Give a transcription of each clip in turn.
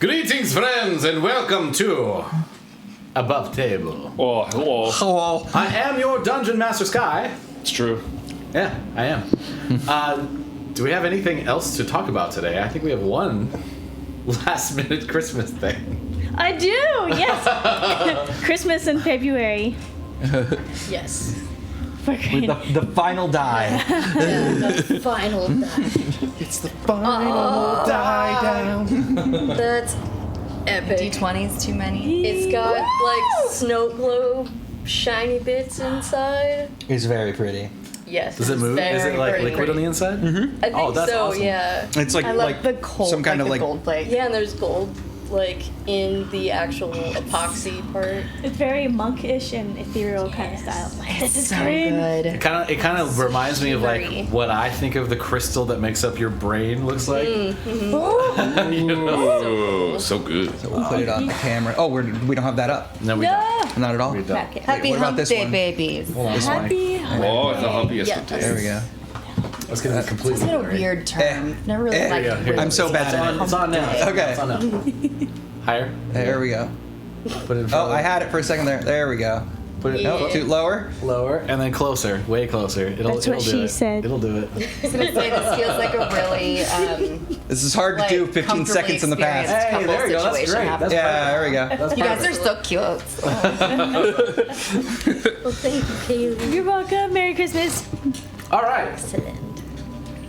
Greetings, friends, and welcome to AboveTable. Oh, hello. I am your Dungeon Master, Skye. It's true. Yeah, I am. Do we have anything else to talk about today? I think we have one last-minute Christmas thing. I do, yes. Christmas in February. Yes. With the final die. The final die. It's the final die down. That's epic. D20's too many. It's got like snow globe shiny bits inside. It's very pretty. Yes. Does it move? Is it like very liquid on the inside? Mm-hmm. I think that's so, awesome. yeah. It's like I love the gold, some kind of like gold plate. Yeah, and there's gold like in the actual epoxy part. It's very monkish and ethereal kind of style. This is so great. good. It kind of reminds me of like Shimmery. what I think of the crystal that makes up your brain looks like. Oh, You know? Oh, so good. So we'll put it on the camera. Oh, we don't have that up. No, we don't. Not at all. We don't. Back it. Happy what about hump this day, one? babies. Hold on, This one. Happy. Oh, it's the humpiest Yeah. of days. There we go. Let's get it completely. It's got a blurry. weird term. Never really liked Yeah, here. I'm so bad at it. It's on now. Okay. It's on now. Higher. There we go. Put it in front Oh, of I it. had it for a second there. There we go. Put it Yeah. Too lower. lower and then closer, way closer. That's what do she it. said. It'll do it. I was gonna say this feels like a really This is hard like, to do 15 comfortably seconds in the past. experienced Hey, there we go. That's situation great. happening. That's Yeah, there we go. You guys are so cute. Well, thank you, Kaylee. You're welcome. Merry Christmas. All right. Excellent.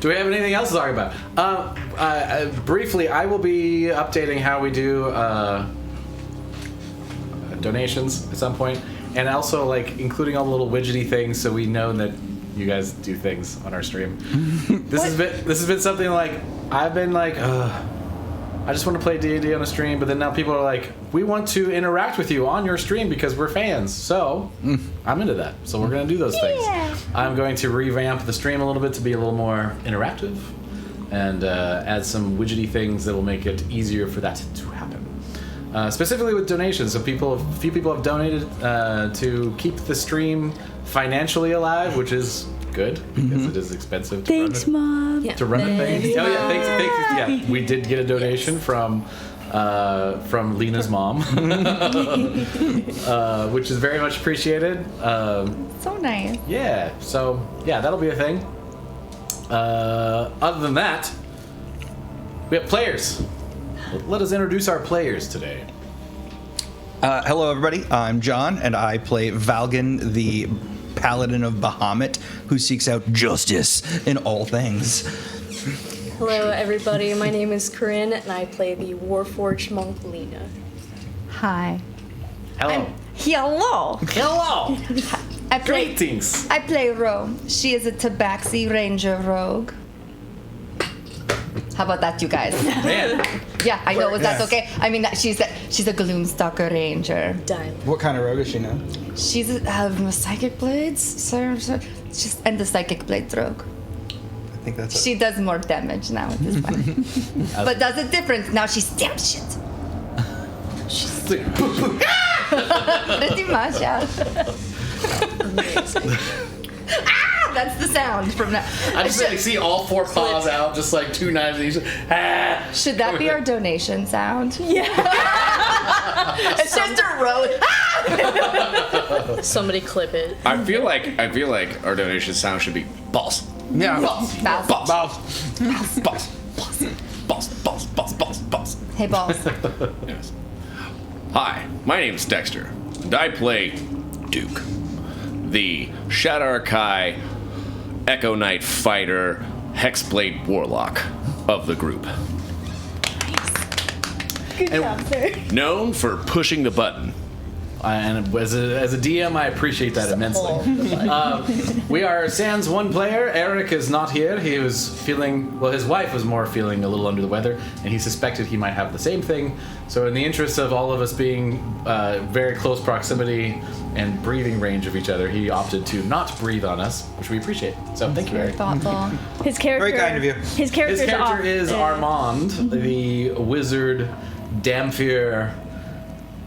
Do we have anything else to talk about? Briefly, I will be updating how we do donations at some point, and also like including all the little widgety things so we know that you guys do things on our stream. This has been something like I've been like, I just want to play D&D on a stream, but then now people are like, we want to interact with you on your stream because we're fans. So I'm into that. So we're going to do those things. I'm going to revamp the stream a little bit to be a little more interactive and add some widgety things that will make it easier for that to happen. Specifically with donations. So a few people have donated to keep the stream financially alive, which is good because it is expensive to run Thanks, it. Mom. Yeah. To run the thing. Oh yeah, thanks. Yeah, we did get a donation from Leina's mom, which is very much appreciated. So nice. Yeah, so yeah, that'll be a thing. Other than that, we have players. Let us introduce our players today. Hello, everybody. I'm John, and I play Valgun, the Paladin of Bahamut, who seeks out justice in all things. Hello, everybody. My name is Corinne, and I play the Warforged monk Leina. Hi. Hello. Hello. Hello. I play Roe. She is a Tabaxi Ranger Rogue. How about that, you guys? Man, Yeah, I know. Was that Yes. okay? I mean, she's a Gloomstalker Ranger. Diamond. What kind of rogue is she now? She's psychic blades, just and the psychic blades rogue. I think that's She does more damage now at this point, but does it different now. She stabs shit. Pretty much, yeah. Amazing. That's the sound from that. I just like, see all four paws out, just like two knives each. Ah! Should that be our donation sound? Yeah. It's just a road. Somebody clip it. I feel like our donation sound should be boss. yeah. Mouse. Boss. Boss. Boss. Hey, balls. Yes. Hi, my name is Dexter, and I play Duke, the Shadar-Kai Echo Knight Fighter Hexblade Warlock of the group. Good job, sir. Known for pushing the button. And as a DM, I appreciate that immensely. We are Sans one player. Eric is not here. He was feeling, well, his wife was more feeling a little under the weather, and he suspected he might have the same thing. So in the interest of all of us being very close proximity and breathing range of each other, he opted to not breathe on us, which we appreciate. So thank you, Eric. Thoughtful. His character. Very kind of you. His character, His character is Armonde, the wizard Damphir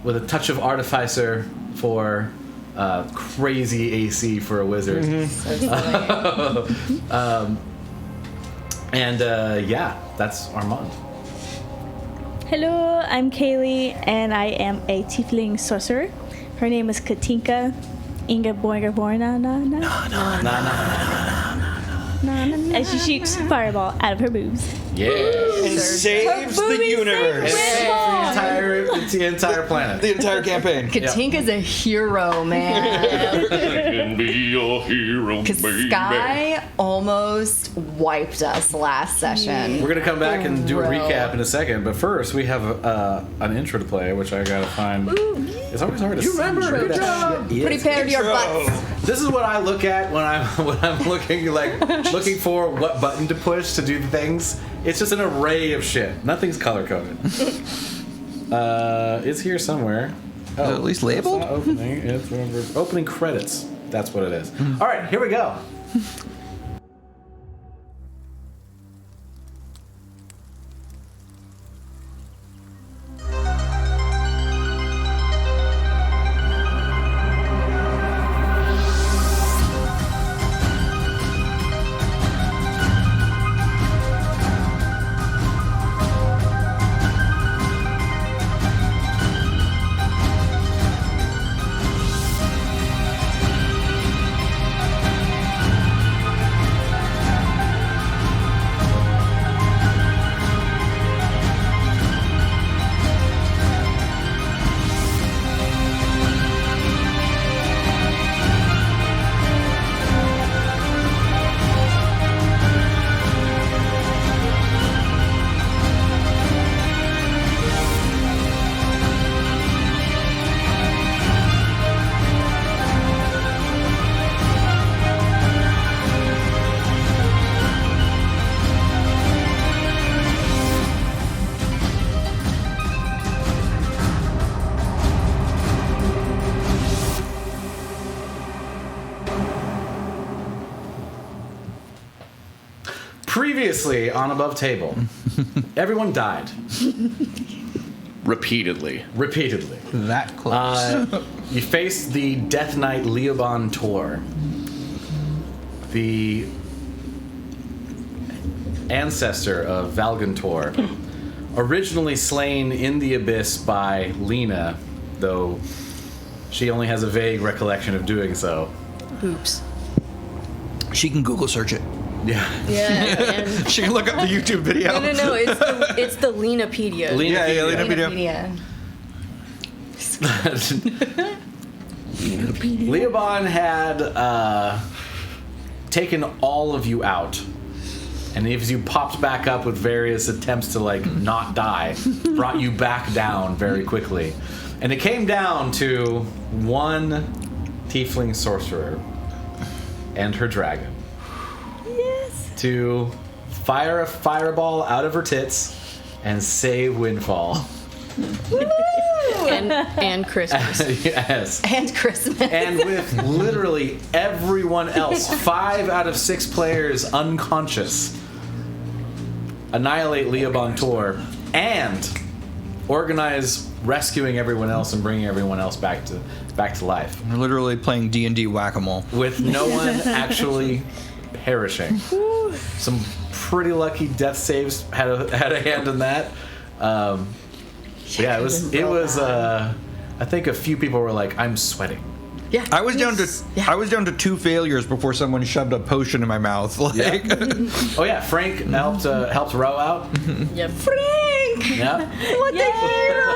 with a touch of Artificer for crazy AC for a wizard. Yeah, that's Armonde. Hello, I'm Kaylee, and I am a tiefling sorcerer. Her name is Katinka Ingaborgavenanana. And she shoots fireball out of her boobs. Yeah. And saves the universe. The entire planet. The entire campaign. Katinka's a hero, man. Can be a hero, Because baby. Skye almost wiped us last session. We're going to come back and do a Bro. recap in a second, but first we have an intro to play, which I got to find. It's always hard to see. Good job. Prepare your butts. This is what I look at when I'm looking for what button to push to do the things. It's just an array of shit. Nothing's color coded. It's here somewhere. Is it at least labeled? It's not opening. It's opening credits. That's what it is. All right, here we go. Previously on AboveTable, everyone died. Repeatedly. That close. You faced the Death Knight Leoban Tor, the ancestor of Valgun Tor, originally slain in the abyss by Leina, though she only has a vague recollection of doing so. Oops. She can Google search it. Yeah. Yeah. She can look up the YouTube video. No. It's the Lenapedia. Yeah, Lenapedia. Leoban had taken all of you out, and as you popped back up with various attempts to not die, brought you back down very quickly, and it came down to one tiefling sorcerer and her dragon. Yes. To fire a fireball out of her tits and save Windfall. and Christmas. Yes. And Christmas. And with literally everyone else, 5 out of 6 players unconscious, annihilate Leoban Tor and organize rescuing everyone else and bringing everyone else back to life, We're literally playing D&D whack-a-mole. with no one actually perishing. Some pretty lucky death saves had a hand in that. Yeah, it was. I think a few people were like, "I'm sweating." Yeah. I was down to 2 failures before someone shoved a potion in my mouth. Oh yeah, Frank helped Roe out. Yeah. Frank! Yeah, What the hero!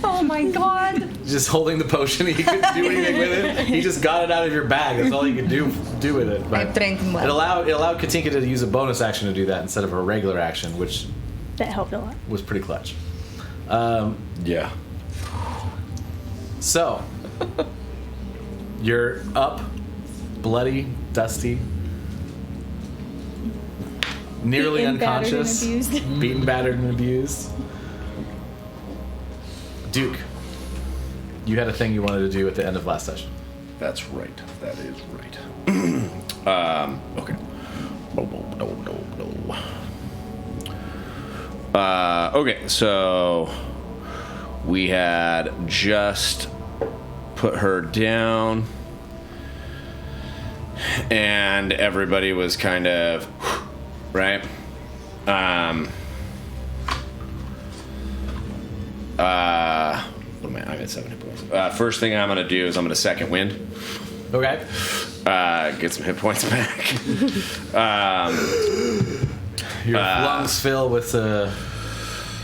Oh my god. just holding the potion. He couldn't do anything with it. He just got it out of your bag. That's all he could do with it. But I've trained him well. it allowed Katinka to use a bonus action to do that instead of a regular action, which That helped a lot. was pretty clutch. Yeah. So, you're up, bloody, dusty, nearly Beaten, battered, and unconscious, abused. beaten, battered, and abused. Duke, you had a thing you wanted to do at the end of last session. That's right. That is right. Okay. Okay, so we had just put her down, and everybody was kind of right. What am I? I'm at 7 hit points. First thing I'm gonna do is I'm gonna second wind. Okay. Get some hit points back. Your lungs fill with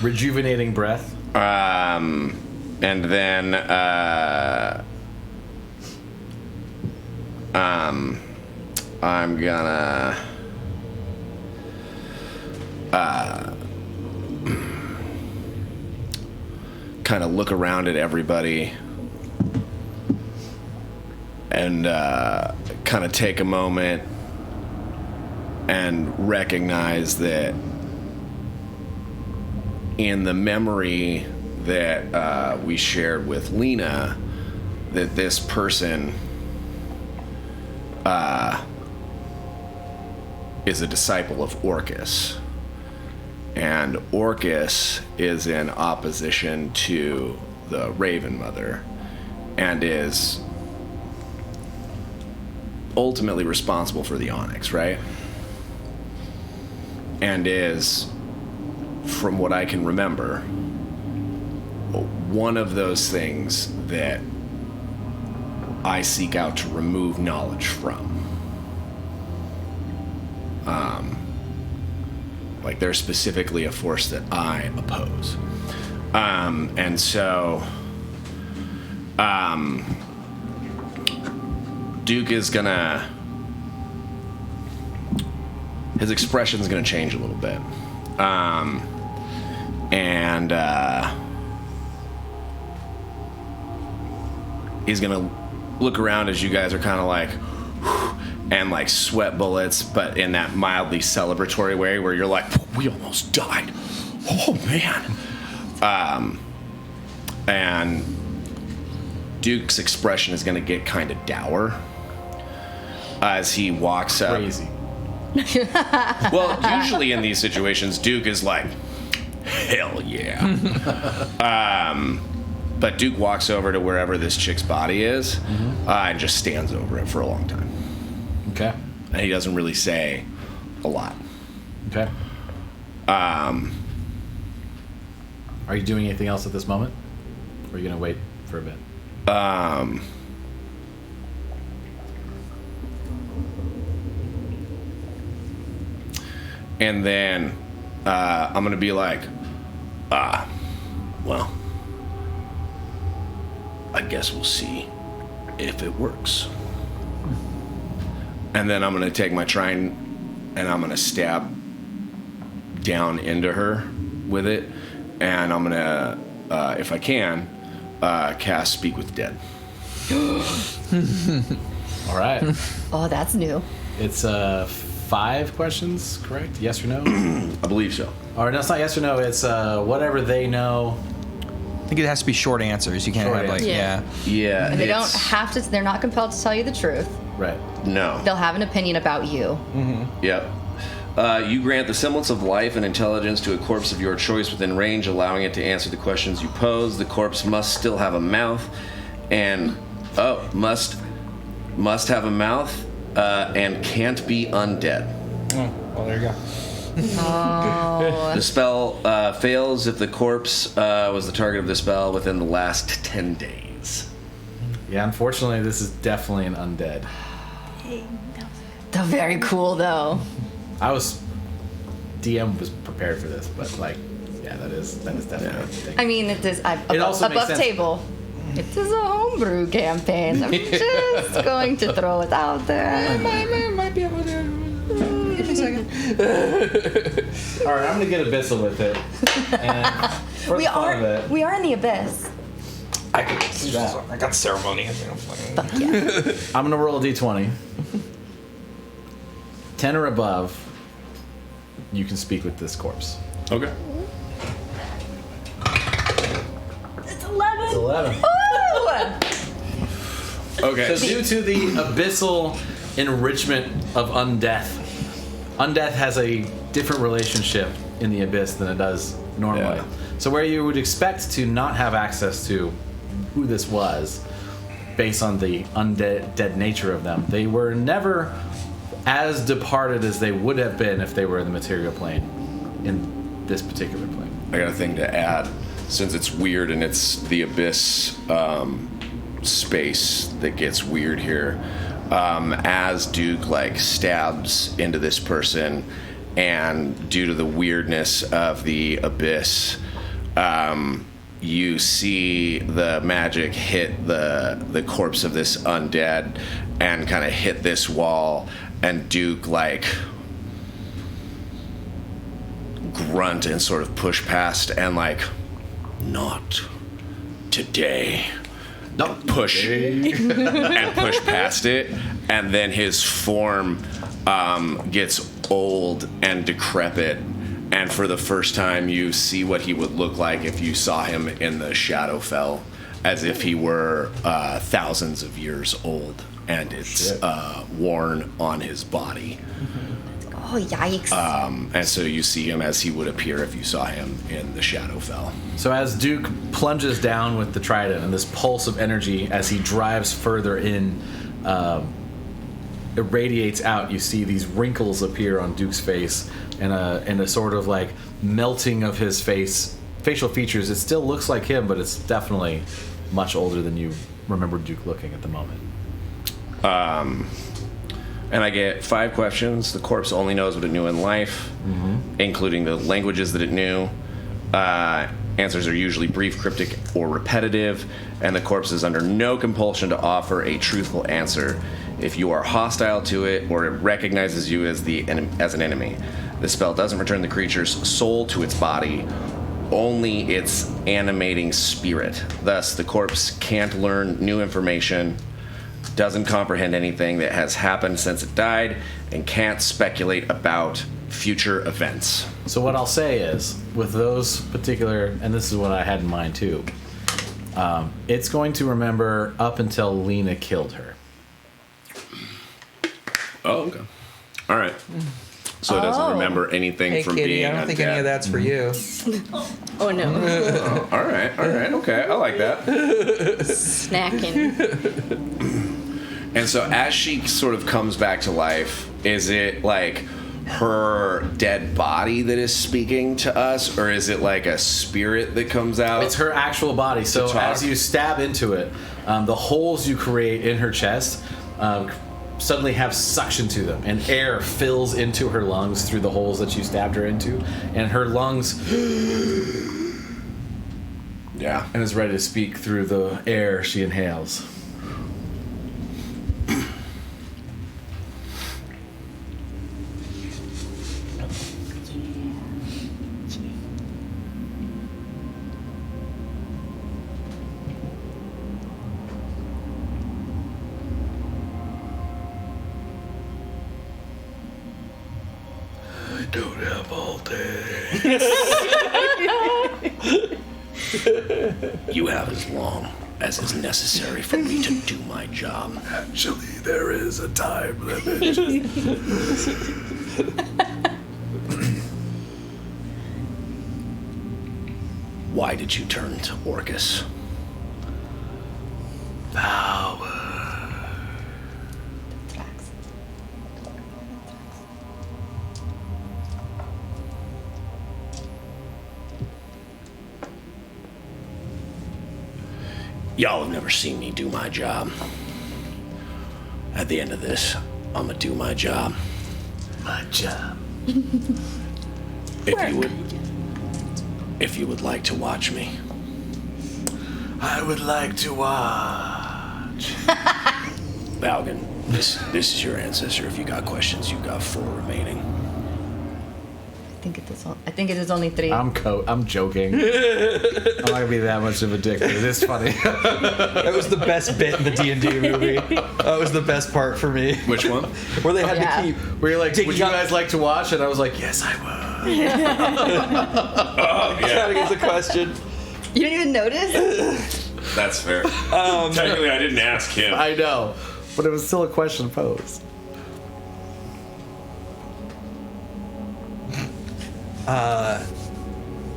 rejuvenating breath. And then I'm gonna kind of look around at everybody and kind of take a moment and recognize that in the memory that we shared with Leina, that this person is a disciple of Orcus. And Orcus is in opposition to the Raven Mother and is ultimately responsible for the Onyx, right? And is, from what I can remember, one of those things that I seek out to remove knowledge from. Like they're specifically a force that I oppose. And so Duke is gonna, his expression's gonna change a little bit. And he's gonna look around as you guys are kind of like, and like sweat bullets, but in that mildly celebratory way where you're like, we almost died. Oh man. And Duke's expression is gonna get kind of dour as he walks up. Crazy. Well, usually in these situations, Duke is like, hell yeah. But Duke walks over to wherever this chick's body is, and just stands over it for a long time. Okay. And he doesn't really say a lot. Okay. Are you doing anything else at this moment? Or are you going to wait for a bit? And then I'm going to be like, well, I guess we'll see if it works. And then I'm going to take my trident and I'm going to stab down into her with it. And I'm going to, if I can, cast Speak with Dead. All right. Oh, that's new. It's 5 questions, correct? Yes or no? I believe so. Or no, it's not yes or no. It's whatever they know. I think it has to be short answers. You can't Short have like, answers. Yeah. And they don't have to, they're not compelled to tell you the truth. Right. No. They'll have an opinion about you. Yep. You grant the semblance of life and intelligence to a corpse of your choice within range, allowing it to answer the questions you pose. The corpse must still have a mouth, and must have a mouth, and can't be undead. Oh, well, there you go. Oh. The spell fails if the corpse was the target of the spell within the last 10 days. Yeah, unfortunately, this is definitely an undead. They're very cool, though. DM was prepared for this, but like, yeah, that is definitely a thing. I mean, it is It also makes sense. AboveTable. It is a homebrew campaign. I'm just going to throw it out there. Might be able to. Give me a second. All right, I'm gonna get Abyssal with it. And for We the fun of it, are in the abyss. I got ceremony. Fuck yeah. I'm gonna roll a d20. 10 or above, you can speak with this corpse. Okay. It's 11. It's 11. Woo! Okay. So due to the abyssal enrichment of undeath has a different relationship in the abyss than it does normally. Yeah. So where you would expect to not have access to who this was, based on the undead nature of them, they were never as departed as they would have been if they were in the material plane in this particular plane. I got a thing to add. since it's weird and it's the abyss space that gets weird here, as Duke like stabs into this person, and due to the weirdness of the abyss, you see the magic hit the corpse of this undead and kind of hit this wall, and Duke like grunt and sort of push past and like, not today. Not push and push past it, and then his form gets old and decrepit, and for the first time you see what he would look like if you saw him in the Shadowfell, as if he were thousands of years old, and it's worn on his body. Oh, yikes. And so you see him as he would appear if you saw him in the Shadowfell. So as Duke plunges down with the trident and this pulse of energy as he drives further in, it radiates out. You see these wrinkles appear on Duke's face and a sort of like melting of his facial features. It still looks like him, but it's definitely much older than you remember Duke looking at the moment. And I get 5 questions. The corpse only knows what it knew in life, including the languages that it knew. Answers are usually brief, cryptic, or repetitive, and the corpse is under no compulsion to offer a truthful answer if you are hostile to it or it recognizes you as an enemy. The spell doesn't return the creature's soul to its body, only its animating spirit. Thus, the corpse can't learn new information, doesn't comprehend anything that has happened since it died, and can't speculate about future events. So what I'll say is, with those particular, and this is what I had in mind too, it's going to remember up until Leina killed her. Oh, okay. All right. So it doesn't remember anything Hey, from Kitty, being I don't think any of that's for you. Oh no. All right, okay. I like that. Snacking. And so as she sort of comes back to life, is it like her dead body that is speaking to us, or is it like a spirit that comes out? It's her actual body. So as you stab into it, the holes you create in her chest suddenly have suction to them, and air fills into her lungs through the holes that you stabbed her into, and her lungs and is ready to speak through the air she inhales. Don't have all day. You have as long as is necessary for me to do my job. Actually, there is a time limit. Why did you turn to Orcus? Power. Y'all have never seen me do my job. At the end of this, I'm gonna do my job. My job. If you would like to watch me. I would like to watch. Valgun, this is your ancestor. If you got questions, you've got 4 remaining. I think it is only 3. I'm joking. I'm not gonna be that much of a dick, but it is funny. That was the best bit in the D&D movie. That was the best part for me. Which one? Where they had to keep. Where you're like, digging would you up- guys like to watch? And I was like, yes, I would. Trying to get the question. You didn't even notice? That's fair. Technically, I didn't ask him. I know, but it was still a question posed.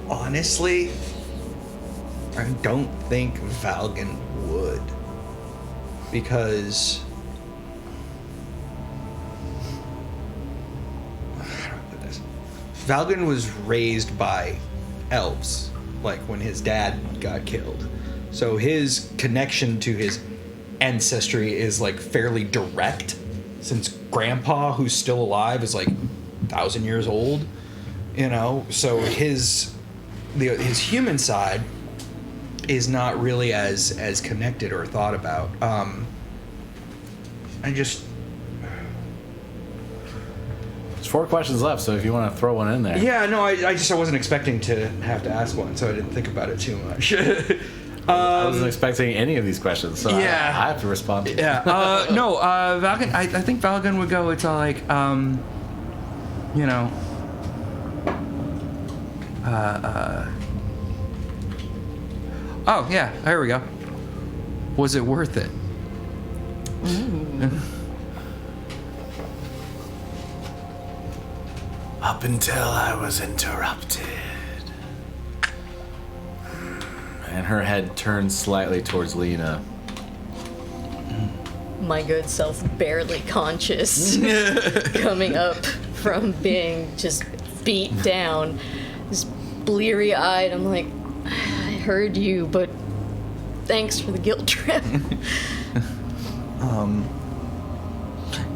Honestly, I don't think Valgun would. Because... how do I put this? Valgun was raised by elves. like when his dad got killed. So his connection to his ancestry is like fairly direct, since Grandpa, who's still alive, is like 1,000 years old. You know, so his human side is not really as connected or thought about. There's 4 questions left, so if you want to throw one in there. Yeah, no, I wasn't expecting to have to ask one, so I didn't think about it too much. I wasn't expecting any of these questions, so yeah. I have to respond to it. Yeah. Valgun. I think Valgun would go. It's all like, you know. Oh yeah, there we go. Was it worth it? Up until I was interrupted. And her head turns slightly towards Leina. My good self barely conscious, coming up from being just beat down, just bleary-eyed. I'm like, I heard you, but thanks for the guilt trip.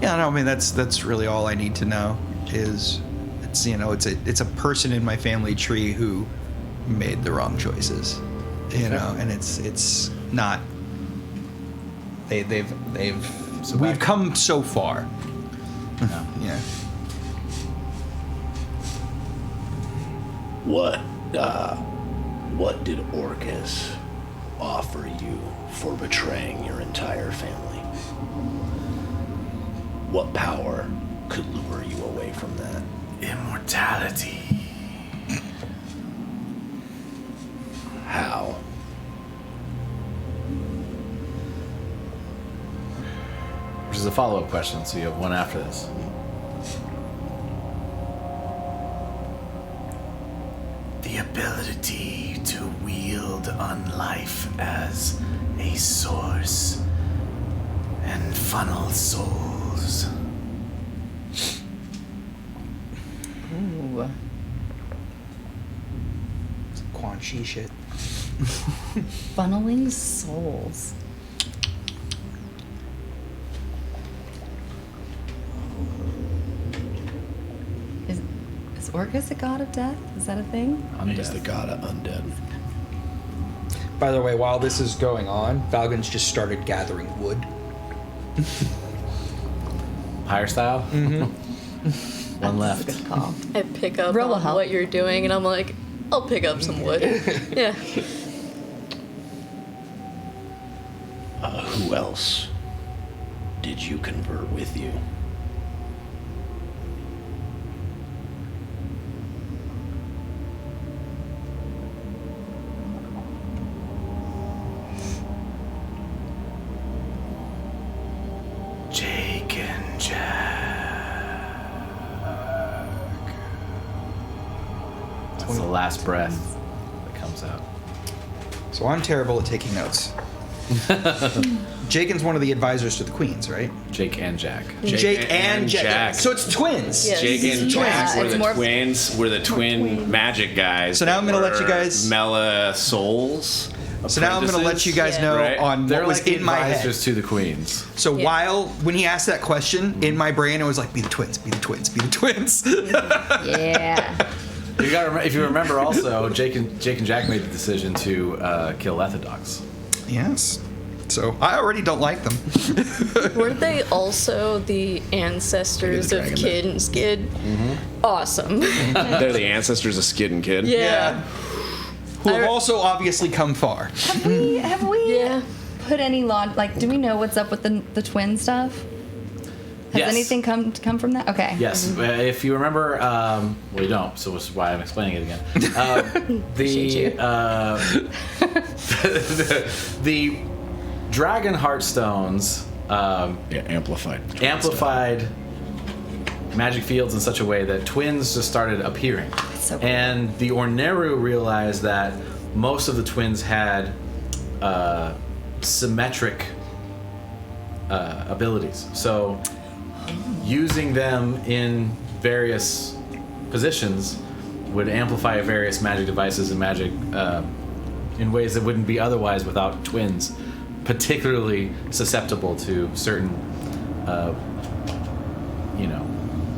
Yeah, no, I mean that's really all I need to know. Is it's it's a person in my family tree who made the wrong choices, and it's not. We've come so far. Yeah. What did Orcus offer you for betraying your entire family? What power could lure you away from that? Immortality. How? Which is a follow-up question, so you have one after this. The ability to wield unlife as a source and funnel souls. Ooh. Some Quan Chi shit. Funneling souls. Is Orcus a god of death? Is that a thing? He's the god of undead. By the way, while this is going on, Valgun's just started gathering wood. Higher style? Mm-hmm. One left. That's a good call. I pick up Roll a on help. what you're doing, and I'm like, I'll pick up some wood. Yeah. Who else did you convert with you? Jake and Jack. That's the last breath that comes out. So I'm terrible at taking notes. Jaken's one of the advisors to the queens, right? Jake and Jack. Jake and Jack. So it's twins. Yes. Jake and Jack Yeah, were it's the more- twins. Were the twin magic guys. So now I'm gonna that let you were guys- Mela Souls. So now I'm going to let you guys know Right. on They're what was like the in my head. advisors to the queens. So Yeah. when he asked that question, in my brain it was like, be the twins, be the twins, be the twins. Yeah. You got if you remember also, Jake and Jack made the decision to kill Lethodox. Yes. So I already don't like them. Weren't they also the ancestors of dragon Kid and Skid? Awesome. They're the ancestors of Skid and Kid. Yeah. Who have also obviously come far. Have we Yeah. put any do we know what's up with the twin stuff? Has Yes. anything come from that? Okay. Yes, if you remember, well, you don't, so this is why I'm explaining it again. Appreciate The Dragon Heartstones amplified magic fields in such a way that twins just started appearing. So cool. And the Orneru realized that most of the twins had symmetric abilities. So using them in various positions would amplify various magic devices and magic in ways that wouldn't be otherwise without twins, particularly susceptible to certain,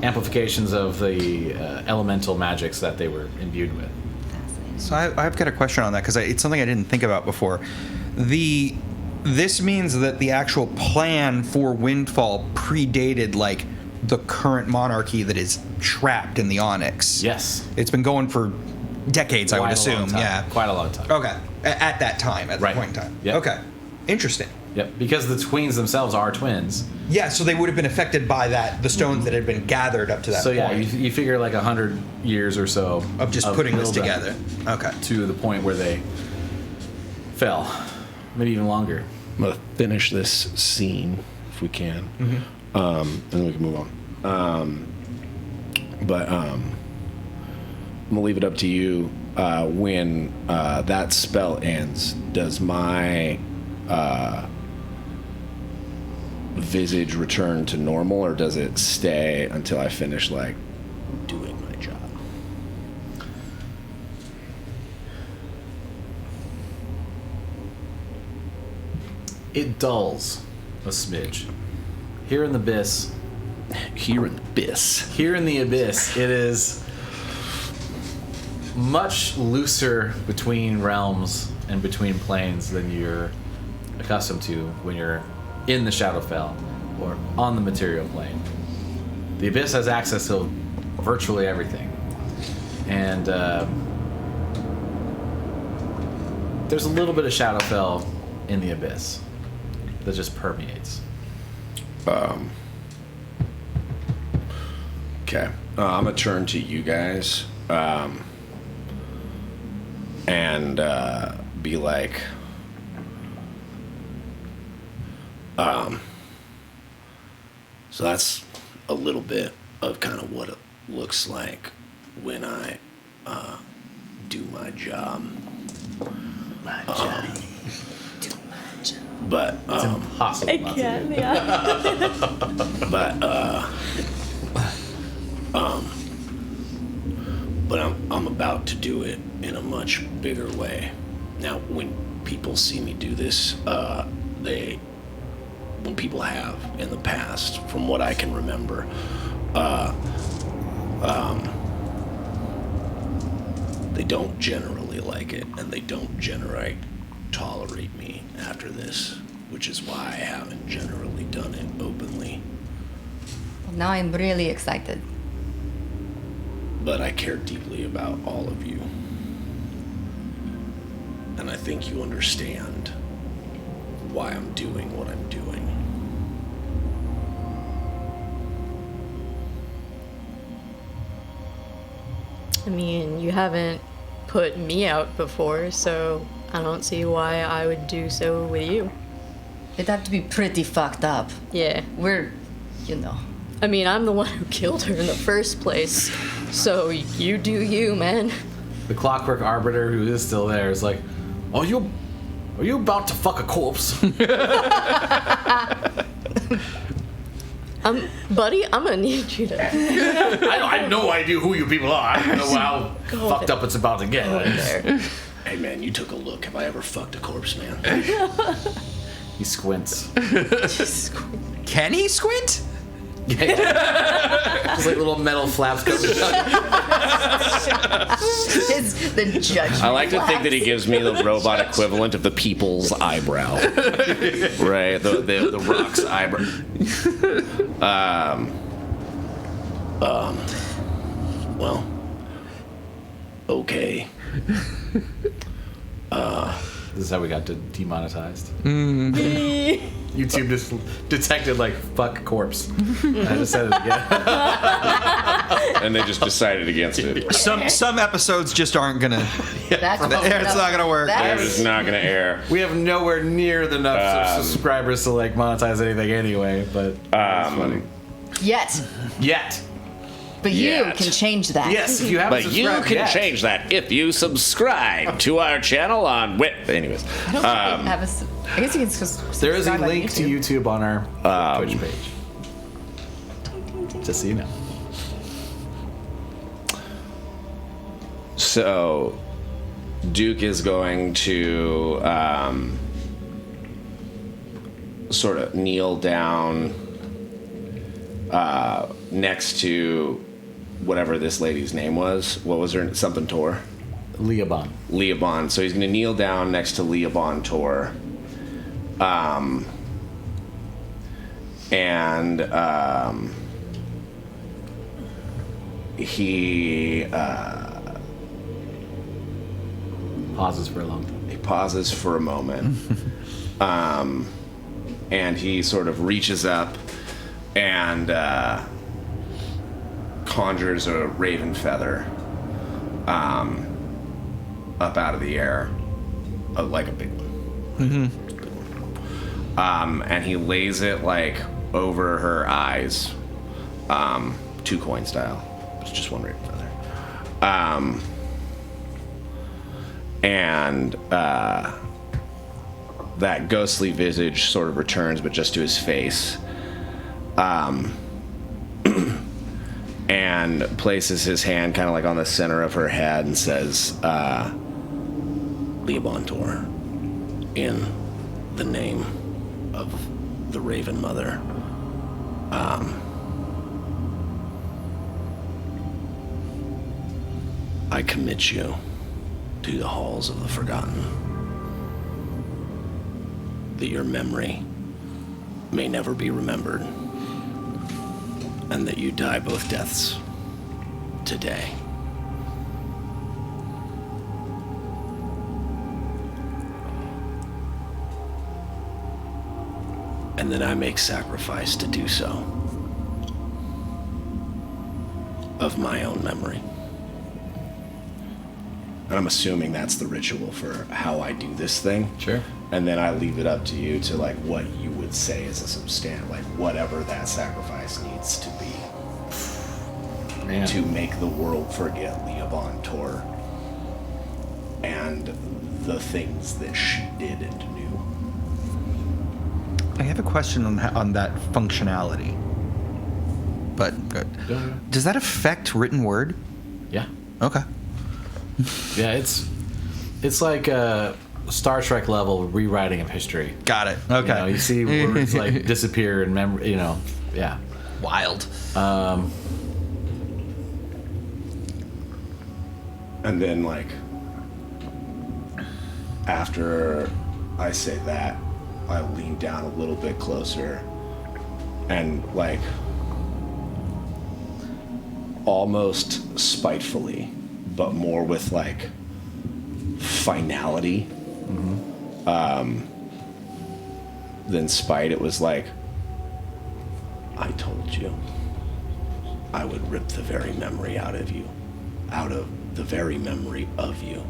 amplifications of the elemental magics that they were imbued with. So I've got a question on that because it's something I didn't think about before. This means that the actual plan for Windfall predated like the current monarchy that is trapped in the Onyx. Yes. It's been going for decades, I would Quite a long assume. time. Yeah. Quite a long time. Okay. At that time, at Right. that point in time. Yep. Okay. Interesting. Yep, because the twins themselves are twins. Yeah, so they would have been affected by the stones that had been gathered up to that So point. yeah, you figure like 100 years or so of just putting this build-up together. Okay. to the point where they fell, maybe even longer. I'm gonna finish this scene if we can, and then we can move on. But I'm gonna leave it up to you. When that spell ends, does my visage return to normal, or does it stay until I finish like doing my job? It dulls a smidge. Here in the abyss, Here in the abyss, it is much looser between realms and between planes than you're accustomed to when you're in the Shadowfell or on the material plane. The abyss has access to virtually everything, and there's a little bit of Shadowfell in the abyss that just permeates. Okay, I'm gonna turn to you guys and be like, so that's a little bit of kind of what it looks like when I do my job. But It's impossible I not to can't, do. yeah. But I'm about to do it in a much bigger way. Now, when people see me do this, when people have in the past, from what I can remember, they don't generally like it, and they don't generally tolerate me after this, which is why I haven't generally done it openly. Now I'm really excited. But I care deeply about all of you. And I think you understand why I'm doing what I'm doing. I mean, you haven't put me out before, so I don't see why I would do so with you. It'd have to be pretty fucked up. Yeah. We're, I mean, I'm the one who killed her in the first place, so you do you, man. The Clockwork Arbiter, who is still there, is like, are you about to fuck a corpse? Buddy, I'm gonna need you to I have no idea who you people are. I don't know how Go fucked there. up it's about to get. go there. Hey man, you took a look. Have I ever fucked a corpse, man? He squints. Can he squint? Just like little metal flaps coming down. It's the judge. I like to think that he gives me the robot equivalent of the people's eyebrow. Right? The rock's eyebrow. Well, okay. This is how we got demonetized. YouTube just detected like fuck corpse. I just said it again. And they just decided against it. Some episodes just aren't gonna. That's It's not gonna work. They're just not gonna air. We have nowhere near enough subscribers to like monetize anything anyway, but it's funny. Yet. Yet. But Yet. you can change that. Yes, if you haven't But you subscribed can yet. change that if you subscribe to our channel on Anyways. I don't have a. I guess you can just. There is a subscribe on link to YouTube on our Twitch page. Just so you know. So Duke is going to sort of kneel down next to whatever this lady's name was. What was her? Something Tor? Leobon. So he's going to kneel down next to Leobon Tor. He Pauses for a long time. He pauses for a moment. And he sort of reaches up and conjures a raven feather up out of the air, like a big one. And he lays it like over her eyes, 2-coin style. It's just one raven feather. And that ghostly visage sort of returns, but just to his face. And places his hand kind of like on the center of her head and says, Leobon Tor, in the name of the Raven Mother, I commit you to the halls of the Forgotten, that your memory may never be remembered, and that you die both deaths today. And that I make sacrifice to do so of my own memory. And I'm assuming that's the ritual for how I do this thing. Sure. And then I leave it up to you to like what you would say is a substantive, like whatever that sacrifice needs to be. Man. To make the world forget Leobon Tor and the things that she did and knew. I have a question on that functionality. But good. Does that affect written word? Yeah. Okay. Yeah, it's like a Star Trek level rewriting of history. Got it. Okay. You know, you see words like disappear and memory. You know, yeah. Wild. And then, like, after I say that, I lean down a little bit closer and, like, almost spitefully, but more with, like, finality than spite. It was like, I told you I would rip the very memory out of you, out of the very memory of you,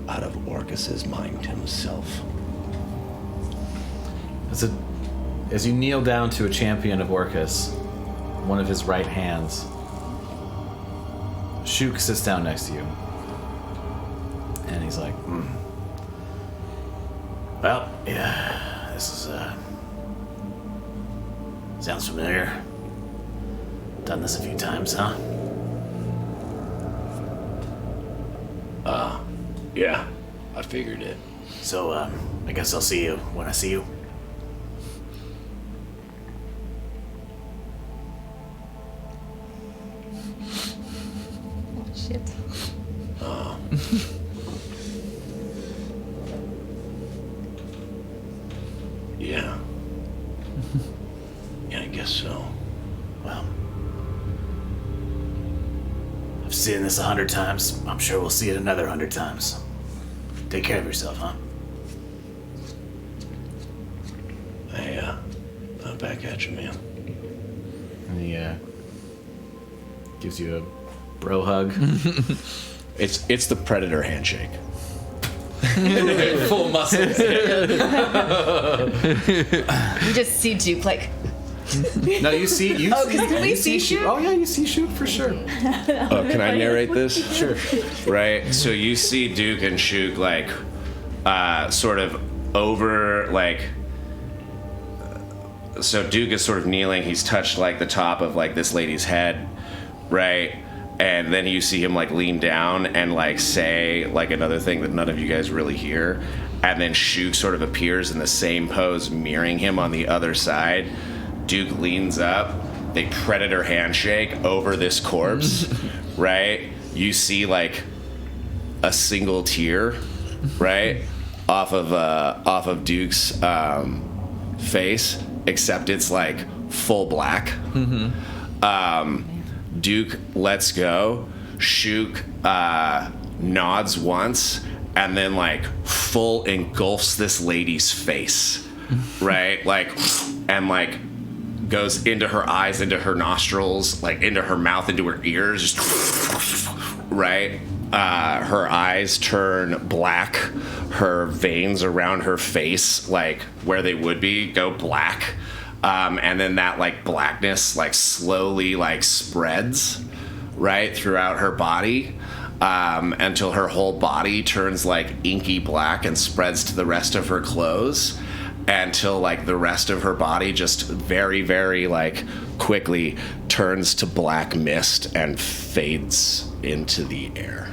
out of Orcus's mind himself. As you kneel down to a champion of Orcus, one of his right hands, Shuk sits down next to you. And he's like, Well, yeah, this is, sounds familiar. Done this a few times, huh? Yeah, I figured it. So, I guess I'll see you when I see you. Oh, shit. Yeah. Yeah, I guess so. Well, I've seen this 100 times. I'm sure we'll see it another 100 times. Take care of yourself, huh? Hey, I'm back at you, man. And he gives you a bro hug. It's the Predator handshake. Full muscles. You just see Duke like, No, you see. can we see Shuk? Shuk? Oh yeah, you see Shuk for sure. Oh, can I narrate this? Sure. Right. So you see Duke and Shuk like, sort of over like. So Duke is sort of kneeling. He's touched like the top of like this lady's head, right? and then you see him like lean down and like say like another thing that none of you guys really hear, and then Shuk sort of appears in the same pose, mirroring him on the other side. Duke leans up, they predator handshake over this corpse, right? You see like a single tear, right, off of Duke's face, except it's like full black. Duke lets go. Shuk nods once and then like full engulfs this lady's face, right? Like, and like goes into her eyes, into her nostrils, like into her mouth, into her ears, just right? Her eyes turn black. Her veins around her face, like where they would be, go black. And then that like blackness like slowly like spreads right throughout her body, until her whole body turns like inky black and spreads to the rest of her clothes, until like the rest of her body just very, very like quickly turns to black mist and fades into the air.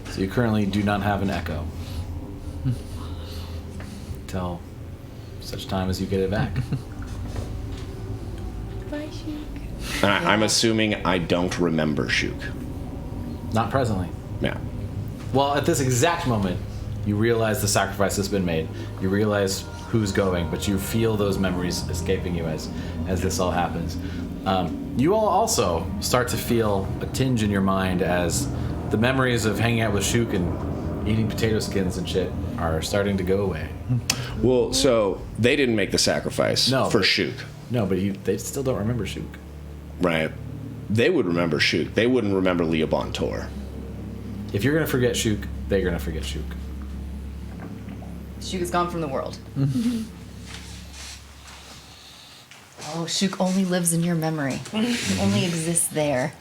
So you currently do not have an echo. Till such time as you get it back. Bye, Shuk. I'm assuming I don't remember Shuk. Not presently. Yeah. Well, at this exact moment, you realize the sacrifice has been made. You realize who's going, but you feel those memories escaping you as this all happens. You all also start to feel a tinge in your mind as the memories of hanging out with Shuk and eating potato skins and shit are starting to go away. Well, so they didn't make the sacrifice for Shuk. No, but they still don't remember Shuk. Right. They would remember Shuk. They wouldn't remember Leobon Tor. If you're going to forget Shuk, they're going to forget Shuk. Shuk is gone from the world. Oh, Shuk only lives in your memory. He only exists there.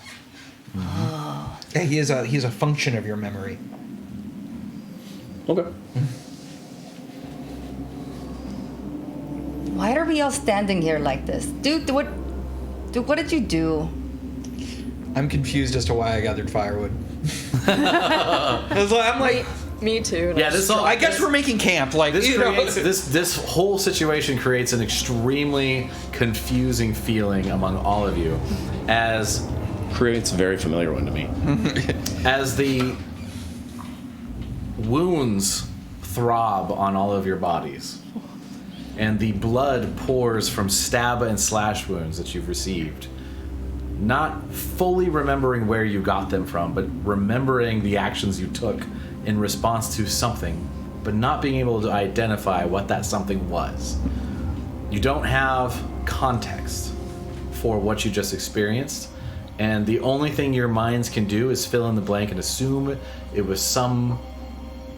Oh. Yeah, he is a function of your memory. Okay. Why are we all standing here like this? Dude, what did you do? I'm confused as to why I gathered firewood. I'm like, Me too. Yeah, this all. I guess we're making camp. Like This you know. creates, this whole situation creates an extremely confusing feeling among all of you, as Creates a very familiar one to me. as the wounds throb on all of your bodies, and the blood pours from stab and slash wounds that you've received. Not fully remembering where you got them from, but remembering the actions you took in response to something, but not being able to identify what that something was. You don't have context for what you just experienced, and the only thing your minds can do is fill in the blank and assume it was some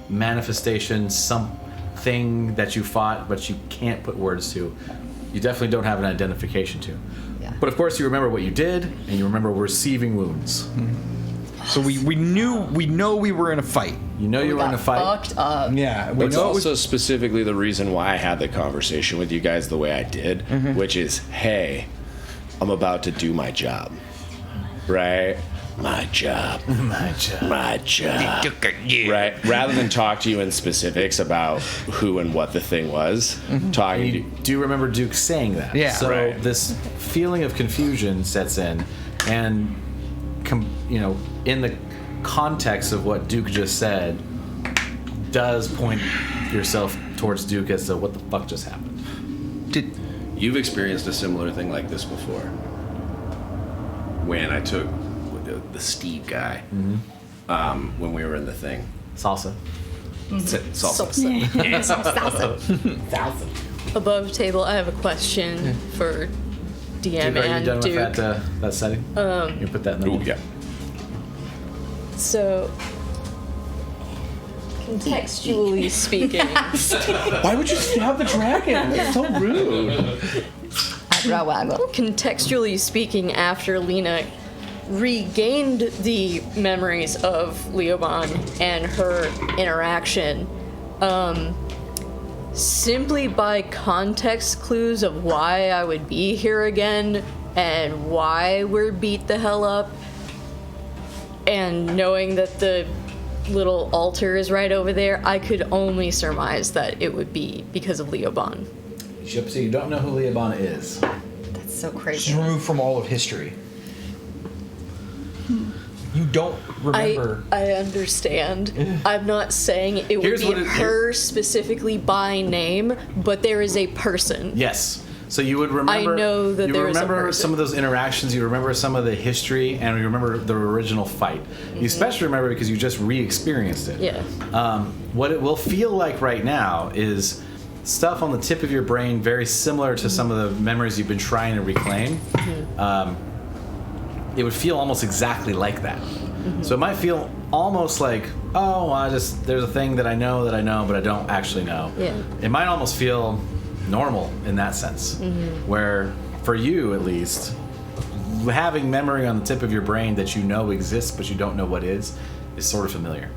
manifestation, something that you fought, but you can't put words to. You definitely don't have an identification to. Yeah. But of course you remember what you did, and you remember receiving wounds. So we know we were in a fight. You know you were in a fight. Fucked up. Yeah, we That's know it was. also specifically the reason why I had the conversation with you guys the way I did, which is, hey, I'm about to do my job. Right? My job. My job. My job. Right? Rather than talk to you in specifics about who and what the thing was, talking to You do remember Duke saying that. Yeah. So Right. this feeling of confusion sets in, and in the context of what Duke just said, does point yourself towards Duke as to what the fuck just happened. You've experienced a similar thing like this before. When I took the Steve guy, when we were in the thing. Salsa. Salsa. Salsa. Above table, I have a question for DM Duke, are you and done Duke. with that setting? You put that in the Ooh, yeah. So, contextually speaking, Why would you stab the dragon? That's so rude. Eyebrow waggle. contextually speaking, after Lena regained the memories of Leobon and her interaction, simply by context clues of why I would be here again, and why we're beat the hell up, and knowing that the little altar is right over there, I could only surmise that it would be because of Leoban. So you don't know who Leoban is. That's so She's crazy. removed from all of history. You don't remember. I understand. I'm not saying it Here's would what be it- her specifically by name, but there is a person. Yes. So you would remember. I know that you there is a remember person. some of those interactions. You remember some of the history, and you remember the original fight. You especially remember because you just re-experienced it. Yeah. What it will feel like right now is stuff on the tip of your brain, very similar to some of the memories you've been trying to reclaim. It would feel almost exactly like that. So it might feel almost like, oh, there's a thing that I know, but I don't actually know. Yeah. It might almost feel normal in that sense, where for you at least, having memory on the tip of your brain that you know exists but you don't know what is sort of familiar.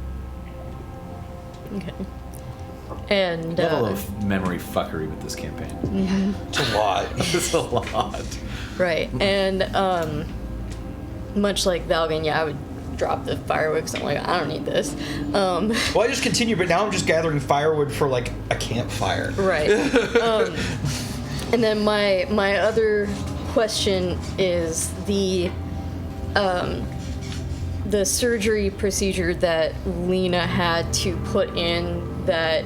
Okay. And You have a little memory fuckery with this campaign. It's a lot. It's a lot. right, and much like Valgun, yeah, I would drop the fireworks. I'm like, I don't need this. Well, I just continue, but now I'm just gathering firewood for like a campfire. Right. And then my other question is the surgery procedure that Leina had to put in that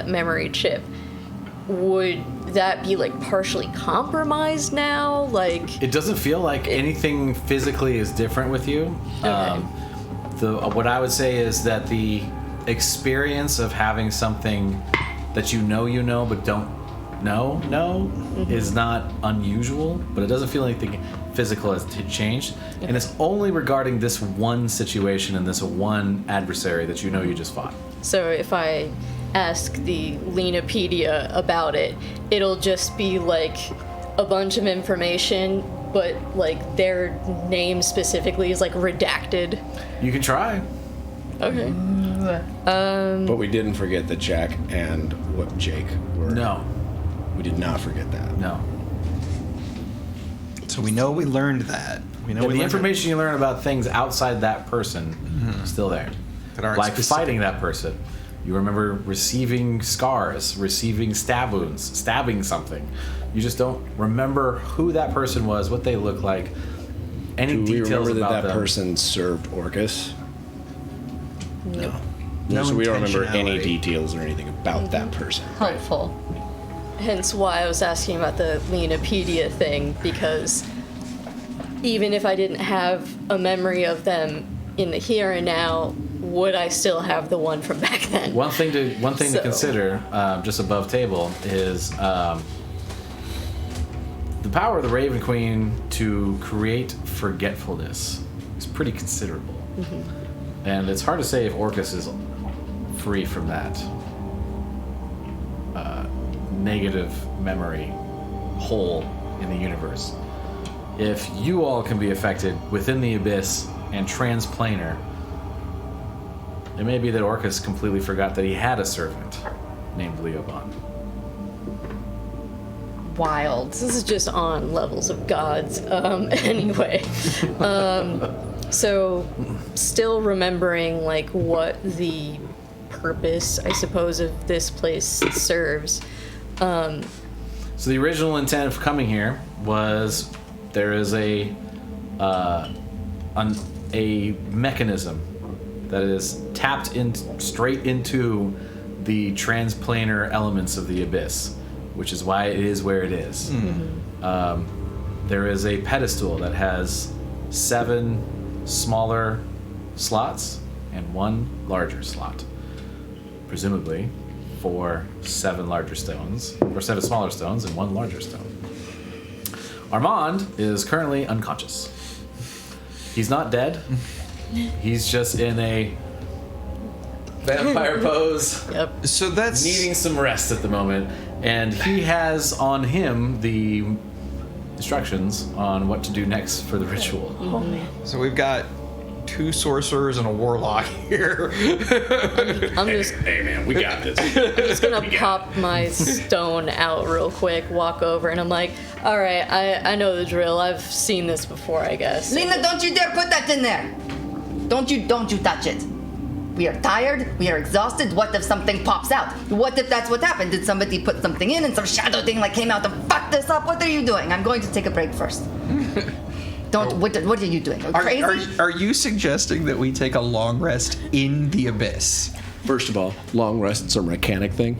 memory chip. Would that be like partially compromised now? Like, It doesn't feel like anything physically is different with you. Okay. What I would say is that the experience of having something that you know but don't know is not unusual, but it doesn't feel anything physical has changed. And it's only regarding this one situation and this one adversary that you know you just fought. so if I ask the Leinapedia about it, it'll just be like a bunch of information, but like their name specifically is like redacted. You can try. Okay. But we didn't forget that Jack and Jake were. No. We did not forget that. No. So we know we learned that. We know Yeah, we the learned information you learn about things outside that person is still there. That aren't Like specific. fighting that person. You remember receiving scars, receiving stab wounds, stabbing something. You just don't remember who that person was, what they looked like, any Do we details remember about that them. person served Orcus? No. No So we don't remember any intentionality. details or anything about that person. Helpful. Hence why I was asking about the Leinapedia thing, because even if I didn't have a memory of them in the here and now, would I still have the one from back then? One thing to So- consider, just above table, is the power of the Raven Queen to create forgetfulness is pretty considerable, and it's hard to say if Orcus is free from that negative memory hole in the universe. If you all can be affected within the abyss and transplanar, it may be that Orcus completely forgot that he had a servant named Leoban. Wild. This is just on levels of gods. Anyway, so still remembering like what the purpose, I suppose, of this place serves. So the original intent of coming here was there is a mechanism that is tapped in straight into the transplanar elements of the abyss, which is why it is where it is. There is a pedestal that has 7 smaller slots and 1 larger slot, presumably for 7 larger stones, or 7 smaller stones and 1 larger stone. Armonde is currently unconscious. He's not dead. He's just in a vampire pose, Yep. So that's needing some rest at the moment, and he has on him the instructions on what to do next for the ritual. So we've got 2 sorcerers and a warlock here. I'm just Hey man, we got this. just gonna pop my stone out real quick, walk over, and I'm like, all right, I know the drill. I've seen this before, I guess. Leina, don't you dare put that in there. Don't you touch it. We are tired, we are exhausted. What if something pops out? What if that's what happened? Did somebody put something in and some shadow thing like came out and fucked this up? What are you doing? I'm going to take a break first. What are you doing? Crazy? Are you suggesting that we take a long rest in the abyss? First of all, long rest's a mechanic thing,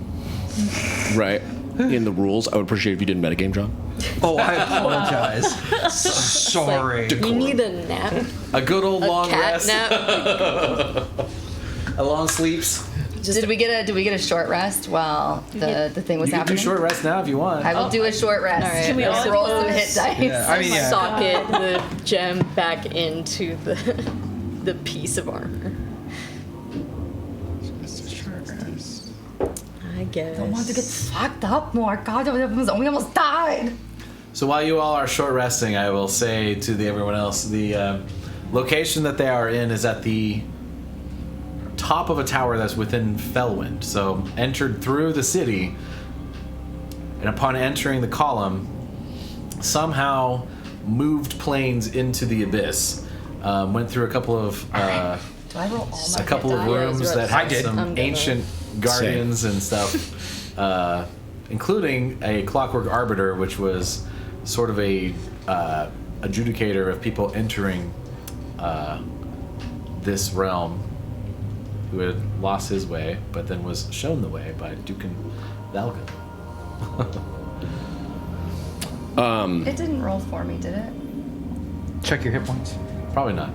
right? In the rules, I would appreciate if you didn't metagame, John. Oh, I apologize. Sorry. You need a nap, A good old a long cat rest. nap. A long sleeps. Did we get a short rest while the thing was You can do happening? short rest now if you want. I will do a short rest. All right. Can we Let's all roll some do hit dice. Yeah, I mean, yeah. Socket the gem back into the piece of armor. I guess. I want to get fucked up more. God, we almost died. So while you all are short resting, I will say to everyone else, the location that they are in is at the top of a tower that's within Fellwind. So entered through the city, and upon entering the column, somehow moved planes into the abyss. Went through a couple of Do I roll all my a couple of die. rooms Yeah, that I had did. some I'm gonna- ancient guardians and stuff, including a clockwork arbiter, which was sort of a adjudicator of people entering this realm, who had lost his way, but then was shown the way by Duke and Valgun. It didn't roll for me, did it? Check your hit points. Probably not.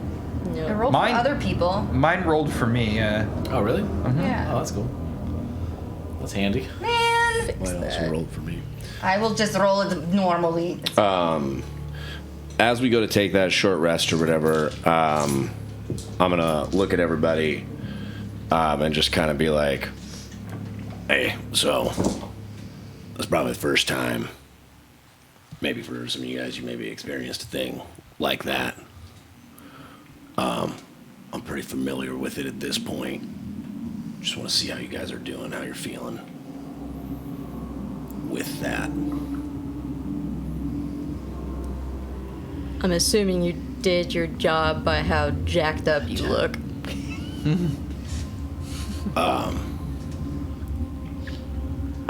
It No. rolled Mine- for other people. Mine rolled for me. Oh, really? Yeah. Oh, that's cool. That's handy. Man, Mine also rolled for me. I will just roll it normally. As we go to take that short rest or whatever, I'm gonna look at everybody and just kind of be like, "Hey, so that's probably the first time. Maybe for some of you guys, you maybe experienced a thing like that. I'm pretty familiar with it at this point. Just want to see how you guys are doing, how you're feeling with that." I'm assuming you did your job by how jacked up you look. I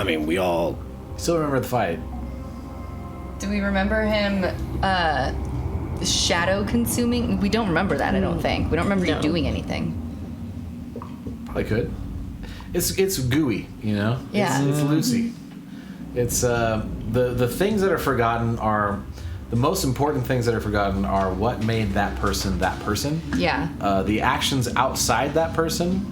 mean, we all Still remember the fight. Do we remember him shadow consuming? We don't remember that, I don't think. We don't remember you No. doing anything. Probably could. It's gooey, you know. Yeah. It's loosey. It's the things that are forgotten are the most important things that are forgotten are what made that person that person. Yeah. The actions outside that person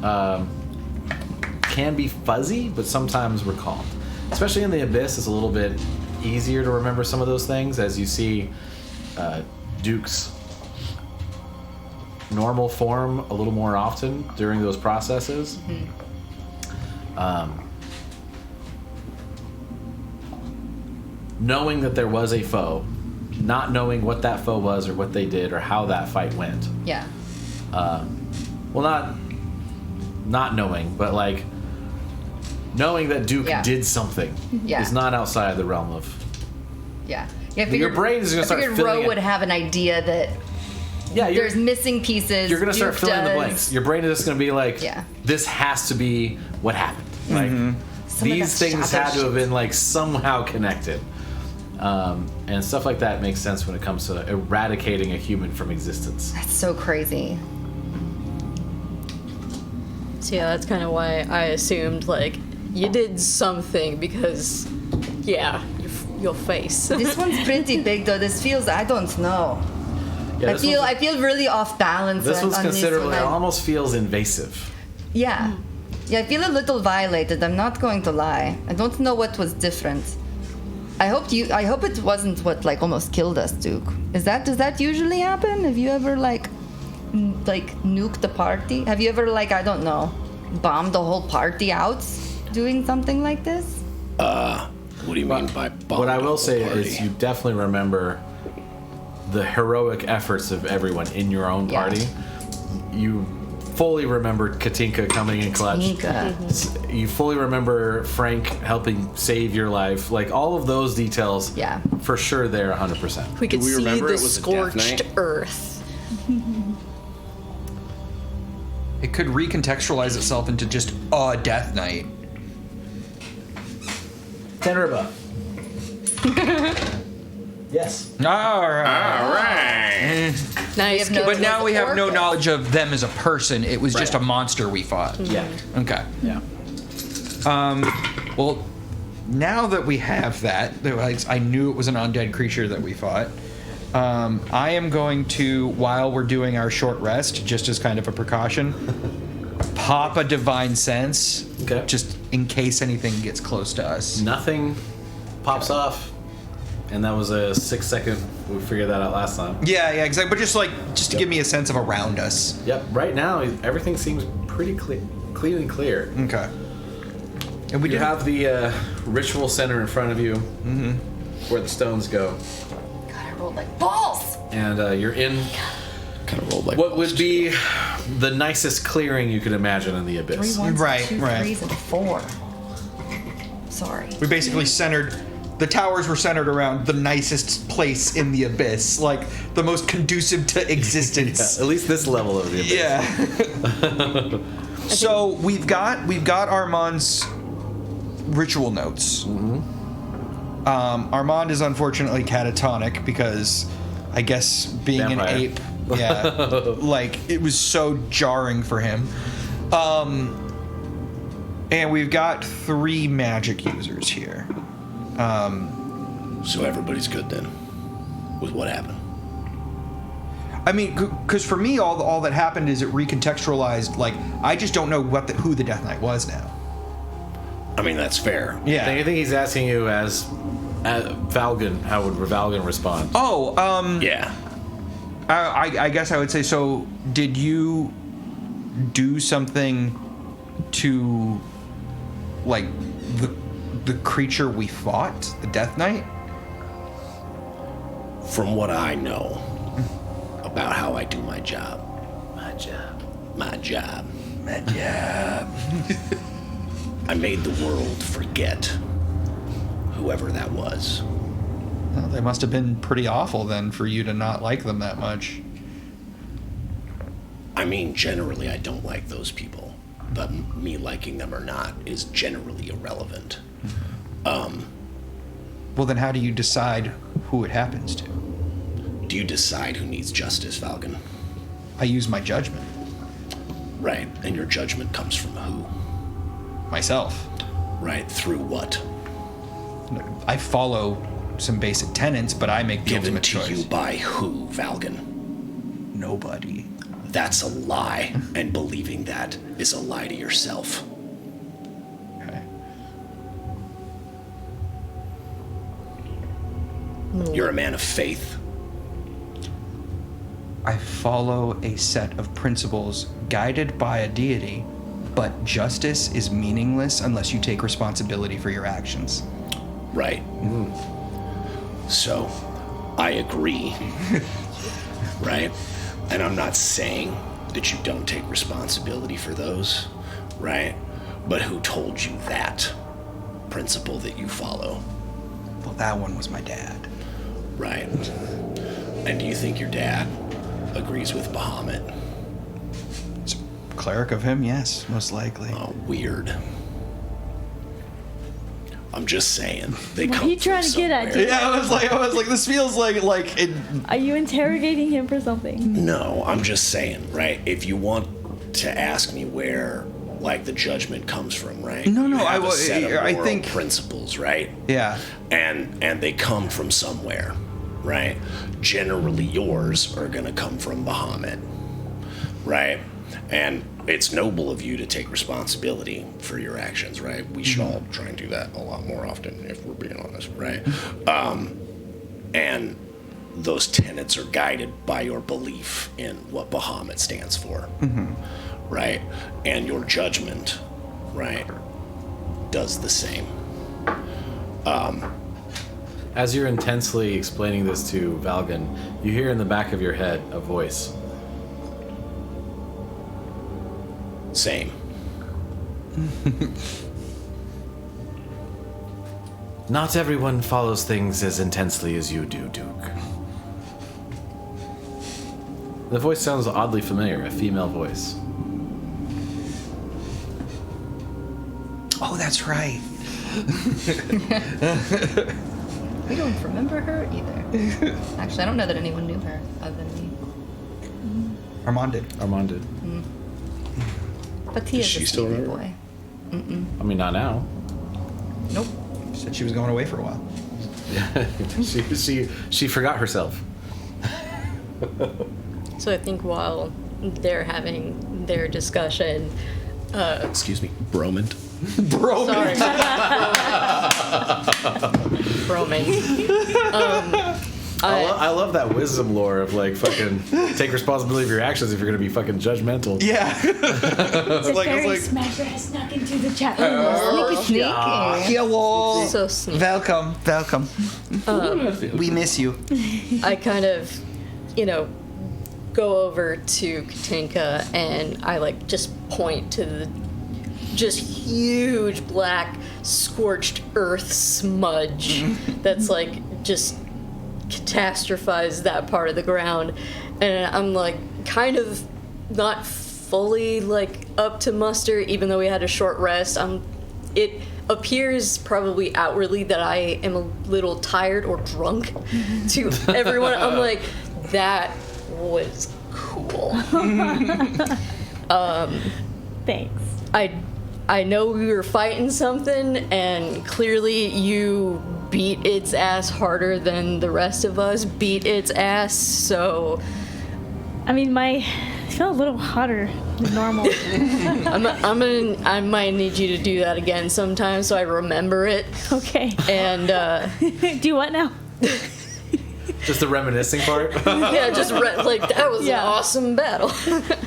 can be fuzzy, but sometimes recalled. Especially in the Abyss, it's a little bit easier to remember some of those things as you see Duke's normal form a little more often during those processes. Knowing that there was a foe, not knowing what that foe was or what they did or how that fight went. Yeah. Well, not knowing, but like knowing that Duke Yeah. did something Yeah. is not outside the realm of. Yeah. Yeah, I Your figured, brain is gonna I start figured filling Roe it. would have an idea that Yeah, there's missing pieces. you're gonna start Duke filling the does. blanks. Your brain is just gonna be like, Yeah. this has to be what happened. Like Some of these that things shadow had to have shit. been like somehow connected. And stuff like that makes sense when it comes to eradicating a human from existence. That's so crazy. So yeah, that's kind of why I assumed like you did something because, yeah, your face. This one's pretty big though. This feels, I don't know. Yeah, I feel really off balance. This one's on considerably. This It one. almost feels invasive. Yeah. Yeah, I feel a little violated. I'm not going to lie. I don't know what was different. I hope it wasn't what like almost killed us, Duke. Does that usually happen? Have you ever like nuked the party? Have you ever like, I don't know, bombed the whole party out doing something like this? What do you mean by bomb? What I will say party? is you definitely remember the heroic efforts of everyone in your own Yeah. party. You fully remembered Katinka coming in clutch. Katinka. You fully remember Frank helping save your life. Like all of those details. Yeah. For sure, they're 100%. We could we see remember the it was a death scorched knight? earth. It could recontextualize itself into just a Death Knight. 10 or above. Yes. All right. All right. Nice. But now we have no knowledge of them as a person. It was just a Right. monster we fought. Yeah. Okay. Yeah. Well, now that we have that, I knew it was an undead creature that we fought. I am going to, while we're doing our short rest, just as kind of a precaution, pop a divine sense, Okay. just in case anything gets close to us. Nothing pops off. And that was a 6-second. We figured that out last time. Yeah, exactly. But just to give me a sense of around us. Yep. Right now, everything seems pretty clean and clear. Okay. And we You do have the ritual center in front of you, where the stones go, God, I rolled like balls. and you're in Kind of rolled like what would be the nicest clearing you could imagine in the 3 abyss. 1s, Right, 2 right. 3s, and 4. Sorry. We basically centered. The towers were centered around the nicest place in the abyss, like the most conducive to Yeah, existence. at least this level of the abyss. Yeah. So we've got Armonde's ritual notes. Armonde is unfortunately catatonic because I guess being Vampire. an ape, yeah, like it was so jarring for him. And we've got 3 magic users here. So everybody's good then with what happened. I mean, because for me, all that happened is it recontextualized. Like, I just don't know who the Death Knight was now. I mean, that's fair. I think he's asking you as Valgun, how would Valgun respond? Oh, Yeah. I guess I would say so. Did you do something to, like, the creature we fought, the Death Knight? From what I know about how I do my job. My job. I made the world forget whoever that was. Well, they must have been pretty awful then for you to not like them that much. I mean, generally, I don't like those people, but me liking them or not is generally irrelevant. Well, then how do you decide who it happens to? Do you decide who needs justice, Valgun? I use my judgment. Right, and your judgment comes from who? Myself. Right, through what? I follow some basic tenets, but I make the Given ultimate to choice. you by who, Valgun? Nobody. That's a lie, and believing that is a lie to yourself. Okay. You're a man of faith. I follow a set of principles guided by a deity, but justice is meaningless unless you take responsibility for your actions. Right. So, I agree. Right? And I'm not saying that you don't take responsibility for those, right? But who told you that principle that you follow? Well, that one was my dad. Right. And do you think your dad agrees with Bahamut? It's a cleric of him, yes, most likely. Oh, weird. I'm just saying. They What come are you trying from to get at, somewhere. dude? Yeah, I was like, this feels like it. Are you interrogating him for something? No, I'm just saying, right? If you want to ask me where, like, the judgment comes from, right? No, You I have a will- set of I moral think- principles, right? Yeah. And they come from somewhere, right? Generally, yours are gonna come from Bahamut, right? And it's noble of you to take responsibility for your actions, right? We should all try and do that a lot more often, if we're being honest, right? And those tenets are guided by your belief in what Bahamut stands for, right? And your judgment, right, does the same. As you're intensely explaining this to Valgun, you hear in the back of your head a voice. Same. Not everyone follows things as intensely as you do, Duke. The voice sounds oddly familiar, a female voice. Oh, that's right. We don't remember her either. Actually, I don't know that anyone knew her other than me. Armonde did. Armonde did. But he Does is she a still sweetie remember? boy. I mean, not now. Nope. Said she was going away for a while. she forgot herself. So I think while they're having their discussion, Excuse me, Bromant. sorry, Broming. I love that wisdom lore of like fucking take responsibility for your actions if you're gonna be fucking judgmental. Yeah. The like- fairy like- smasher has snuck into the chat room. Sneaky. Hello. So sneaky. Welcome. We miss you. I kind of, go over to Katinka and I like just point to the just huge black scorched earth smudge that's like just catastrophized that part of the ground, and I'm like kind of not fully like up to muster even though we had a short rest. It appears probably outwardly that I am a little tired or drunk to everyone. I'm like, that was cool. Thanks. I know we were fighting something, and clearly you beat its ass harder than the rest of us beat its ass, so... I mean, I feel a little hotter than normal. I might need you to do that again sometime so I remember it. Okay. And, Do what now? Just the reminiscing part. yeah, just like, that was an awesome battle.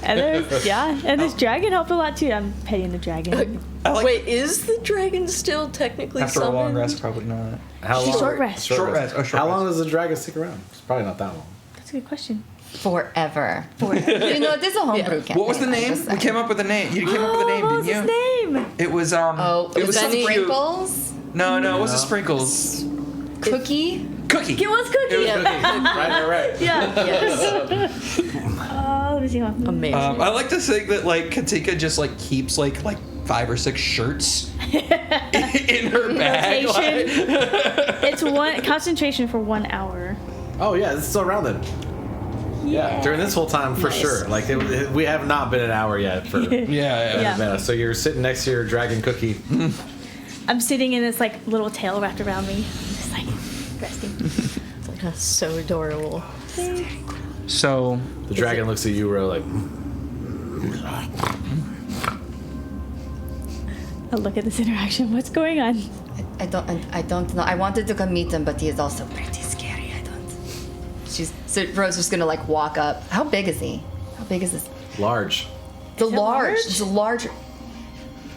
And this dragon helped a lot too. I'm petting the dragon. Wait, is the dragon still technically After summoned? a long rest, probably not. How long? Short rest. Short rest. Oh, short How long rest. does the dragon stick around? It's probably not that long. That's a good question. Forever. This is a homebrew campaign. What was the I'm name? just We saying. came up with a name. You came up with a name, What was didn't his you? name? It was Oh, It was that something cute. sprinkles? No, it wasn't sprinkles. Cookie? Cookie. It was Cookie. Right. Yeah. Yes. Let me see one. Amazing. I like to think that like Katinka just like keeps like 5 or 6 shirts in her bag. Rotation. It's one concentration for 1 hour. Oh yeah, it's still around then. Yeah, during this whole time for sure. Like we have not been an hour yet for Yeah. Meta. So you're sitting next to your dragon cookie. I'm sitting in this like little tail wrapped around me, just like resting. That's so adorable. So The dragon looks at you, Ro, like I look at this interaction. What's going on? I don't know. I wanted to come meet him, but he is also pretty scary. So Rose is gonna like walk up. How big is he? How big is this? large. The Is it large. large? It's a large.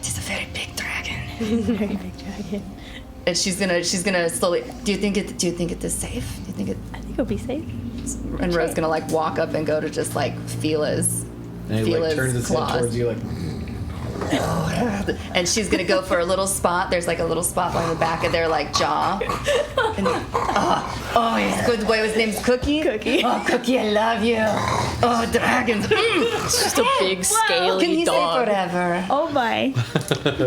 It's a very big dragon. Very big dragon. And she's gonna slowly. Do you think it is safe? Do you think it? I think it'll be safe. And Rose gonna like walk up and go to just like feel his And he like turns his head claws. towards you, like And she's gonna go for a little spot. There's like a little spot on the back of their like jaw. And, he's good. Wait, his name's Cookie. Cookie. Oh, Cookie, I love you. Oh, dragons. It's just a big, scaly Can he dog. say forever? Oh my.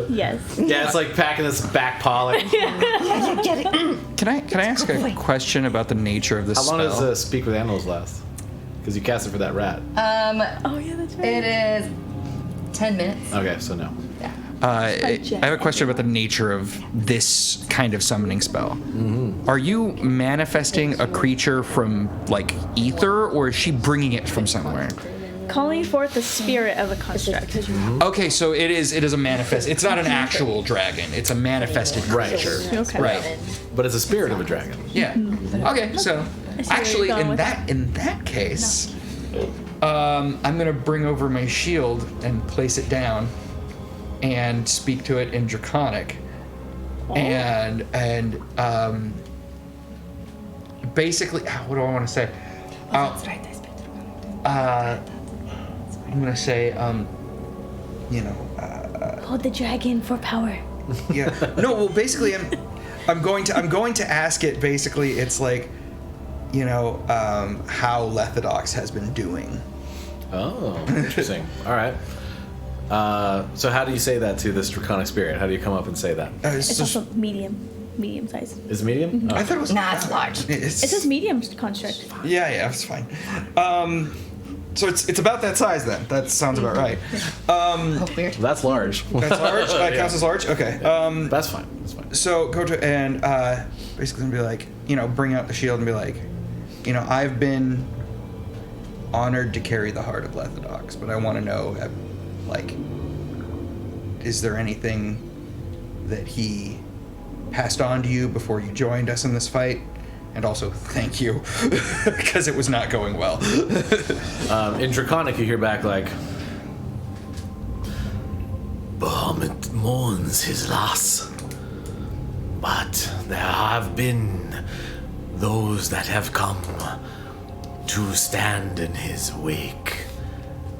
Yes. yeah, it's like packing this back paw. Like, Get it. can I ask a question about the nature of this how long spell? does Speak with Animals last? Because you cast it for that rat. Oh yeah, that's right. It is 10 minutes. Okay, so no. I have a question about the nature of this kind of summoning spell. Are you manifesting a creature from like ether, or is she bringing it from somewhere? Calling forth the spirit of a construct. Okay, so it is a manifest. It's not an actual dragon. It's a manifested creature. Okay. Right. But it's a spirit of a dragon. Yeah. Okay, so I see where actually you're going with in that case, I'm gonna bring over my shield and place it down, and speak to it in Draconic, and basically, what do I want to say? That's right. I spent I'm gonna say, Hold the dragon for power. yeah. No, well, basically, I'm going to ask it. Basically, it's like, how Lethodox has been doing. Oh, interesting. All right. So how do you say that to this draconic spirit? How do you come up and say that? It's also medium size. Is it medium? Mm-hmm. Oh. I thought it was. Nah, it's large. It says medium construct. Yeah, it's fine. So it's about that size then. That sounds about right. Oh, weird. That's large. That's large. That counts as large. Okay. That's fine. That's fine. So go to and basically be like, bring out the shield and be like, I've been honored to carry the heart of Lethodox, but I want to know, is there anything that he passed on to you before you joined us in this fight? And also, thank you, because it was not going well. In Draconic, you hear back like, Bahamut mourns his loss, but there have been those that have come to stand in his wake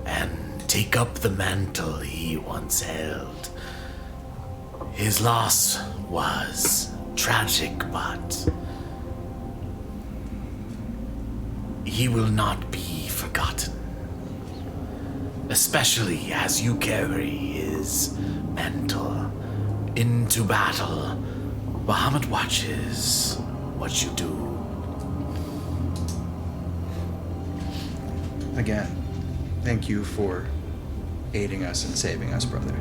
and take up the mantle he once held. His loss was tragic, but he will not be forgotten. Especially as you carry his mantle into battle. Bahamut watches what you do. Again, thank you for aiding us and saving us, brother.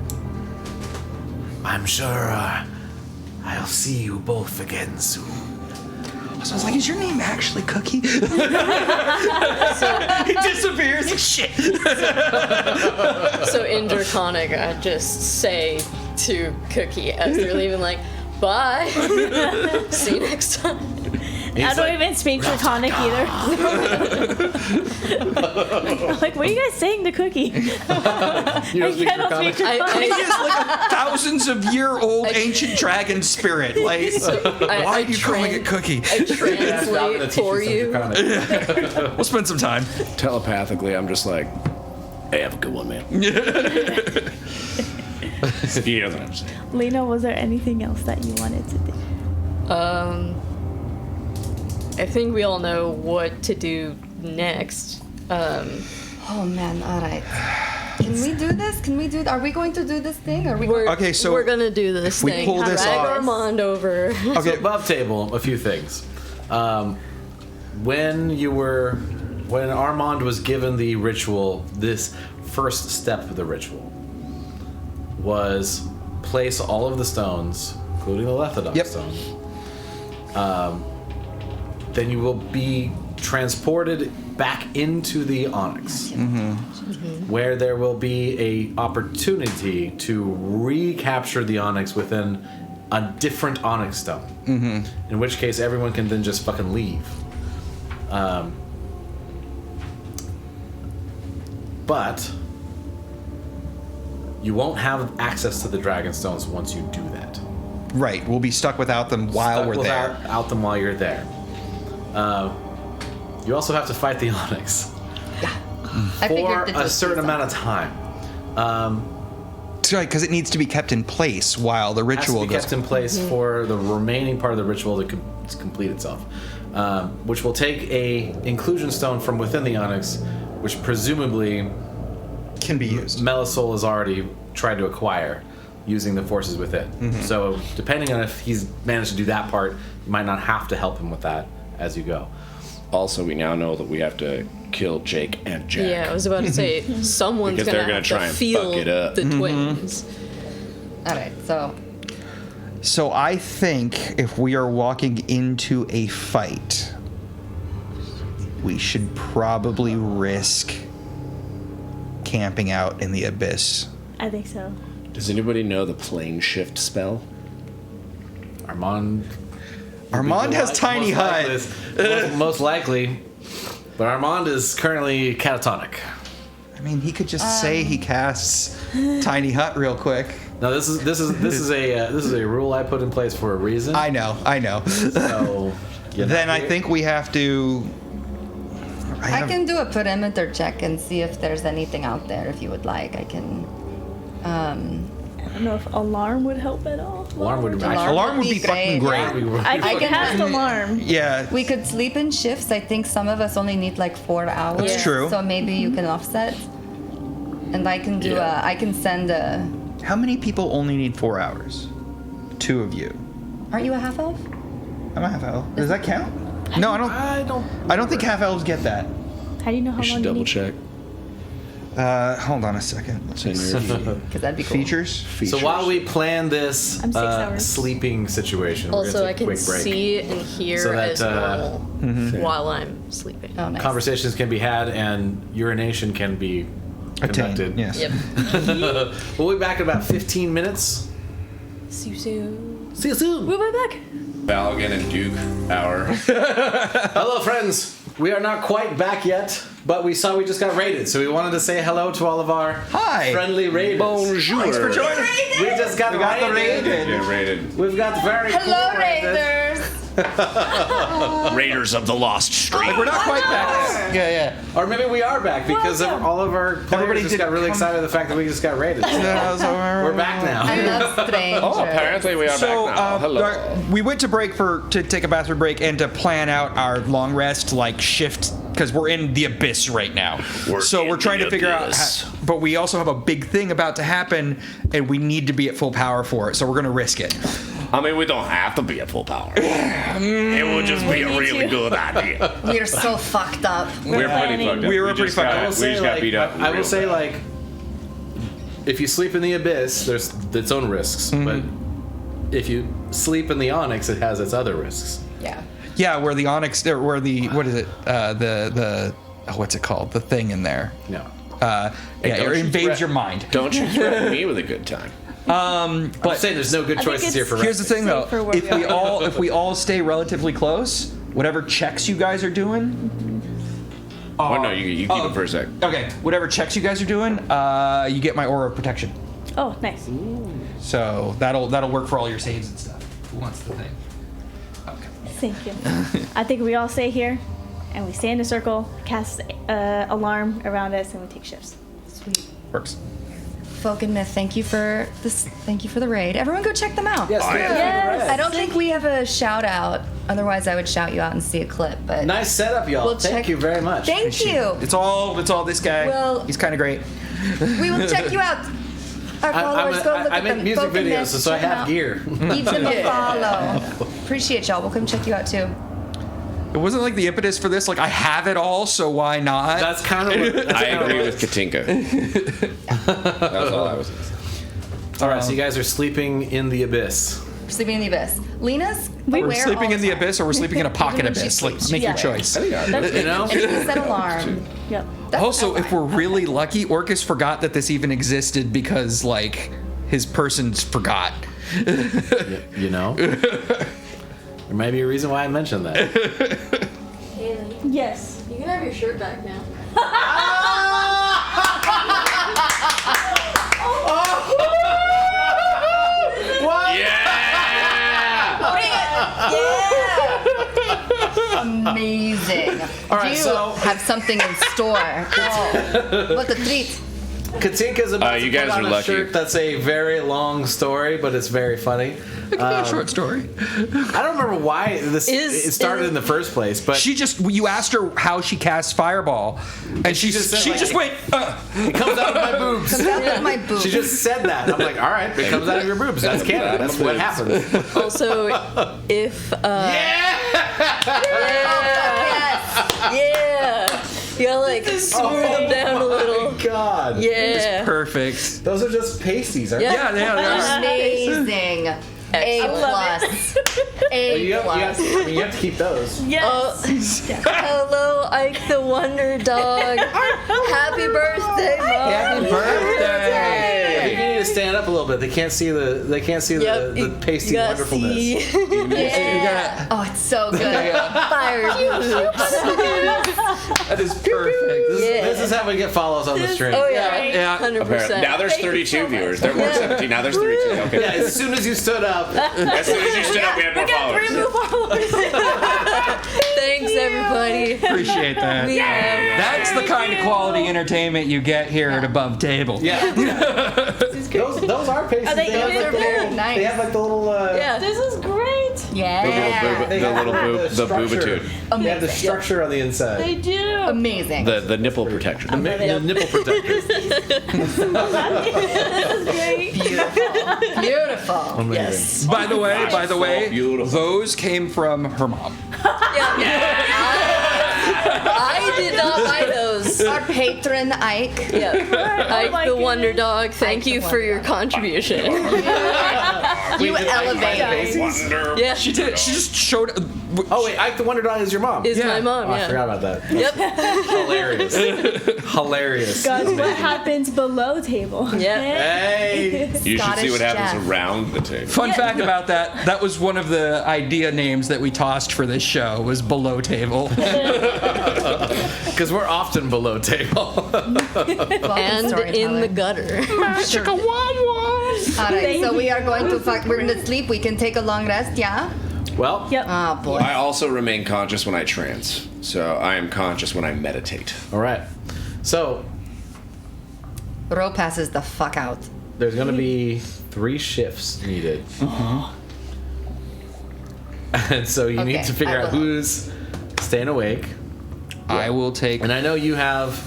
I'm sure I'll see you both again soon. So I was like, is your name actually Cookie? He disappears. Shit. So in Draconic, I just say to Cookie as they're leaving, like, bye. See you next time. I don't even speak Draconic either. I'm like, what are you guys saying to Cookie? You don't speak I don't speak Draconic? Draconic. He is like a thousands of year old ancient dragon spirit. Like, why are you calling it Cookie? I translate for you. We'll spend some time. Telepathically, I'm just like, hey, have a good one, man. He doesn't understand. Leina, was there anything else that you wanted to do? I think we all know what to do next. Oh man, all right. Can we do this? Are we going to do this thing? Are we? Okay, so we're gonna do this if we thing. pull this Drag off- Armonde over. Okay, above table, a few things. When Armonde was given the ritual, this first step of the ritual was place all of the stones, including the Lethodox stone. Then you will be transported back into the Onyx, where there will be a opportunity to recapture the Onyx within a different Onyx stone. In which case, everyone can then just fucking leave. But you won't have access to the Dragon Stones once you do that. right, we'll be stuck without them while we're there. Without them while you're there. You also have to fight the Onyx I for figured a certain amount of time. That's right, because it needs to be kept in place while the It has to ritual be goes. kept in place for the remaining part of the ritual to complete itself, which will take a inclusion stone from within the Onyx, which presumably Can be used. Melisol has already tried to acquire using the forces within. So depending on if he's managed to do that part, you might not have to help him with that as you go. Also, we now know that we have to kill Jake and Jack. Yeah, I was about to say someone's Because they're gonna gonna have try to and feel fuck it up. the twins. All right, so So I think if we are walking into a fight, we should probably risk camping out in the abyss. I think so. Does anybody know the plane shift spell? Armonde Armonde has tiny hut. most likely, but Armonde is currently catatonic. I mean, he could just say he casts tiny hut real quick. No, this is a rule I put in place for a reason. I know. So Then I think we have to. I can do a perimeter check and see if there's anything out there if you would like. I can. I don't know if alarm would help at all. Alarm would Alarm would be fucking great. I can cast alarm. Yeah. We could sleep in shifts. I think some of us only need like 4 hours. That's true. So maybe you can offset. And I can do I can send a. How many people only need 4 hours? 2 of you. Aren't you a half elf? I'm a half elf. Does that count? No, I don't think half elves get that. How do you know how You should long you double need? check. Hold on a second. Let's see. Because that'd be cool. Features. So while we plan this I'm 6 hours. sleeping situation, we're Also, gonna I take a can quick break. see and hear So that, as normal while I'm sleeping. Oh, nice. Conversations can be had and urination can be conducted. Yes. Yep. We'll be back in about 15 minutes. See you soon. See you soon. We'll be back. Valgun and Duke hour. Hello, friends. We are not quite back yet, but we saw we just got raided, so we wanted to say hello to all of our Hi. friendly raiders. Bonjour. Thanks for joining. We just got raided. Yeah, rated. We've got very Hello, cool raiders. Raiders. Raiders of the Lost Stream. Like we're not quite back. Yeah. Or maybe we are back because of all of our players Everybody just did got really come- excited at the fact that we just got raided. We're back now. I love strangers. Oh, apparently we are So back now. Hello. we went to break to take a bathroom break and to plan out our long rest, like shift, because we're in the abyss right now. We're in trying the to figure abyss. out. But we also have a big thing about to happen, and we need to be at full power for it. So we're gonna risk it. I mean, we don't have to be at full power. It would just be a really good idea. We're so fucked up. We're pretty planning. fucked up. We were pretty just fucked got- up. I will We say, just got like, beat up. I will real say, bad. like, if you sleep in the abyss, there's its own risks, but if you sleep in the onyx, it has its other risks. Yeah. Yeah, where the onyx, where the what is it? What's it called? The thing in there. No. Yeah, don't it you invades threat- your mind. Don't you threaten me with a good time. I'm saying there's no good I think choices here it's- for Here's the thing, though. Safer where If we we are. if we all stay relatively close, whatever checks you guys are doing. Oh, no, you keep it for a sec. Okay, whatever checks you guys are doing, you get my aura of protection. Oh, nice. So that'll work for all your saves and stuff. Who wants the thing? Okay. Thank you. I think we all stay here, and we stay in a circle, cast alarm around us, and we take shifts. Sweet. Works. Folk and Myth, thank you for this. Thank you for the raid. Everyone, go check them out. Yes, Yes. I don't think we have a shout out. Otherwise, I would shout you out and see a clip. But Nice setup, y'all. We'll Thank check- you very much. thank you. It's all this guy. Well- He's kind of great. We will check you out. Our followers, go look I at make them. music Folk and videos, Myth, so I check them have out. gear. Give them a follow. Appreciate y'all. We'll come check you out too. It wasn't like the impetus for this. Like I have it all, so why not? That's kind of what. I agree with Katinka. That's all I was going to say. All right, so you guys are sleeping in the abyss. We're sleeping in the abyss. Lena's we're aware sleeping all in the time. abyss, or we're sleeping in a pocket Even when she abyss. Like, sleeps, make she's your aware. choice. You know? And you can set alarm. Yep. That's Also, if fine. we're really lucky, Orcus forgot that this even existed because, like, his persons forgot. You know? There might be a reason why I mentioned that. Haley, Yes. you can have your shirt back now. Amazing. All right, you so- have something in store. Whoa. What a treat. Katinka's about You to guys put on are a lucky. shirt that's a very long story, but it's very funny. It could be a short story. I don't remember why it started in the first place, but You asked her how she casts Fireball, and she just said, just like, went. it comes out of my boobs. Comes out of my boob. She just said that. I'm like, all right, it comes out of your boobs. That's canon. That's what happens. Also, if Yes. yeah, you gotta like smooth them down a little. God. Yeah. Perfect. Those are just pasties, aren't Yeah. Yeah, they are. Amazing. A love plus. they? A You have, plus. you have to keep those. Yes. Hello, Ike the Wonder Dog. Happy birthday, Mom. Happy birthday! I think you need to stand up a little bit. They can't see the the pasty You gotta wonderfulness. see. Yeah. Oh, it's so good. Fire hoops. That is perfect. This is how we get follows on the stream. Oh yeah, Yeah. 100%. Now there's 32 viewers. There were 17. Now there's 32. Okay. Yeah, as soon as you stood up, As soon as you stood up, we had more followers. Thanks everybody. Appreciate that. Yeah. That's the kind of quality entertainment you get here at Above Table. yeah. those are pasties. Are they have good? like They're very the, nice. They have like the little. Yeah. This is great. Yeah. They have the structure. boobitude. They have the structure on the inside. They do. Amazing. The nipple protection. The nipple protectors. This is great. Beautiful. Amazing. Yes. By the way, so beautiful. those came from her mom. I did not buy those. Our patron Ike. Yeah. Ike my the goodness. Wonder Dog, thank Ike you the for Wonder your Dog. contribution. You elevate. Wonder. Yeah. She did. She just showed. Oh wait, Ike the Wonder Dog is your mom. Is Yeah. my mom, Oh, I yeah. forgot about that. Yep. Hilarious. Hilarious. Guys, what happens below table? Yeah. Hey. You should see what Scottish happens Jeff. around the table. Fun fact about that. That was one of the idea names that we tossed for this show. Was Below Table. Because we're often below table. And in the gutter. All right, so we are going to we're going to sleep. We can take a long rest, yeah? Well, Yep. Oh boy. I also remain conscious when I trance, so I am conscious when I meditate. all right. So Ro passes the fuck out. there's going to be 3 shifts needed. And so you need Okay, to figure I out will. who's staying awake. I will take. And I know you have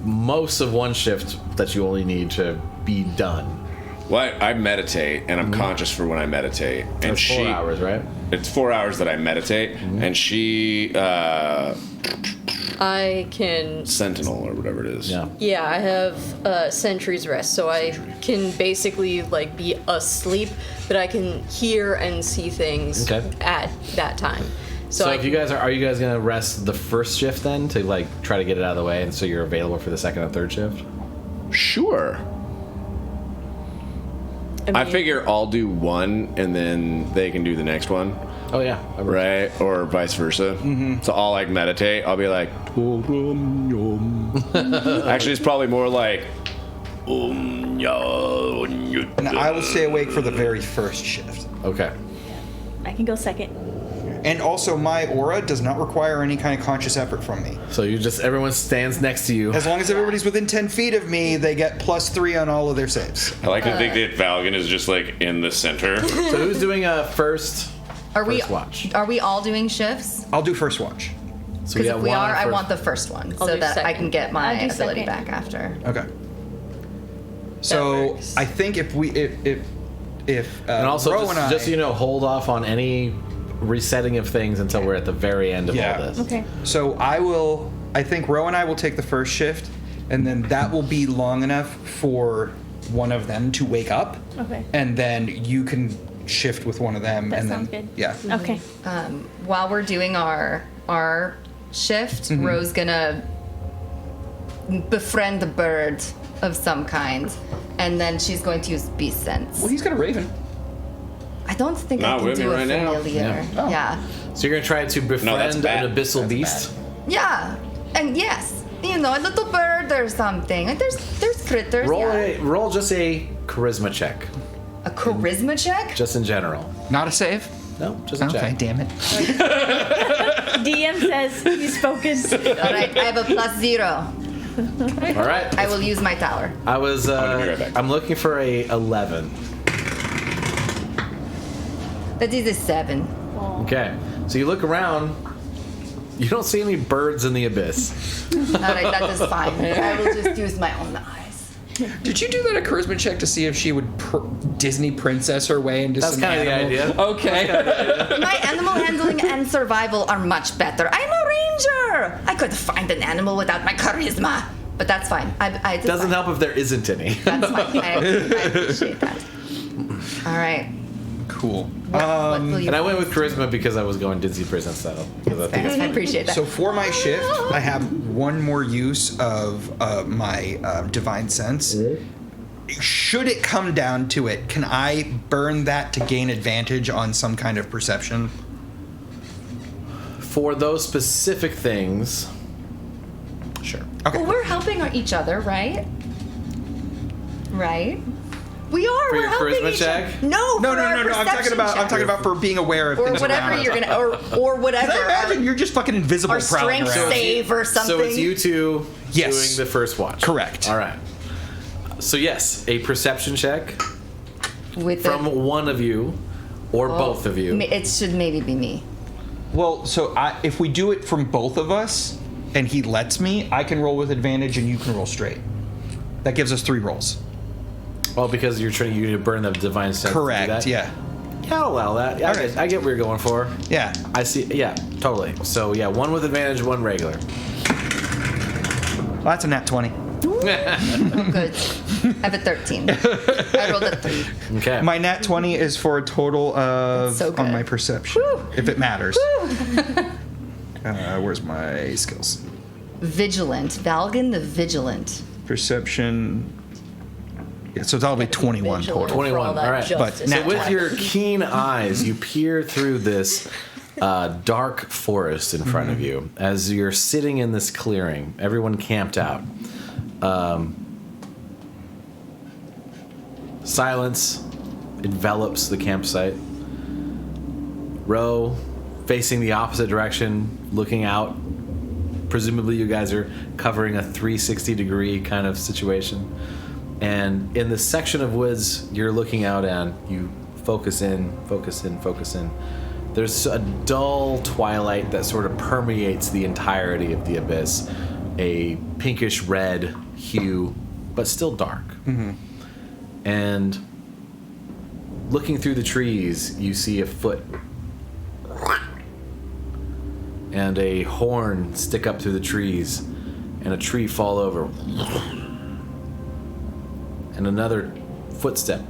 most of one shift that you only need to be done. Well, I meditate, and I'm conscious for when I meditate. And That's 4 hours, right? It's 4 hours that I meditate, and she I can. sentinel or whatever it is. Yeah. Yeah, I have sentry's rest, so I can basically like be asleep, but I can hear and see things Okay. at that time. So I if you guys are you guys gonna rest the first shift then to like try to get it out of the way, and so you're available for the second and third shift? Sure. I mean, figure I'll do one, and then they can do the next one, Oh yeah. right? Or vice versa. So I'll like meditate. I'll be like, actually, it's probably more like, And I will stay awake for the very first shift. Okay. I can go second. And also, my aura does not require any kind of conscious effort from me. So everyone stands next to you. As long as everybody's within 10 feet of me, they get +3 on all of their saves. I like to think that Valgun is just like in the center. So who's doing a first Are we watch? Are we all doing shifts? I'll do first watch. So Because got if we one are, I first- want the first one I'll so do that I second. can get my I'll do ability second. back after. Okay. So works. I think if And also, Ro and I, just so you know, hold off on any resetting of things until we're at the very end of Yeah. all this. Okay. so I think Ro and I will take the first shift, and then that will be long enough for one of them to wake up, Okay. and then you can shift with one of them, That and sounds then good. yeah. Okay. While we're doing our shift, Ro's gonna befriend a bird of some kind, and then she's going to use beast sense. Well, he's got a raven. I don't think Not I can with me do a right now. familiar. Yeah. Oh. Yeah. So you're gonna try to befriend an bad. abyssal That's beast. Yeah. And yes, you know, a little bird or something. Like there's critters. yeah. Roll just a charisma check, A charisma check? just in general. Not a save. No, just a Okay, check. damn it. DM says he's focused. All right, I have a +0. All right. I will use my tower. I was. gonna be right back. I'm looking for a 11. That is a 7. Okay. So you look around. You don't see any birds in the abyss. All right, that is fine. I will just use my own eyes. Did you do that a charisma check to see if she would Disney princess her way into That's some kind of the animal? idea. Okay. My animal handling and survival are much better. I'm a ranger. I could find an animal without my charisma, but that's fine. I Doesn't help if there isn't any. That's fine. I appreciate that. All right. Cool. What will you? And I went with charisma because I was going Disney prison style. Because I think I appreciate that. So for my shift, I have one more use of my divine sense, should it come down to it, can I burn that to gain advantage on some kind of perception? For those specific things, sure. Okay. Well, we're helping each other, right? Right? We are. For We're your helping charisma each check? other. No. No. for our I'm talking perception check. about for being aware of or things whatever around you're us. gonna or whatever. I imagine you're just fucking invisible our prowling strength around. save or something. So it's you two Yes. doing the first watch. Correct. All right. So yes, a perception check with from one of you or both of you. It should maybe be me. Well, so if we do it from both of us, and he lets me, I can roll with advantage, and you can roll straight. That gives us 3 rolls. Well, because you're trying to burn the divine sense. to do Correct. that? Yeah. Yeah, I'll allow that. Yeah, Alright. I get what you're going for. Yeah. I see. Yeah, totally. So yeah, one with advantage, one regular. Well, that's a nat 20. Oh, good. I have a 13. I rolled a 3. Okay. My nat 20 is for a total of That's so good. on my perception, Woo. if it matters. Where's my skills? Vigilant. Valgun the Vigilant. Perception. Yeah, so that'll be 21 Vigilant total. for all 21, that all right. justice. But So nat with 20. your keen eyes, you peer through this dark forest in front of you as you're sitting in this clearing. Everyone camped out. Silence envelops the campsite. Roe, facing the opposite direction, looking out. Presumably you guys are covering a 360-degree kind of situation. And in the section of woods you're looking out at, you focus in. There's a dull twilight that sort of permeates the entirety of the abyss. A pinkish red hue, but still dark. And looking through the trees, you see a foot and a horn stick up through the trees, and a tree fall over, and another footstep.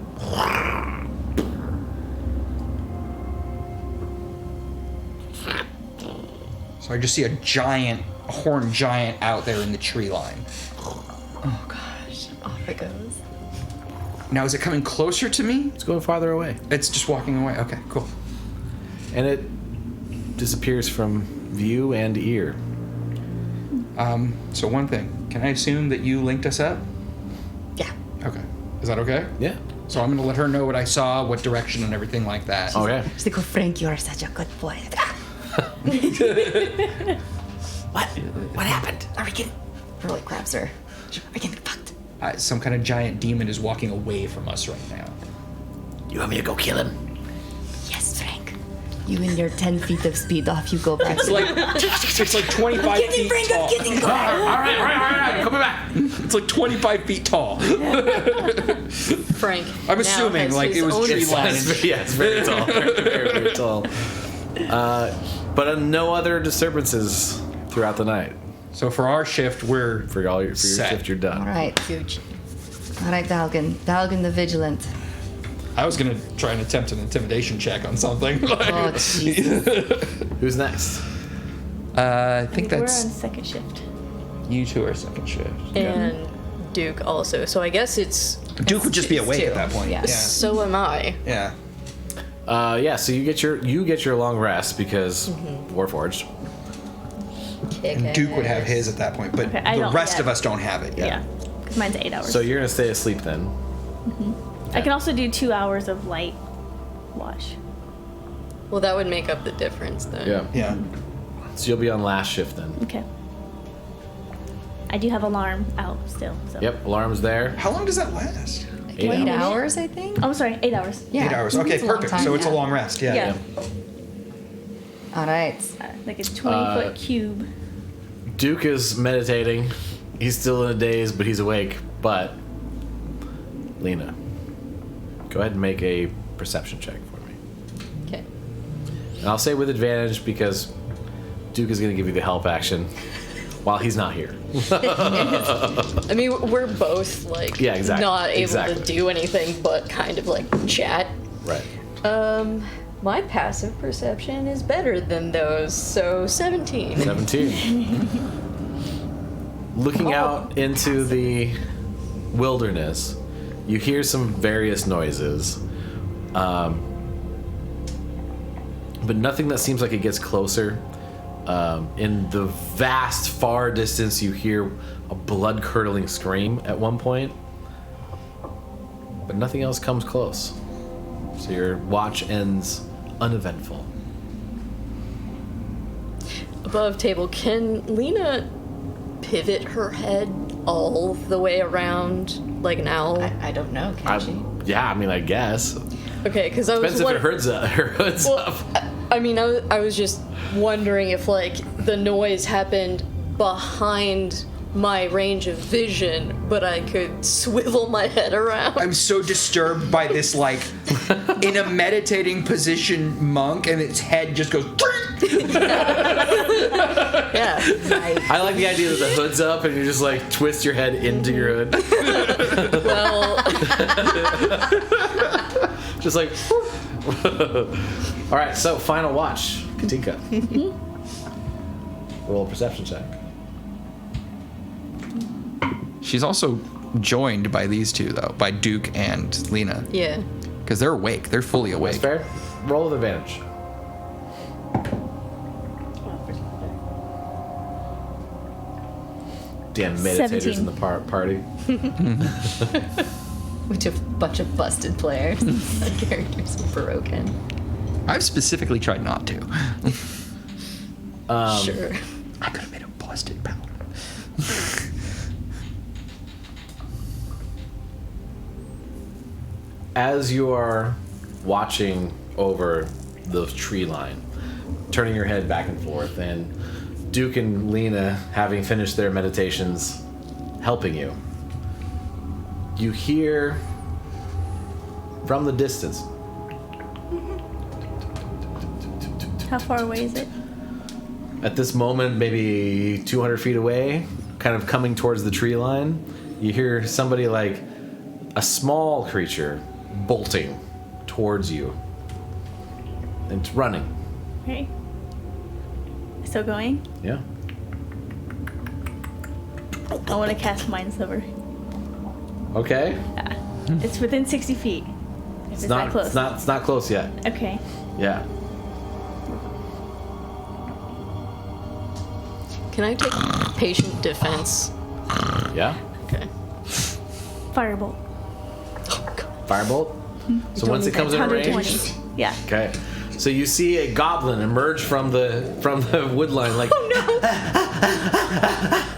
So I just see a horned giant out there in the tree line. Oh gosh. Off it goes. Now, is it coming closer to me? It's going farther away, It's just walking away. Okay, cool. and it disappears from view and ear. So one thing, can I assume that you linked us up? Yeah. Okay. Is that okay? Yeah. So I'm gonna let her know what I saw, what direction, and everything like that. Okay. She's like, oh, Frank, you are such a good boy. What happened? Are we getting... Really grabs her. Are we getting fucked? Some kind of giant demon is walking away from us right now. You want me to go kill him? Yes, Frank. You and your 10 feet of speed, off you go back. It's like 25 feet Frank, tall. I'm getting All right. Come back. It's like 25 feet tall. Frank. I'm now assuming, has like, his it was own tree line. Yeah, it's very tall. Very tall. But no other disturbances throughout the night. So for our shift, we're For your Set. shift, you're done. All right. Huge. All right, Valgun. Valgun the Vigilant. I was gonna try and attempt an intimidation check on something. Oh, Jesus. Who's next? I think We're on that's second shift. you two are second shift. And Duke also. So I guess it's. Duke would just be it's awake two. at that point. Yeah. So am I. Yeah. So you get your long rest because Warforged. And Duke would have his at that point, but Okay, I the don't rest yet. of us don't have it yet. Yeah. Because mine's 8 hours. So you're gonna stay asleep then. I can also do 2 hours of light watch. Well, that would make up the difference then. Yeah. Yeah. So you'll be on last shift then. Okay. I do have alarm out still. So. Yep. Alarm's there. How long does that last? 8 hours, I think? Oh, sorry, 8 hours. Yeah. 8 hours. It's Okay, a long perfect. time, So it's a yeah. long rest. Yeah. Yeah. All right. Like a 20-foot cube. Duke is meditating. He's still in a daze, but he's awake. But Leina, go ahead and make a perception check for me. Okay. And I'll say with advantage because Duke is going to give you the help action while he's not here. I mean, we're both like Yeah, exactly. not able Exactly. to do anything but kind of like chat. Right. My passive perception is better than those, so 17. 17. Looking out into the wilderness, You hear some various noises, but nothing that seems like it gets closer. In the vast, far distance, you hear a blood-curdling scream at one point, but nothing else comes close. So your watch ends uneventful. AboveTable, can Leina pivot her head all the way around like an owl? I don't know. Can she? Yeah, I mean, I guess. Okay, because I was Depends if her hood's up. I mean, I was just wondering if like the noise happened behind my range of vision, but I could swivel my head around. I'm so disturbed by this, like, in a meditating position monk, and its head just goes. Yeah. I like the idea that the hood's up and you just like twist your head into your hood. Well, Just like. All right, so final watch, Katinka. Roll a perception check. She's also joined by these two, though, by Duke and Leina. yeah. Because they're awake. They're fully awake. That's fair. Roll with advantage. Damn meditators 17. in the party. Which a bunch of busted players. Our characters are broken. I've specifically tried not to. Sure. I could have made a busted paladin. As you are watching over the tree line, turning your head back and forth, and Duke and Leina, having finished their meditations, helping you, you hear from the distance. How far away is it? At this moment, maybe 200 feet away, kind of coming towards the tree line, you hear somebody like a small creature bolting towards you. And it's running. Okay. Still going? Yeah. I want to cast Mind Sliver. Okay. Yeah. It's within 60 feet. It's It's not that close. It's not close yet. Okay. Yeah. Can I take patient defense? Yeah. Okay. Firebolt. Firebolt. So once it comes in 120. range. Yeah. Okay. So you see a goblin emerge from the wood line, like. Oh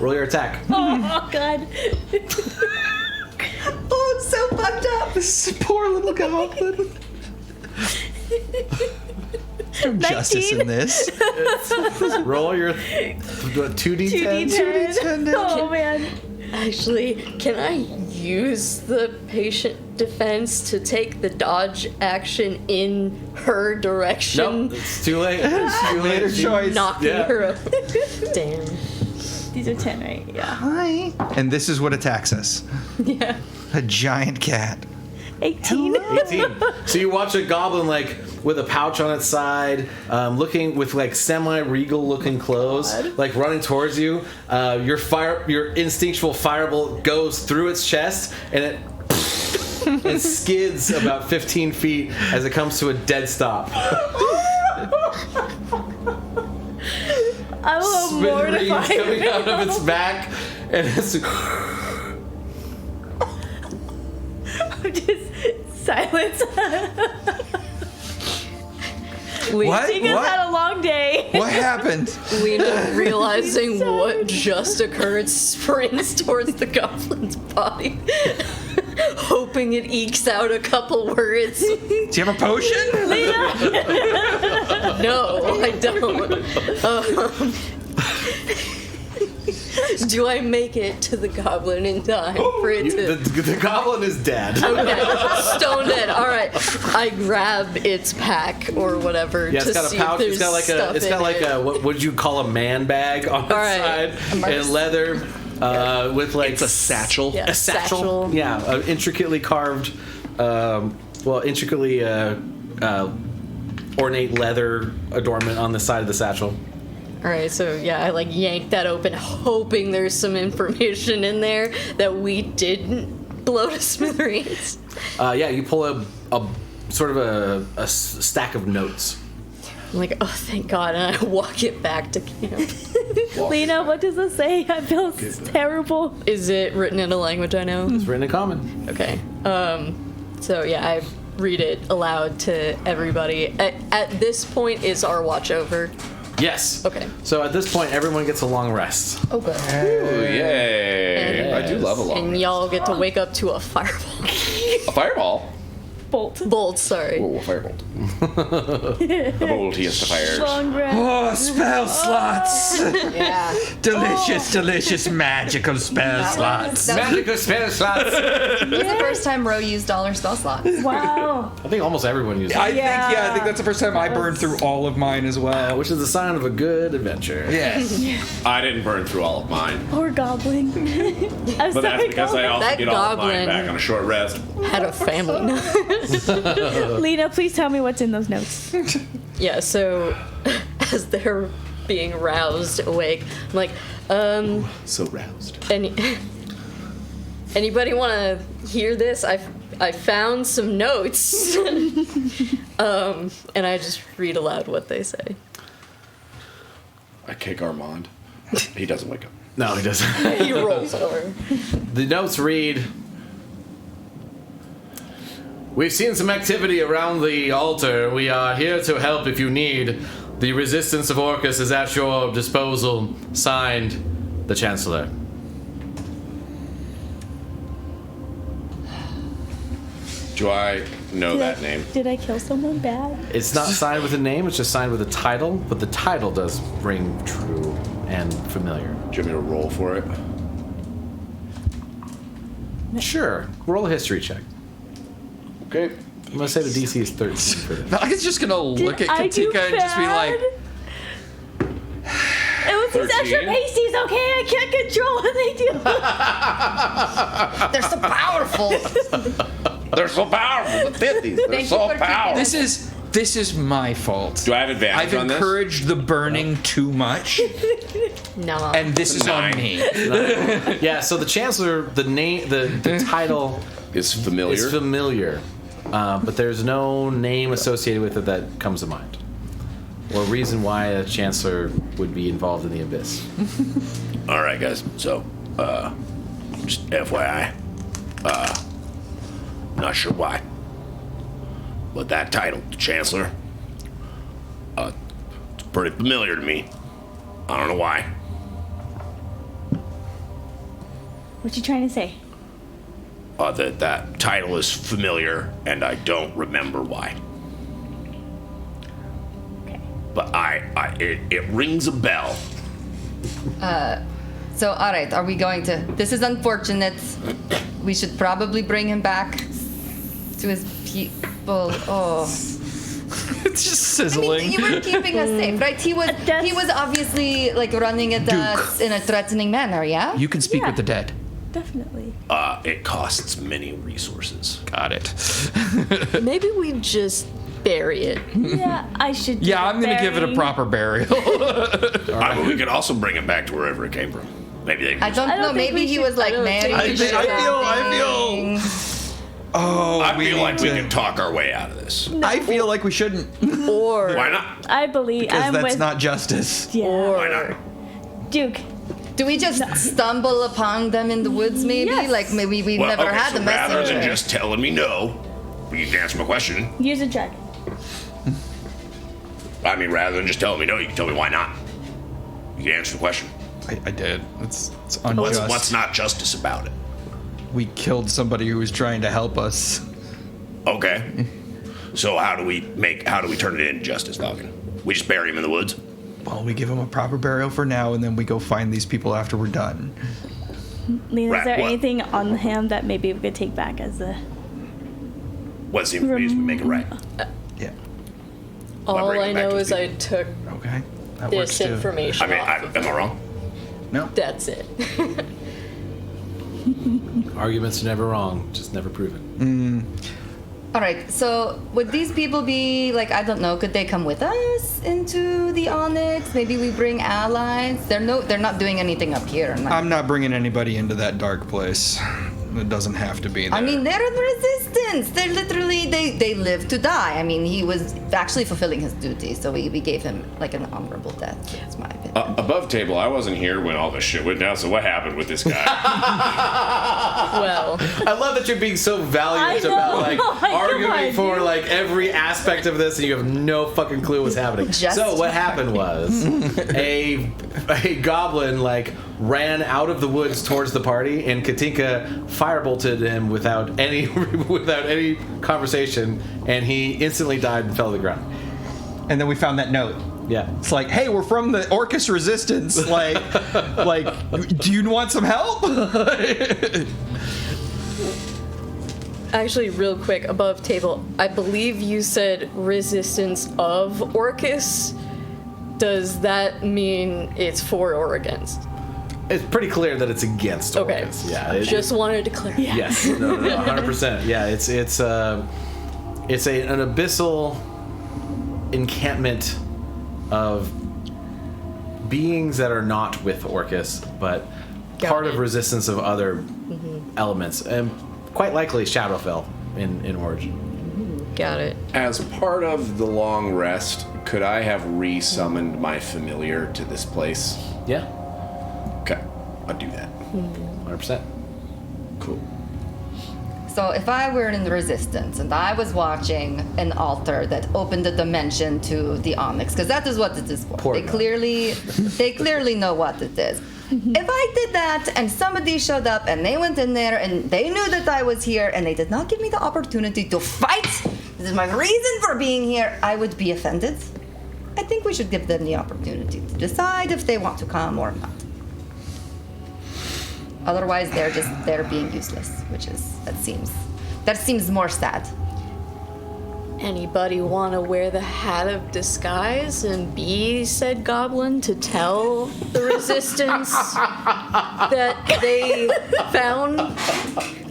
Roll your attack. no! Oh god. Oh, it's so fucked up. This poor little goblin. No justice in this. Roll your 2d10. 2d10. Oh man. Actually, can I use the patient defense to take the dodge action in her direction? Nope, it's too late. It's too late. Later choice. Knocking Yeah. her up. Damn. These are 10, right? Yeah. Hi. And this is what attacks us. Yeah. A giant cat. 18. 18. So you watch a goblin like with a pouch on its side, looking with like semi-regal looking clothes, like running towards you. Your instinctual firebolt goes through its chest and it skids about 15 feet as it comes to a dead stop. I'm a little Smithereens mortified. coming out of its back, and it's Just silence. What? Tinka's What? had a long day. What happened? Leina, realizing what just occurred, sprints towards the goblin's body, hoping it ekes out a couple words. Do you have a potion? No, I don't. Do I make it to the goblin in time for it to... the goblin is dead. Okay, stone dead. All right, I grab its pack or whatever. Yeah, it's to got see a pouch. If It's got like there's a. It's stuff got in like a. What would you call a man bag on its right. side, and leather with like It's a satchel. Yeah. a satchel. Satchel. Yeah, intricately carved. Intricately ornate leather adornment on the side of the satchel. All right, so yeah, I like yank that open, hoping there's some information in there that we didn't blow to smithereens. Yeah, you pull a sort of a stack of notes. I'm like, oh, thank God, and I walk it back to camp. Lena, what does it say? I feel terrible. Is it written in a language I know? It's written in common. Okay. So yeah, I read it aloud to everybody. At this point, is our watch over? Yes. Okay. So at this point, everyone gets a long rest. Oh, good. Oh, yay. I do love a long And rest. y'all get to wake up to a fireball. A fireball? Bolt, sorry. Oh, a firebolt. The boltiest of fires. Long rest. Oh, spell slots. Yeah. Delicious, magical spell slots. Magical spell slots. It was the first time Roe used all her spell slots. Wow. I think almost everyone uses I it, think that's the first time I burned through all of mine as well. which is a sign of a good adventure. Yes. I didn't burn through all of mine. Poor Goblin. I'm But that's because I also That get all of mine goblin- back on a short rest. Had a family. Lena, please tell me what's in those notes. Yeah, so as they're being roused awake, I'm like, So roused. anybody want to hear this? I found some notes. And I just read aloud what they say. I kick Armonde. He doesn't wake up. No, he doesn't. He rolls over. The notes read, "We've seen some activity around the altar. We are here to help if you need. The resistance of Orcus is at your disposal. Signed, the Chancellor." Do I know that name? Did I kill someone bad? It's not signed with a name, it's just signed with a title, but the title does ring true and familiar. Do you want me to roll for it? Sure, roll a history check. Okay. I'm gonna say the DC is 13 for this. Valgun's just gonna look at I do Katinka and just be bad? like, It was these 13? extra pasties, okay? I can't control what they do. They're so powerful. They're so powerful. The 50s. They're Thank you so for keeping powerful. this is my fault. Do I have advantage I've on this? encouraged the burning too much, No. and this is on 9. me. Yeah, so the Chancellor, the name, the title Is familiar. is familiar, but there's no name associated with it that comes to mind, or reason why a Chancellor would be involved in the Abyss. All right, guys. So, just FYI, not sure why, but that title, Chancellor, it's pretty familiar to me. I don't know why. What you trying to say? That title is familiar, and I don't remember why. Okay. But it rings a bell. So, all right, are we going to? This is unfortunate. We should probably bring him back to his people. Oh, It's just I mean, sizzling. you were keeping us safe, right? He was obviously like running at us in a threatening manner. Yeah. You can speak Yeah. with the dead. Definitely. It costs many resources. Got it. Maybe we just bury it. Yeah, I should. Yeah, I'm gonna give it a proper burial. I mean, we could also bring it back to wherever it came from. Maybe they. I don't I don't know. think Maybe we he should- was like I don't married. think we or should. I feel. Oh, I we feel like need we to- can talk our way out of this. I feel like we shouldn't, Or Why not? I believe. because I'm that's with not justice. Yeah. Why not? Duke. Do we just stumble upon them in the woods? Maybe Yes. like maybe we never okay, had so the rather messenger. than just telling me no, you can answer my question. Use a check. I mean, rather than just telling me no, you can tell me why not. You can answer the question. I did. It's unjust. What's not justice about it? We killed somebody who was trying to help us. Okay. So how do we turn it into justice, Valgun? We just bury him in the woods? Well, we give him a proper burial for now, and then we go find these people after we're done. Lena, Right, is there what? anything on him that maybe we could take back as a? What's the information we make it right? Yeah. all bring I it back know to is the I took Okay. That works this too. information I mean, off of am I wrong? No. That's it. Arguments are never wrong, just never proven. All right. So would these people be like, I don't know, could they come with us into the Onyx? Maybe we bring allies. They're not doing anything up here. I'm not bringing anybody into that dark place. It doesn't have to be there. I mean, they're in resistance. They're literally, they live to die. I mean, he was actually fulfilling his duty, so we gave him like an honorable death. That's my opinion. AboveTable, I wasn't here when all this shit went down, so what happened with this guy? Well, I love that you're being so valiant I know. about like Oh my arguing God, for dude. like every aspect of this, and you have no fucking clue what's happening. Just So what happened was a goblin like ran out of the woods towards the party, and Katinka firebolted him without any conversation, and he instantly died and fell to the ground. And then we found that note. Yeah. It's like, hey, we're from the Orcus Resistance. Like, do you want some help? actually, real quick, AboveTable, I believe you said resistance of Orcus. Does that mean it's for or against? It's pretty clear that it's against Okay. Orcus. Yeah. Just wanted to clarify. Yes. No, 100%. Yeah. It's an abyssal encampment of beings that are not with Orcus, but part of resistance of other elements, and quite likely Shadowfell in origin. Got it. As part of the long rest, could I have re-summoned my familiar to this place? Yeah. Okay, I'll do that. 100%. Cool. So if I were in the resistance and I was watching an altar that opened a dimension to the onyx, because that is what it is for. Poor They guy. clearly know what it is. If I did that and somebody showed up and they went in there and they knew that I was here and they did not give me the opportunity to fight, this is my reason for being here, I would be offended. I think we should give them the opportunity to decide if they want to come or not. Otherwise, they're being useless, that seems more sad. Anybody want to wear the hat of disguise and be said goblin to tell the resistance that they found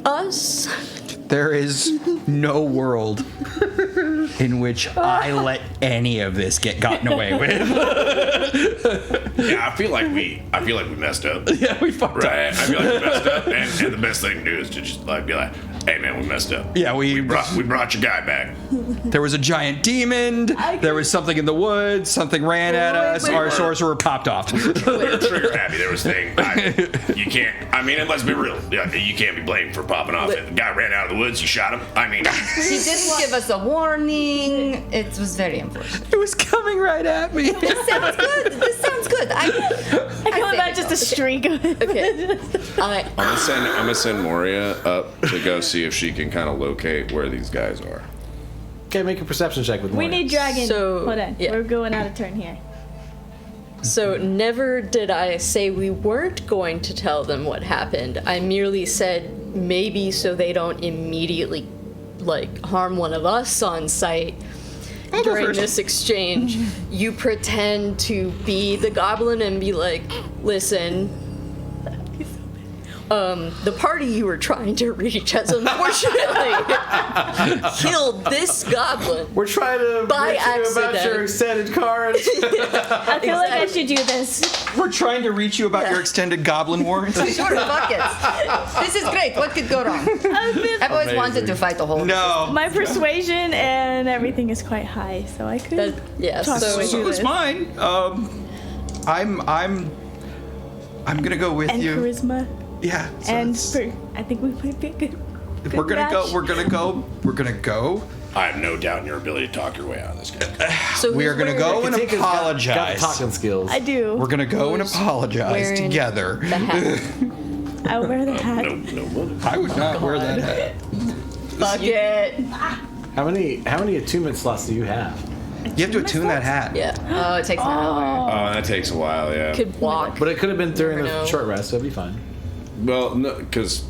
us? There is no world in which I let any of this get gotten away with. Yeah, I feel like we messed up. Yeah, we fucked Right, I up. feel like we messed up, and the best thing to do is to just like be like, "Hey, man, we messed up. Yeah, We brought your guy back." There was a giant demon. There was something in the woods. Something ran at us. Our sorcerer popped off. Trigger happy. There was thing. You can't. I mean, and let's be real. You can't be blamed for popping off. If the guy ran out of the woods, you shot him. I mean, He didn't give us a warning. It was very unfortunate. It was coming right at me. This sounds good. I come back just a streak of it. Okay. I'm gonna send Moria up to go see if she can kind of locate where these guys are. Okay, make a perception check with We Moria. need dragon. So, Hold on. yeah. We're going out of turn here. So never did I say we weren't going to tell them what happened. I merely said maybe so they don't immediately like harm one of us on sight. During this exchange, you pretend to be the goblin and be like, listen, the party you were trying to reach has unfortunately killed this goblin. We're trying to By reach you about accident. your extended cards. I feel like I should do this. We're trying to reach you about your extended goblin war. Sure, fuck it. This is great. What could go wrong? I've always wanted to fight the whole. No. My persuasion and everything is quite high, so I could. Yeah, Talk so to So do is this. mine. I'm gonna go with And you. charisma. Yeah. So And it's- I think we might be good. we're gonna match. go. We're gonna go. I have no doubt in your ability to talk your way out of this game. So We are who's gonna wearing go and Katika's got the apologize. talking skills. I do. We're gonna go and Who's apologize wearing together. the hat? I'll wear the hat. No wonder. I would not wear that hat. Fuck it. How many attunement slots do you have? You have to attune that hat. Yeah, Oh, it takes an hour. Oh, that takes a while. Yeah. could walk. But it could have been during Never the know. short rest, so it'd be fine. Well, no, because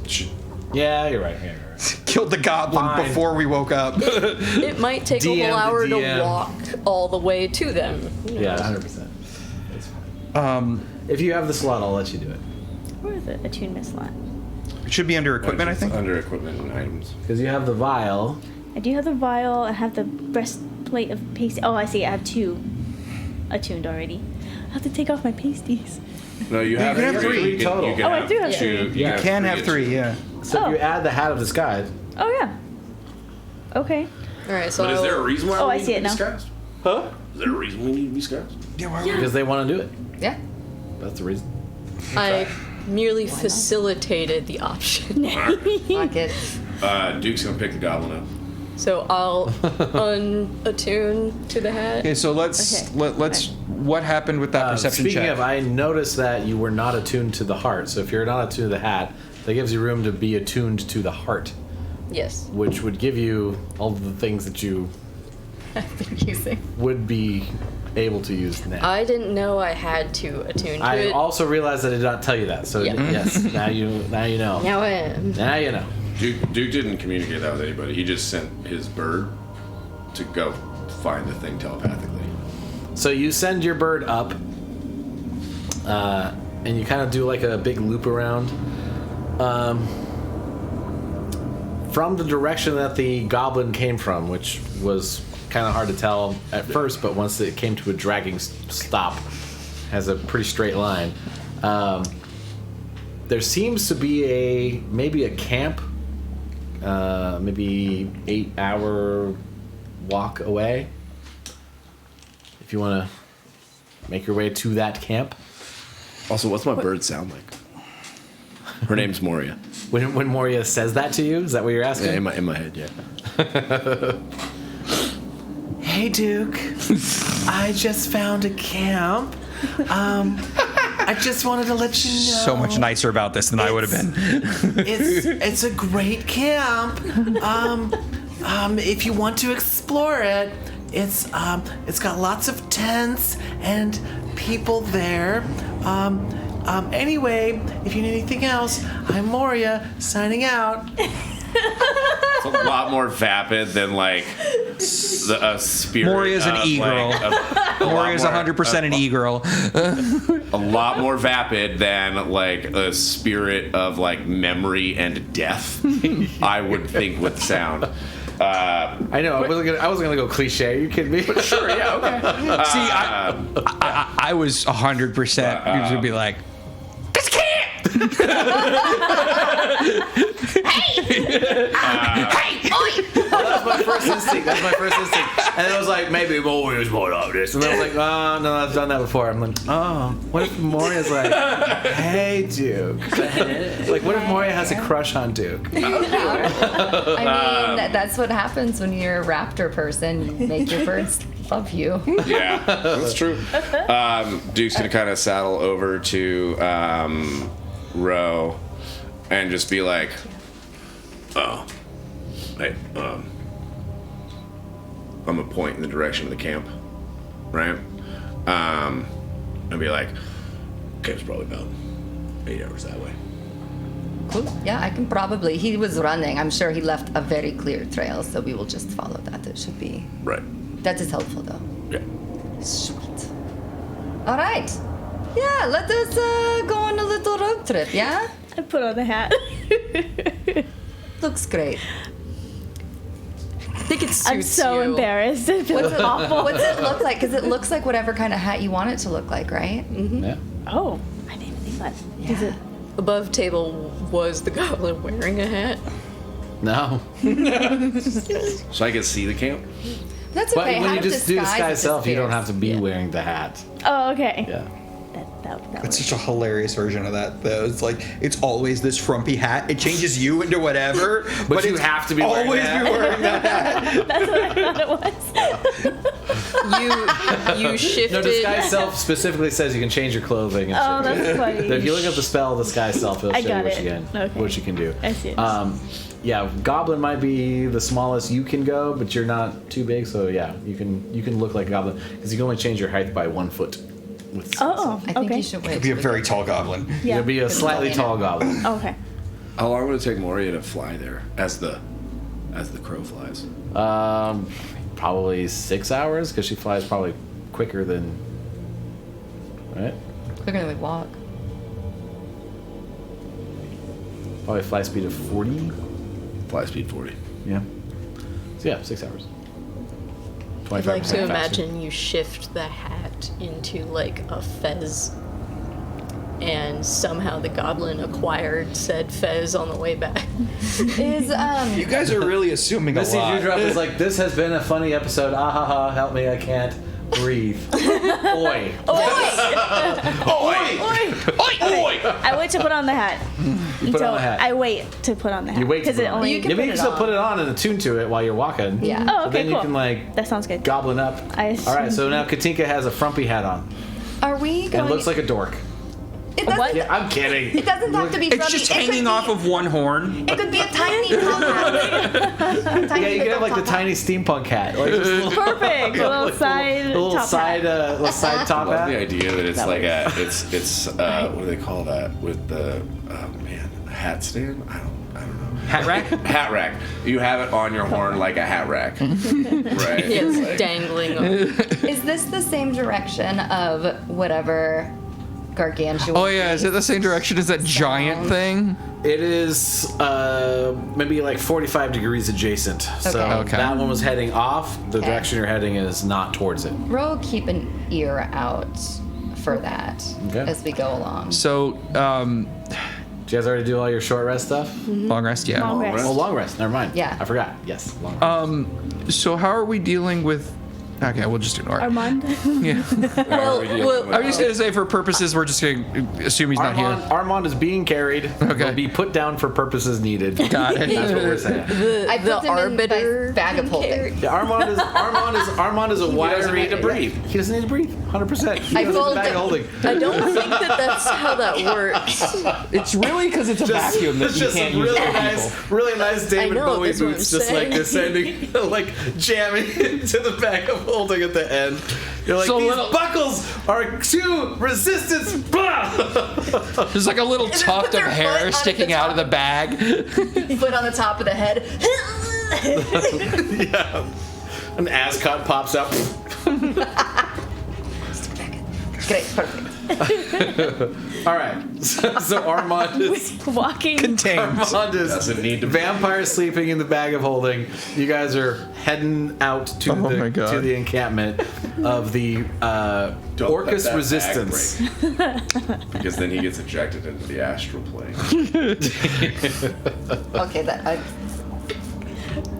Yeah, you're right. Yeah, you're right. Killed the goblin Fine. before we woke up. It might take a DM whole to hour to DM. walk all the way to them. Yeah, 100%. It's fine. If you have the slot, I'll let you do it. Where is it? Attunement slot. It should be under equipment, I think. under equipment and items. Because you have the vial. I do have the vial. I have the breastplate of pasty. Oh, I see. I have 2 attuned already. I have to take off my pasties. No, you have can have three You can, total. You can Oh, I have do have two. three. You can have 3, yeah. So Oh. if you add the Hat of Disguise, Oh yeah. Okay. All right, so But is there a reason why Oh, we I need see to it be now. disguised? huh? Is there a reason we need to be disguised? Because they want to do it. Yeah. That's the reason. I merely facilitated the option. Fuck it. Duke's gonna pick the goblin up. So I'll unattune to the hat. Okay, so let's Okay. let's. What happened with that perception Speaking check? of, I noticed that you were not attuned to the heart. So if you're not attuned to the hat, that gives you room to be attuned to the heart, Yes. which would give you all the things that you Using. would be able to use now. I didn't know I had to attune to I it. also realized that I did not tell you that. So Yeah. yes, now you know. Now I am. Now you know. Duke didn't communicate that with anybody. He just sent his bird to go find the thing telepathically. So you send your bird up, and you kind of do like a big loop around. From the direction that the goblin came from, which was kind of hard to tell at first, but once it came to a dragging stop, has a pretty straight line. There seems to be maybe a camp, maybe 8-hour walk away. If you want to make your way to that camp. Also, what's my bird sound like? Her name's Moria. When Moria says that to you, is that what you're asking? Yeah, in my head, yeah. Hey, Duke. I just found a camp. I just wanted to let you know. so much nicer about this than I would have been. It's a great camp. If you want to explore it, it's got lots of tents and people there. Anyway, if you need anything else, I'm Moria, signing out. It's a lot more vapid than like a spirit. Moria's an of, e-girl. Like, a lot Moria's more- 100% an e-girl. A lot more vapid than like a spirit of like memory and death. I would think would sound. I know. I wasn't gonna go cliche. Are you kidding me? Sure. Yeah. Okay. See, I was 100% going to be like, this camp! That's my first instinct. And then I was like, maybe Moria's more obvious. And then I was like, oh, no, I've done that before. I'm like, oh, what if Moria's like, hey, Duke? Like, what if Moria has a crush on Duke? I mean, that's what happens when you're a raptor person. You make your birds love you. Yeah, that's true. Duke's gonna kind of saddle over to Roe and just be like, "Oh, hey, I'm gonna point in the direction of the camp, right? And be like, camp's probably about 8 hours that way." Cool. Yeah, I can probably. He was running. I'm sure he left a very clear trail, so we will just follow that. It should be. Right. That is helpful, though. Yeah. Sweet. All right. Yeah, let us go on a little road trip. Yeah. I put on the hat. Looks great. I think it suits I'm so you. embarrassed. It feels awful. What's it look like? Because it looks like whatever kind of hat you want it to look like, right? Yeah. Oh, I didn't even think that. Is it? Above table was the goblin wearing a hat. No. So I can see the camp. That's But okay. when Hat you of just do disguise disguise self, you don't have disappears. to be wearing the hat. Oh, okay. Yeah. That It's works. such a hilarious version of that, though. It's like, it's always this frumpy hat. It changes you into whatever, but you it's have to be wearing always that. be wearing that hat. That's what I thought it was. You shifted. No, disguise self specifically says you can change your clothing and Oh, shit. that's funny. If you look up the spell disguise self, it'll I show you got what it. you can, Okay. what you can do. I see it. Yeah, Goblin might be the smallest you can go, but you're not too big, so yeah, you can look like a Goblin because you can only change your height by 1 foot. With Oh, I think okay. you should wait. It'd be a very tall goblin. Yeah. You'll be a slightly tall Goblin. Okay. How long would it take Moria to fly there as the crow flies? Probably 6 hours because she flies probably quicker than. Right? Quicker than we walk. Probably fly speed of 40. Fly speed 40. Yeah. So yeah, 6 hours. I'd 25% like to faster. imagine you shift the hat into like a fez. and somehow the goblin acquired said fez on the way back. Is You guys are really assuming a Missy lot. Dewdrop is like, this has been a funny episode. Ah ha ha, help me, I can't breathe. Oi. I wait to put on the hat. You put on the hat. I wait to put on the hat. You wait to because put it it on. only. You can Yeah, but put you it can still on. put it on and attune to it while you're walking. Yeah. Oh, So okay, then cool. you can like That sounds good. goblin up. All right, so now Katinka has a frumpy hat on Are we going? and looks like a dork. It doesn't, Yeah, I'm kidding. it doesn't have to be. It's frumpy. just It could hanging be- off of one horn. It could be a tiny top hat. Yeah, you can have like the tiny steampunk hat. Like just a little, Perfect. A little side. a little top side, hat. little side I top love the hat. idea that it's That like works. it's what do they call that with the hat stand? I don't know. Hat rack? Hat rack. You have it on your horn like a hat rack. Right. Yes, It's like- dangling. Is this the same direction of whatever gargantuan? Oh yeah, is it the same direction as that giant thing? It is maybe like 45 degrees adjacent. So Okay. that one was heading off. The direction you're heading is not towards it. Rogue, keep an ear out for that Okay. as we go along. So, Did you guys already do all your short rest stuff? long rest, yeah. Long rest. Oh, long rest. Never mind. Yeah. I forgot. Yes, long rest. So how are we dealing with? Okay, we'll just ignore it. Armonde. Yeah. Well, I was just gonna say, for purposes, we're just gonna assume he's not Armonde, here. Armonde is being carried. Okay. Will be put down for purposes needed. Got it. That's what we're saying. I the put them arbiter in my bag of holding. Yeah, Armonde is a wiry. doesn't need to breathe. He doesn't need to breathe. 100%. He I goes in the fold bag it. holding. I don't think that's how that works. It's really because it's a vacuum that It's you just can't some use. really nice David know, Bowie that's what I'm boots, just like saying. descending, like jamming into the bag of holding at the end. You're like, So these little- buckles are too resistance. Blah! There's like a little just tuft put of their hair foot on sticking the out of top. the bag. Foot on the top of the head. Yeah. An ascot pops up. Great, perfect. All right. So Armonde is Walking. Contained. Armonde is Doesn't need to be. vampire sleeping in the bag of holding. You guys are heading out to my God. to the encampment of the Don't let Orcus that bag Resistance. break. Because then he gets ejected into the astral plane. Okay,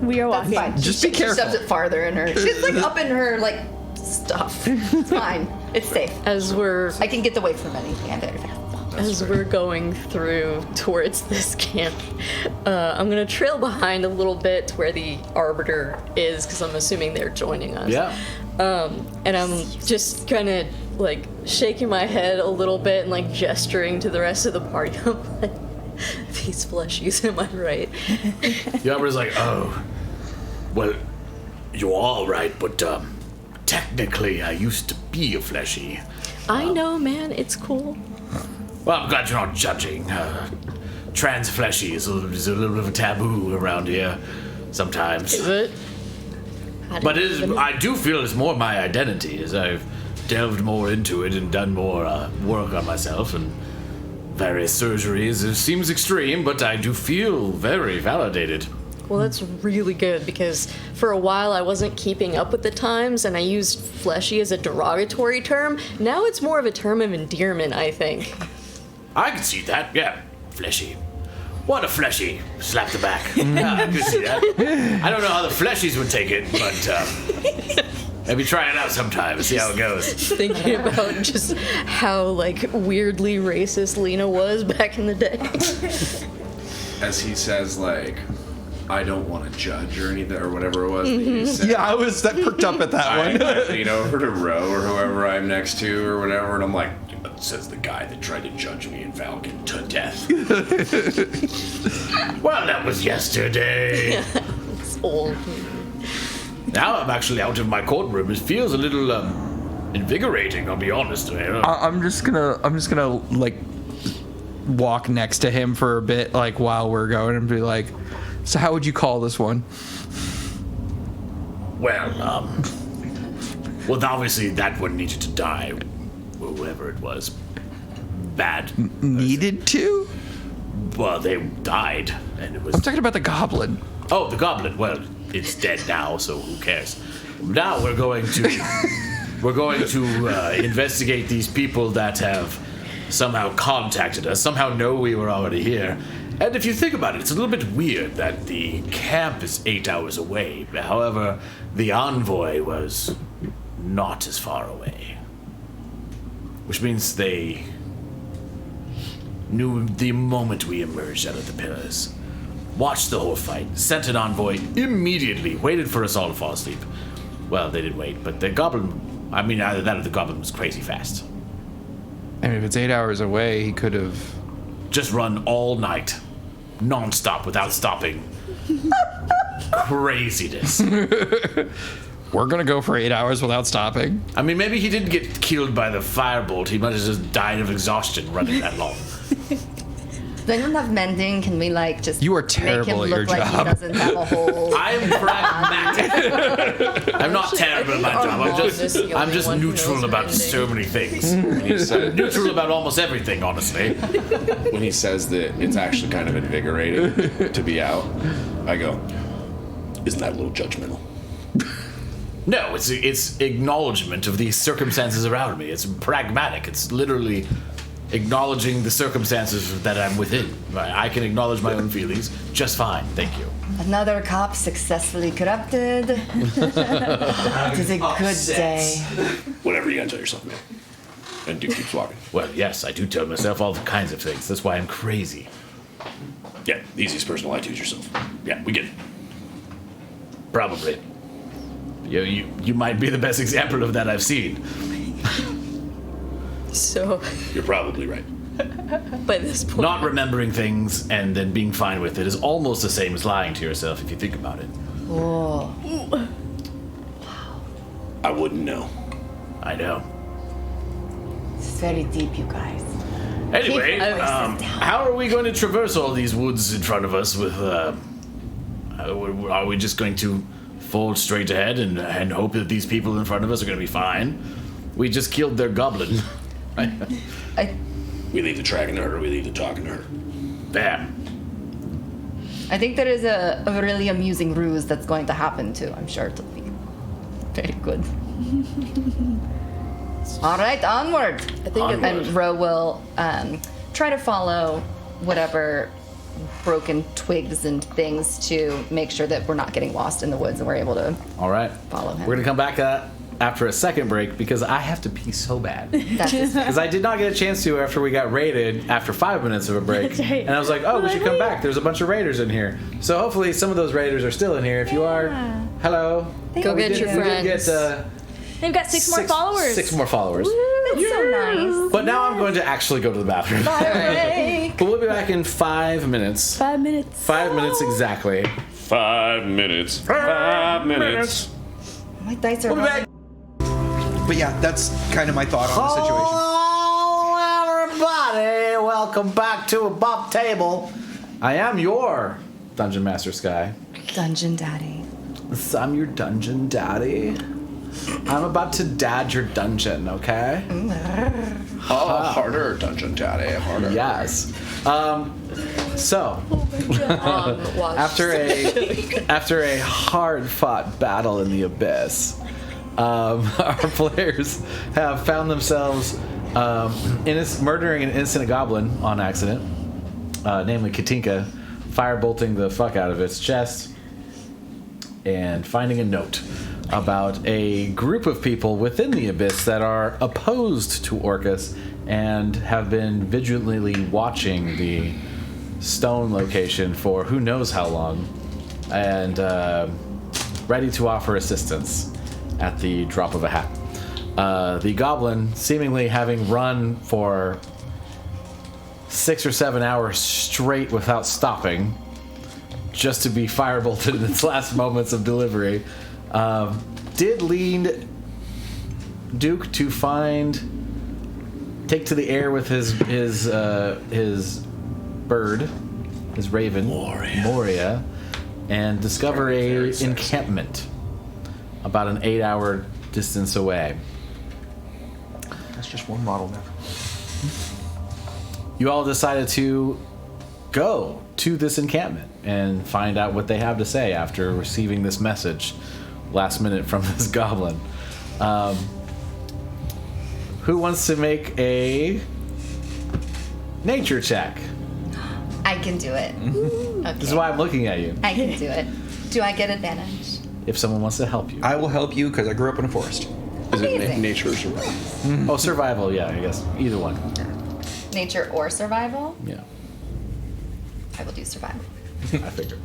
We are that's walking. fine. Just she, be She careful. shoves it farther in her. She's like up in her like stuff. It's fine. It's safe. As we're I can get away from anything. I'm very fast. As we're going through towards this camp, I'm gonna trail behind a little bit to where the arbiter is, because I'm assuming they're joining us. Yeah. And I'm just kind of like shaking my head a little bit and like gesturing to the rest of the party. I'm like, these fleshies, am I right? The Arbiter's like, oh, well, you're all right, but technically I used to be a fleshy. I know, man. It's cool. Well, I'm glad you're not judging. Trans fleshy is a little bit of a taboo around here sometimes. Is it? But I do feel it's more my identity as I've delved more into it and done more work on myself and various surgeries. It seems extreme, but I do feel very validated. Well, that's really good, because for a while I wasn't keeping up with the times and I used fleshy as a derogatory term. Now it's more of a term of endearment, I think. I can see that, yeah. Fleshy. What a fleshy. Slap the back. Yeah, I can see that. I don't know how the fleshies would take it, but maybe try it out sometime and see how it goes. Thinking about just how, like, weirdly racist Leina was back in the day. As he says, like, I don't want to judge or anything, or whatever it was that you said. Yeah, I was that perked up at that one. I lean over to Roe or whoever I'm next to or whatever, and I'm like, says the guy that tried to judge me in Valgun to death. Well, that was yesterday. It's old. Now I'm actually out of my courtroom. It feels a little invigorating, I'll be honest. I'm just gonna like walk next to him for a bit, like while we're going, and be like, so how would you call this one? Well, obviously that one needed to die, whoever it was. Bad. Needed to? Well, they died, and it was. I'm talking about the goblin. Oh, the goblin. Well, it's dead now, so who cares? Now we're going to investigate these people that have somehow contacted us, somehow know we were already here. And if you think about it, it's a little bit weird that the camp is 8 hours away. However, the envoy was not as far away. Which means they knew the moment we emerged out of the pillars. Watched the whole fight, sent an envoy immediately, waited for us all to fall asleep. Well, they didn't wait, but the goblin, either that or the goblin was crazy fast. I mean, if it's 8 hours away, he could have just run all night, non-stop, without stopping. Craziness. We're gonna go for 8 hours without stopping. I mean, maybe he didn't get killed by the firebolt. He might have just died of exhaustion running that long. Does anyone have mending? Can we just You are make terrible him at your look like job. he doesn't have a hole? I'm pragmatic. I'm not terrible at my job. I'm just neutral about so many things. He said, Neutral about almost everything, honestly. when he says that it's actually kind of invigorating to be out, I go, Isn't that a little judgmental? No, it's acknowledgement of the circumstances around me. It's pragmatic. It's literally acknowledging the circumstances that I'm within. I can acknowledge my own feelings just fine. Thank you. Another cop successfully corrupted. It is a good day. Whatever you gotta tell yourself, man. and Duke keeps walking. Well, yes, I do tell myself all kinds of things. That's why I'm crazy. Yeah, the easiest person to lie to is yourself. Yeah, we get it. Probably. You might be the best example of that I've seen. So, You're probably right. by this point, Not remembering things and then being fine with it is almost the same as lying to yourself if you think about it. Oh, I wouldn't know. I know. it's very deep, you guys. Anyway, I always sit down. how are we going to traverse all these woods in front of us with, are we just going to fold straight ahead and hope that these people in front of us are going to be fine? We just killed their goblin. We leave the tracking to her, we leave the talking to her. Bam. I think there is a really amusing ruse that's going to happen too. I'm sure it'll be very good. All right, onward. I think Onward. And Roe will try to follow whatever broken twigs and things to make sure that we're not getting lost in the woods and we're able to All right. follow him. We're going to come back after a second break because I have to pee so bad. That's just Because I did not get a chance to after we got raided after 5 minutes of a break. That's right. And I was like, oh, we should come back. There's a bunch of raiders in here. So hopefully some of those raiders are still in here. If you are, hello. Go We get did- your we did friends. get, They've got six more followers. 6 more followers. that's so nice. But now I'm going to actually go to the bathroom. But we'll be back in 5 minutes. 5 minutes. 5 minutes exactly. 5 minutes. 5 minutes. My dice are We'll be back. But yeah, that's kind of my thought on the situation. Hello, everybody. Welcome back to AboveTable. I am your Dungeon Master Skye. Dungeon Daddy. I'm your dungeon daddy. I'm about to dad your dungeon, okay? Oh, harder, Dungeon Daddy. Harder. Yes. So, watch. after a hard-fought battle in the abyss, our players have found themselves murdering an innocent goblin on accident, namely Katinka, firebolting the fuck out of its chest, and finding a note about a group of people within the abyss that are opposed to Orcus and have been vigilantly watching the stone location for who knows how long, and ready to offer assistance at the drop of a hat. The goblin, seemingly having run for 6 or 7 hours straight without stopping, just to be firebolted in its last moments of delivery, did lead Duke to take to the air with his bird, his raven, Moria, and discover a encampment about an 8-hour distance away. That's just one model now. You all decided to go to this encampment and find out what they have to say after receiving this message last minute from this goblin. Who wants to make a nature check. I can do it. Okay. This is why I'm looking at you. I can do it. Do I get advantage? If someone wants to help you. I will help you because I grew up in a forest. Is it Amazing. nature or survival? Oh, survival, yeah, I guess. Either one. Nature or survival? Yeah, I will do survival. I figured.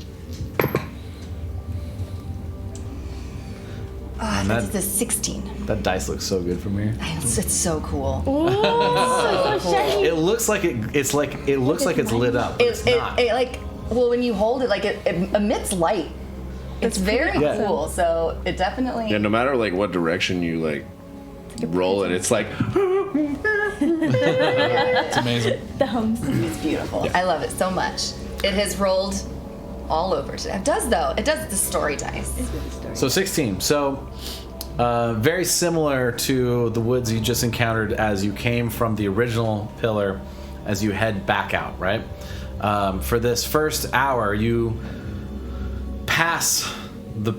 Oh, that- that's a 16. That dice looks so good from here. It's so cool. Oh, so shiny. It looks like it looks like it's lit up. But it's not. It like, well, when you hold it, like it emits light. It's very Yeah. cool. So it definitely. Yeah, no matter like what direction you like roll it, it's like It's amazing. The hums. It's beautiful. I love it so much. It has rolled all over today. It does though. It does the story dice. So 16. So very similar to the woods you just encountered as you came from the original pillar, as you head back out. Right. For this first hour, you pass the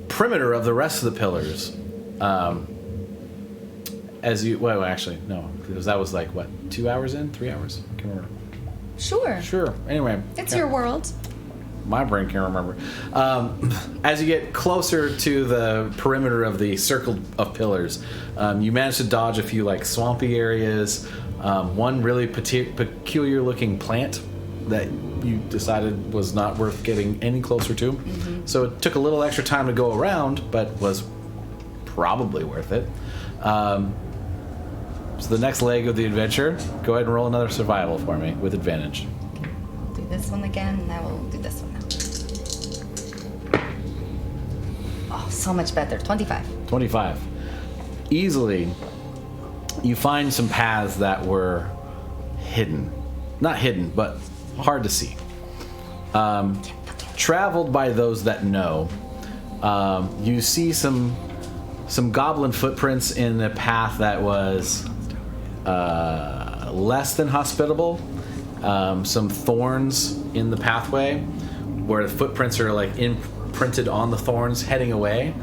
perimeter of the rest of the pillars. As you, wait, actually, no, because that was like what, 2 hours in, 3 hours? I can't remember. Sure. Sure. Anyway, It's your world. my brain can't remember. As you get closer to the perimeter of the circle of pillars, you manage to dodge a few like swampy areas. One really peculiar looking plant that you decided was not worth getting any closer to. Mm-hmm. So it took a little extra time to go around, but was probably worth it. So the next leg of the adventure, go ahead and roll another survival for me with advantage. Do this one again, and I will do this one now. Oh, so much better. 25. 25. Easily, you find some paths that were hidden. Not hidden, but hard to see. Traveled by those that know. You see some goblin footprints in the path that was less than hospitable. Some thorns in the pathway where the footprints are like imprinted on the thorns heading away.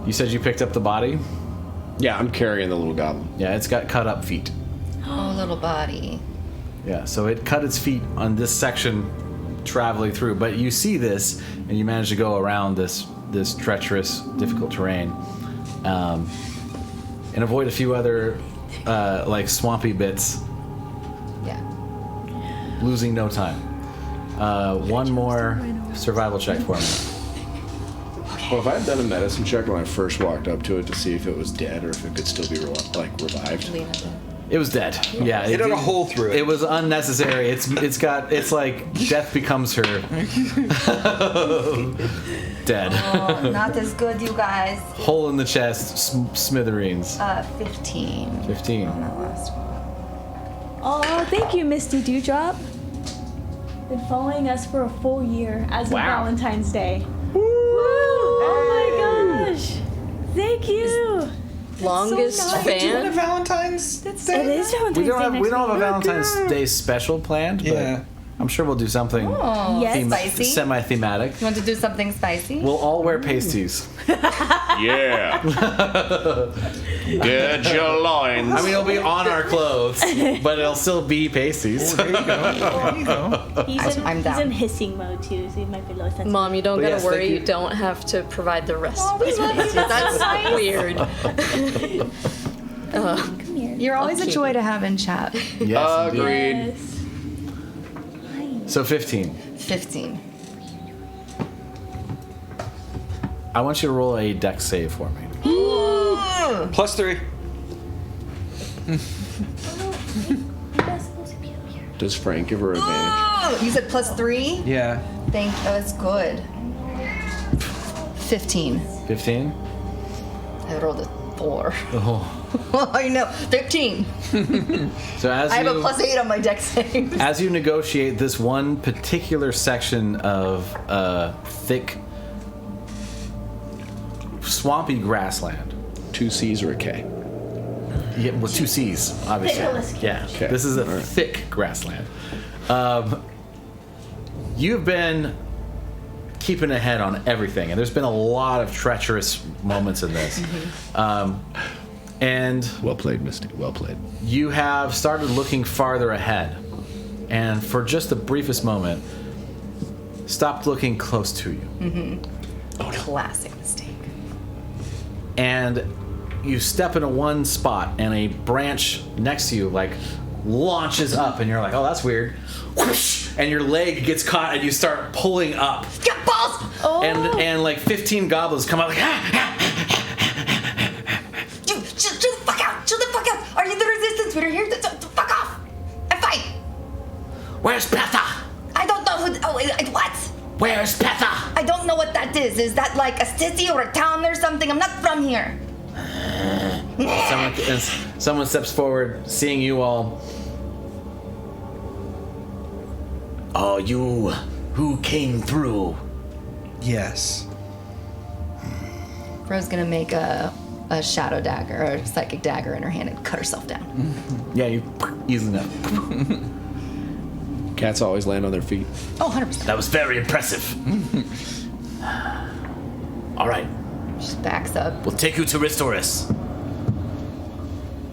You said you picked up the body? yeah, I'm carrying the little goblin. Yeah, it's got cut up feet. Oh, little body. Yeah, so it cut its feet on this section traveling through. But you see this, and you manage to go around this treacherous, difficult terrain, and avoid a few other like swampy bits, Yeah. losing no time. One more survival check for me. Well, if I had done a medicine check when I first walked up to it to see if it was dead or if it could still be revived. Leina did. It was dead. Yeah, It had a hole through it. It was unnecessary. It's like death becomes her. Dead. Oh, not as good, you guys. Hole in the chest, smithereens. 15. 15. On that last one. Oh, thank you, Misty Dewdrop. Been following us for a full year as of Wow. Valentine's Day. Oh my gosh! Thank you. Longest so nice. fan. Valentine's It is Valentine's We Day don't have next a week. Valentine's Day special planned, but Yeah. I'm sure we'll do something Oh, Yes. spicy. semi-thematic. You want to do something spicy? We'll all wear pasties. Yeah. Get your loins. I mean, it'll be on our clothes, but it'll still be pasties. There you go. He's I'm in down. hissing mode too, so he might be low sensitive. Mom, you don't But gotta yes, worry. thank you. You don't have to provide the rest Oh, of we his love you. pasties. That's weird. Come here. You're always a joy to have in chat. Yes, indeed. Agreed. Yes. So 15. 15. I want you to roll a dex save for me. +3. That's supposed to be up here. Does Frank give her advantage? Oh, you said +3? Yeah. That's good. 15. 15. I rolled a 4. Oh. I know. 15. So as I have a you +8 on my deck save. as you negotiate this one particular section of thick, swampy grassland. 2 C's or a K? Yeah, well, 2 C's, obviously. Thick. Yeah. Okay. This is a All right. thick grassland. You've been keeping ahead on everything, and there's been a lot of treacherous moments in this. And Well played, Misty. Well played. you have started looking farther ahead. And for just the briefest moment, stopped looking close to you. Classic mistake. And you step into one spot, and a branch next to you, like, launches up, and you're like, oh, that's weird. Whoosh! And your leg gets caught, and you start pulling up. Get balls! Oh. And like 15 goblins come out like, You, chill the fuck out! Chill the fuck out! Are you the resistance? We're here to fuck off and fight. where's Petha? I don't know who. What? Where's Petha? I don't know what that is. Is that like a city or a town or something? I'm not from here. Someone steps forward, seeing you all. Are you who came through? Yes. Ro's gonna make a shadow dagger or a psychic dagger in her hand and cut herself down. Yeah, you easily know. Cats always land on their feet. Oh, 100%. That was very impressive. All right, Just backs up. we'll take you to Ristoris.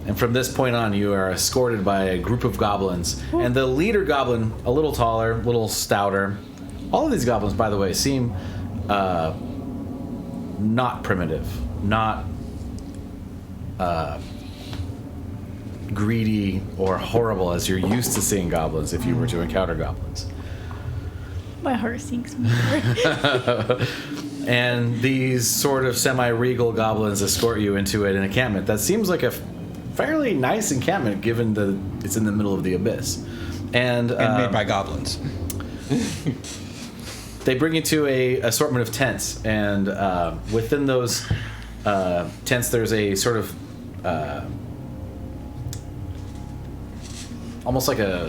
And from this point on, you are escorted by a group of goblins. And the leader goblin, a little taller, a little stouter. All of these goblins, by the way, seem not primitive, not greedy or horrible as you're used to seeing goblins if you were to encounter goblins. My heart sinks more. And these sort of semi-regal goblins escort you into an encampment that seems like a fairly nice encampment given that it's in the middle of the abyss. And Made by goblins. they bring you to a assortment of tents, and within those tents there's a sort of almost like a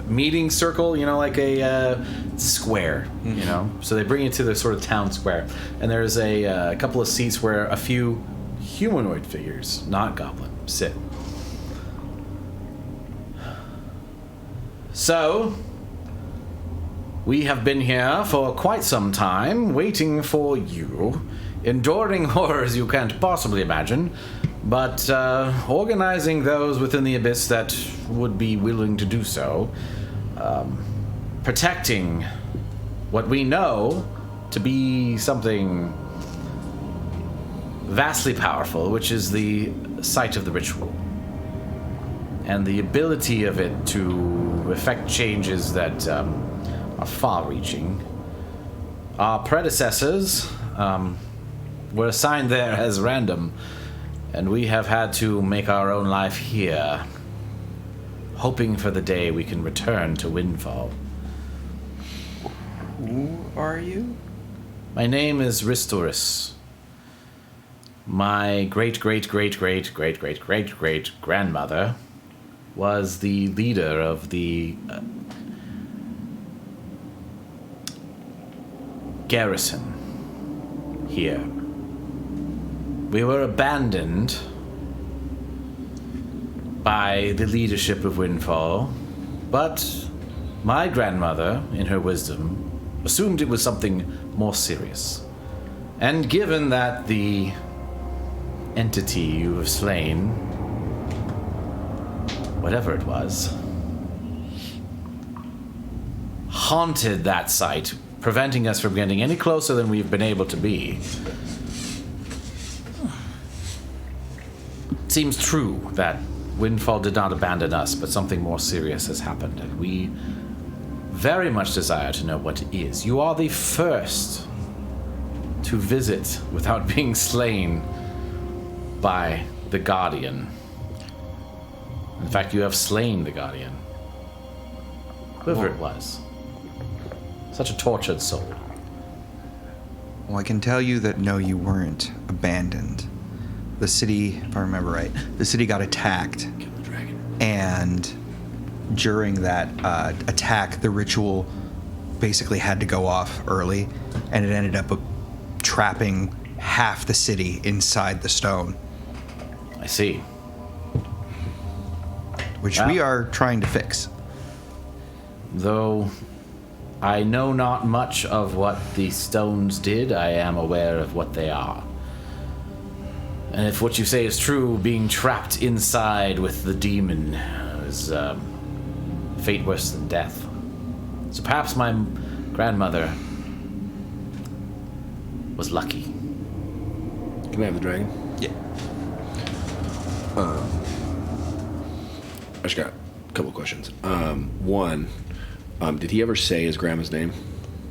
meeting circle, you know, like a square, you know. So they bring you to the sort of town square, and there's a couple of seats where a few humanoid figures, not goblin, sit. So, we have been here for quite some time, waiting for you, enduring horrors you can't possibly imagine, but organizing those within the abyss that would be willing to do so, protecting what we know to be something vastly powerful, which is the site of the ritual, and the ability of it to effect changes that are far-reaching. Our predecessors were assigned there as random, and we have had to make our own life here, hoping for the day we can return to Windfall. Who are you? My name is Ristoris. My great-great-great-great-great-great-great-grandmother was the leader of the garrison here. We were abandoned by the leadership of Windfall, but my grandmother, in her wisdom, assumed it was something more serious. And given that the entity you have slain, whatever it was, haunted that site, preventing us from getting any closer than we've been able to be, it seems true that Windfall did not abandon us, but something more serious has happened, and we very much desire to know what it is. You are the first to visit without being slain by the Guardian. In fact, you have slain the Guardian. Whoever it was. Such a tortured soul. Well, I can tell you that no, you weren't abandoned. The city, if I remember right, the city got attacked. Kill the dragon. And during that attack, the ritual basically had to go off early, and it ended up trapping half the city inside the stone, I see. which Wow. we are trying to fix. Though I know not much of what the stones did, I am aware of what they are. And if what you say is true, being trapped inside with the demon is fate worse than death. So perhaps my grandmother was lucky. Can I have the dragon? Yeah. I just got a couple questions. One, did he ever say his grandma's name?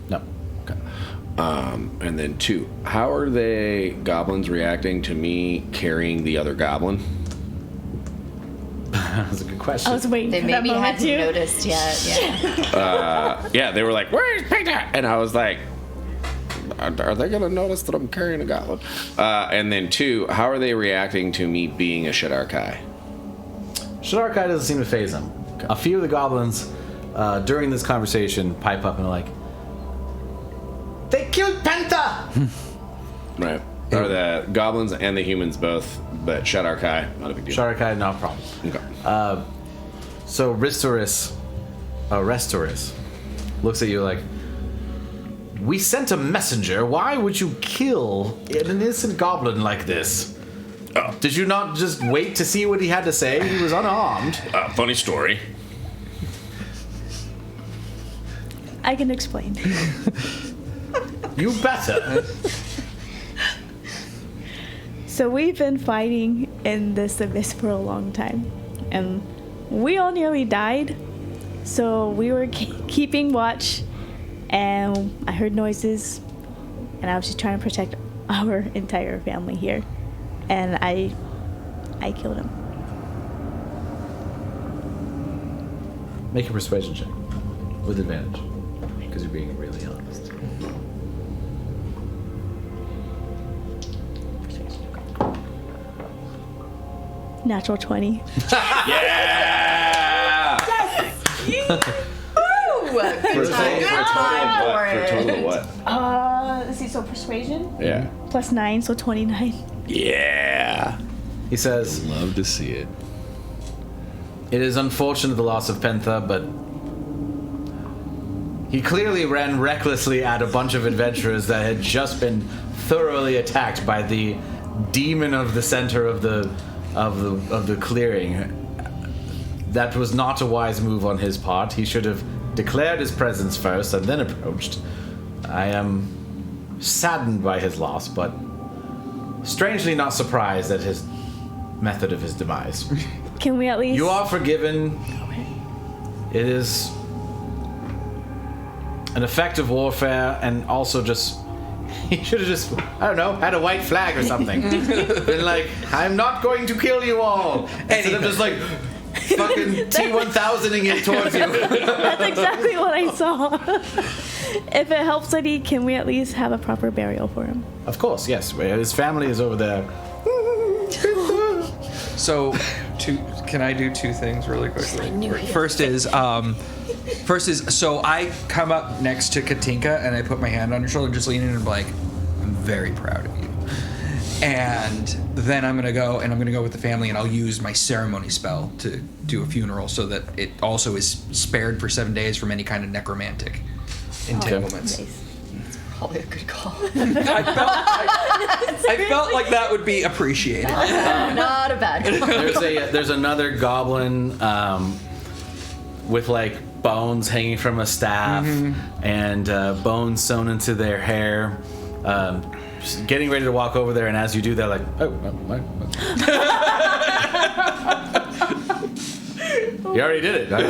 No. Okay. And then two, how are they goblins reacting to me carrying the other goblin? That's a good question. I was waiting They for that maybe moment hadn't too. noticed yet. Yeah. Yeah, they were like, "Where's Peter?" And I was like, "Are they gonna notice that I'm carrying a goblin?" And then two, how are they reacting to me being a Shadarkai? Shadarkai doesn't seem to faze him. A few of the goblins during this conversation pipe up and are like, "They killed Penta!" Right. Are the goblins and the humans both, but Shadarkai, not a big deal. Shadarkai, no problem. Okay. So Restoris looks at you like, "We sent a messenger. Why would you kill an innocent goblin like this? Did you not just wait to see what he had to say? He was unarmed." Funny story. I can explain. You better. So we've been fighting in this abyss for a long time, and we all nearly died. So we were keeping watch, and I heard noises, and I was just trying to protect our entire family here, and I killed him. Make a persuasion check with advantage, because you're being really honest. Natural 20. Yeah! For a total of what? Let's see, so persuasion? Yeah. Plus 9, so 29. Yeah. He says, Love to see it. "It is unfortunate the loss of Pentha, but he clearly ran recklessly at a bunch of adventurers that had just been thoroughly attacked by the demon of the center of the clearing. That was not a wise move on his part. He should have declared his presence first and then approached. I am saddened by his loss, but strangely not surprised at his method of his demise. Can we at least... You are forgiven. It is an effective warfare, and also just... He should have just, I don't know, had a white flag or something. Been like, "I'm not going to kill you all." Instead of just like fucking T-1000ing it towards you. That's exactly what I saw. If it helps Eddie, can we at least have a proper burial for him? Of course, yes. His family is over there. So, can I do two things really quickly? First is, so I come up next to Katinka and I put my hand on her shoulder, just leaning, and I'm like, "I'm very proud of you." And then I'm gonna go with the family, and I'll use my ceremony spell to do a funeral, so that it also is spared for 7 days from any kind of necromantic entanglements. Nice. Probably a good call. I felt like that would be appreciated. Not a bad call. There's another goblin with like bones hanging from a staff and bones sewn into their hair. Just getting ready to walk over there, and as you do, they're like, "Oh, what? You already did it. I